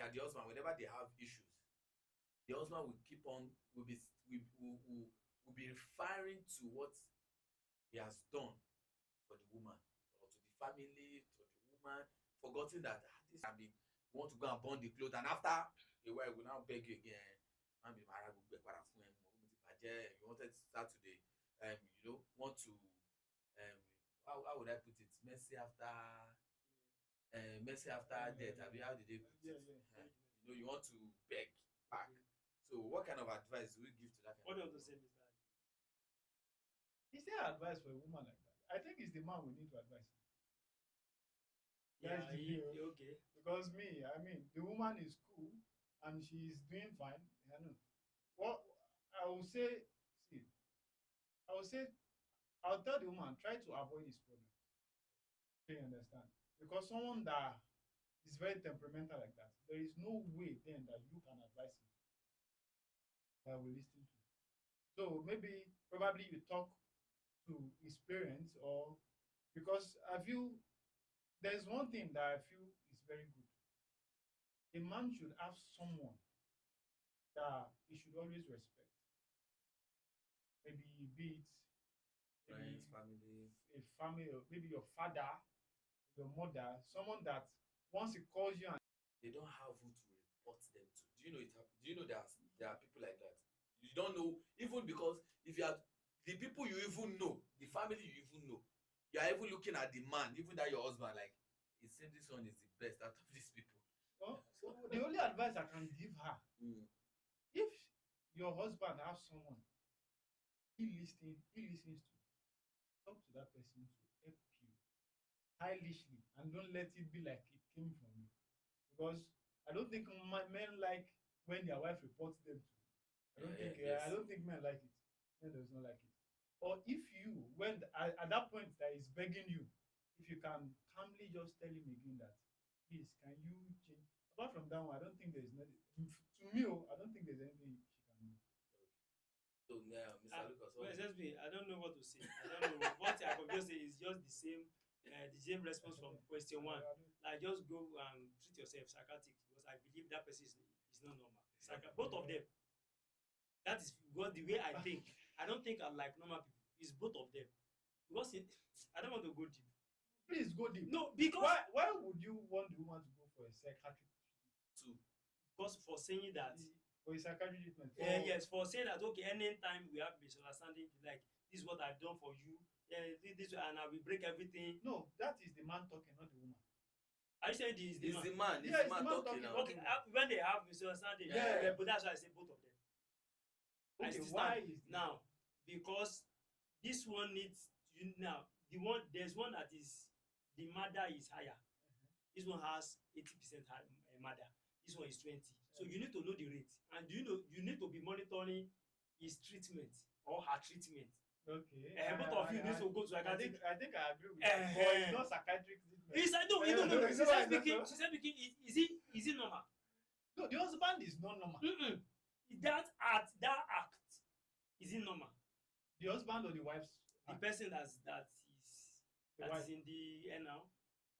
Speaker 2: that the husband, whenever they have issues, the husband will be referring to what he has done for the woman, or to the family, to the woman, forgetting that this we want to go and burn the clothes, and after a while we now beg you again, you wanted to start today, want to how would I put it, mercy after death. How did they put it? You want to beg back. So what kind of advice do we give to that kind
Speaker 3: what
Speaker 2: of
Speaker 3: do you say, Mr.
Speaker 1: Is there advice for a woman like that? I think it's the man we need to advise.
Speaker 3: Yeah,
Speaker 1: okay. Because the woman is cool and she's doing fine. I know. What I will say, I'll tell the woman, try to avoid this problem. Do you understand? Because someone that is very temperamental like that, there is no way then that you can advise him that will listen to you. So probably you talk to his parents, or because I feel there's one thing that I feel is very good. A man should have someone that he should always respect. Maybe be it
Speaker 2: friends, family,
Speaker 1: a family, or maybe your father, your mother, someone that once he calls you and
Speaker 2: they don't have who to report them to. Do you know it happens? Do you know there are people like that? You don't know, even because if you are the people you even know, the family you even know, you are even looking at the man, even that your husband, like, it seems this one is the best out of these people.
Speaker 1: Well, the only advice I can give her, if your husband has someone he listens to, talk to that person to help you stylishly, and don't let it be like it came from you. Because I don't think men like when their wife reports them to. I don't think men like it. Men does not like it. Or if you, when at that point that is begging you, if you can calmly just tell him again that, please, can you change? Apart from that one, I don't think there's nothing. To me, I don't think there's anything she can do.
Speaker 2: So now, Mr. Lucas,
Speaker 3: I don't know what to say. I don't know what I can just say is just the same response from question one. Like, just go and treat yourself psychiatric, because I believe that person is not normal. Both of them. That is what the way I think. I don't think I'm like normal people. It's both of them. Because I don't want to go deep.
Speaker 1: Please go deep.
Speaker 3: No, because
Speaker 1: why would you want the woman to go for a psychiatric treatment?
Speaker 3: Because for saying that.
Speaker 1: For a psychiatric treatment.
Speaker 3: Yes, for saying that, okay, anytime we have misunderstanding, like, this is what I've done for you, this and I will break everything.
Speaker 1: No, that is the man talking, not the woman.
Speaker 3: I said this is
Speaker 2: the man. It's the man talking.
Speaker 3: Okay, when they have misunderstanding, but that's why I say both of them.
Speaker 1: Okay, why is
Speaker 3: now? Because this one needs now. There's one that is the mother is higher. This one has 80% mother. This one is 20. So you need to know the rate, and you need to be monitoring his treatment or her treatment.
Speaker 1: Okay.
Speaker 3: Both of you need to go to psychiatric.
Speaker 1: I think I agree with that. But it's not psychiatric treatment.
Speaker 3: He said no. She said speaking. Is it normal?
Speaker 1: No, the husband is not normal.
Speaker 3: That act is it normal?
Speaker 1: The husband or the wife's?
Speaker 3: The person that is in the end now.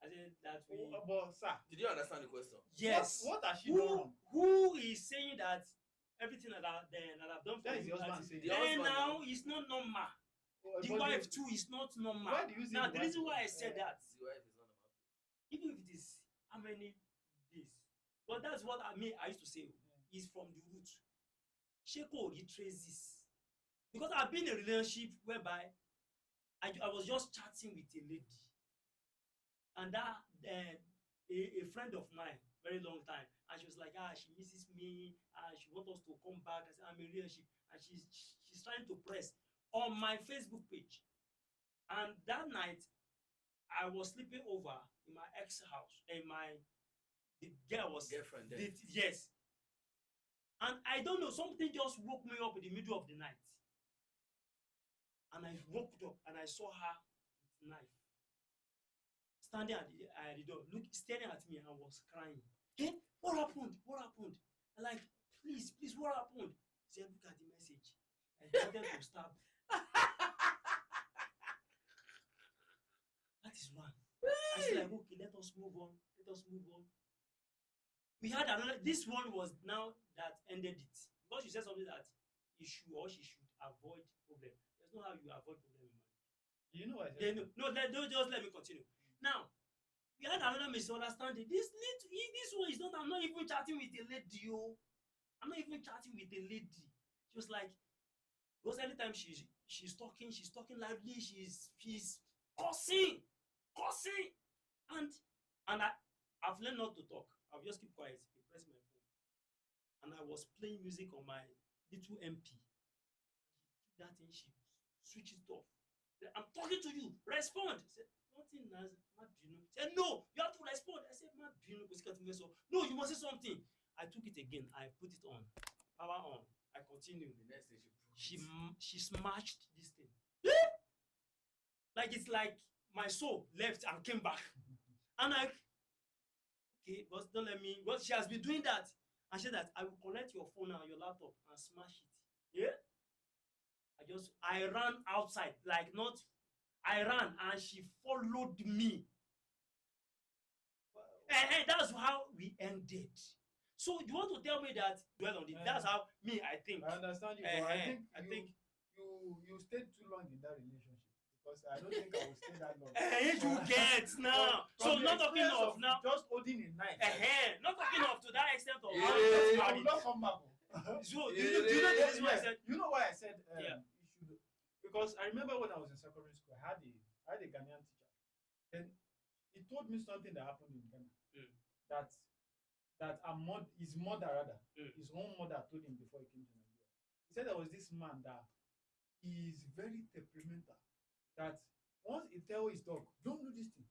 Speaker 3: I said that we.
Speaker 1: But sir,
Speaker 2: did you understand the question?
Speaker 3: Yes.
Speaker 1: What has she done?
Speaker 3: Who is saying that everything that I've done for
Speaker 1: that is the husband saying.
Speaker 3: Then now it's not normal. The wife too is not normal.
Speaker 1: Why do you say
Speaker 3: now the reason why I said that,
Speaker 2: the wife is not normal.
Speaker 3: even if it is how many days, but that's what I used to say is from the root. Sheko retrace this, because I've been in a relationship whereby I was just chatting with a lady, and a friend of mine very long time, and she was like, she misses me, she want us to come back. I said, I'm in relationship, and she's trying to press on my Facebook page. And that night, I was sleeping over in my ex house, and the girl was
Speaker 2: Girlfriend there.
Speaker 3: yes. And I don't know, something just woke me up in the middle of the night. And I woke up and I saw her with knife standing at the door, staring at me, and was crying. Hey, what happened? What happened? I'm like, please, what happened? She said, look at the message. I wanted to stab. That is one. I said, like, okay, let us move on. Let us move on. We had another. This one was now that ended it, because she said something that he should or she should avoid problem. There's no how you avoid problem in marriage.
Speaker 1: You know what I
Speaker 3: They
Speaker 1: said?
Speaker 3: know. No, don't just let me continue. Now, we had another misunderstanding. This one is not. I'm not even chatting with a lady. Oh, I'm not even chatting with a lady. She was like, because anytime she's talking loudly. She's cursing, and I've learned not to talk. I'll just keep quiet, be pressing my phone. And I was playing music on my little MP. She took that thing, she switched it off. I'm talking to you, respond. I said, nothing, ma binu. She said, no, you have to respond. I said, ma binu. No, you must say something. I took it again, I put it on, power on. I continue.
Speaker 2: The next thing she broke it.
Speaker 3: She smashed this thing. Like it's like my soul left and came back. And I, okay, but don't let me. But she has been doing that. And she said that I will connect your phone and your laptop and smash it. Yeah. I ran outside, like not. I ran and she followed me. And that's how we ended. So you want to tell me that dwell on it? That's how me I think.
Speaker 1: I understand you, but I think you stayed too long in that relationship, because I don't think I will stay that long.
Speaker 3: You get now. So not talking of now.
Speaker 1: Just holding a knife.
Speaker 3: Not talking of to that extent of
Speaker 1: I
Speaker 3: how
Speaker 1: will not come back.
Speaker 3: So do you know the reason why I said?
Speaker 1: You know why I said
Speaker 3: Yeah.
Speaker 1: you should, because I remember when I was in secondary school, I had a Ghanaian teacher. Then he told me something that happened in Ghana. That his mother rather, his own mother told him before he came to Nigeria. He said there was this man that is very temperamental. That once he tell his dog, don't do this thing,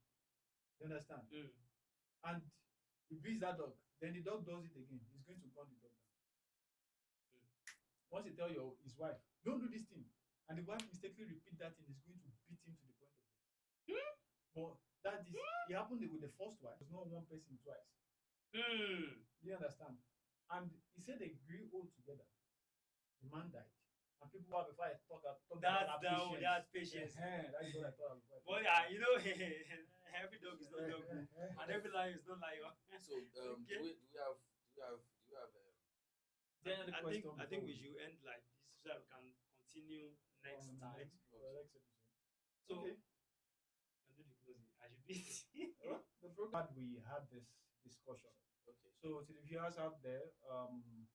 Speaker 1: you understand? And he beats that dog, then the dog does it again. He's going to gun the dog down. Once he tell his wife, don't do this thing, and the wife mistakenly repeat that thing, he's going to beat him to the point of death. But that is, it happened with the first wife. It was not one person twice. You understand? And he said they grew old together. The man died. And people were, before I talk about patience.
Speaker 3: That's patience.
Speaker 1: That's what I thought about.
Speaker 3: But yeah, you know, every dog is not dog, and every lion is not lion.
Speaker 2: So okay. do we have
Speaker 3: I think we should end like this so that we can continue next time.
Speaker 1: Next episode.
Speaker 3: So
Speaker 1: okay.
Speaker 3: I'll do the closing. I should do it.
Speaker 1: The program we had this discussion.
Speaker 2: okay.
Speaker 1: So to the viewers out there,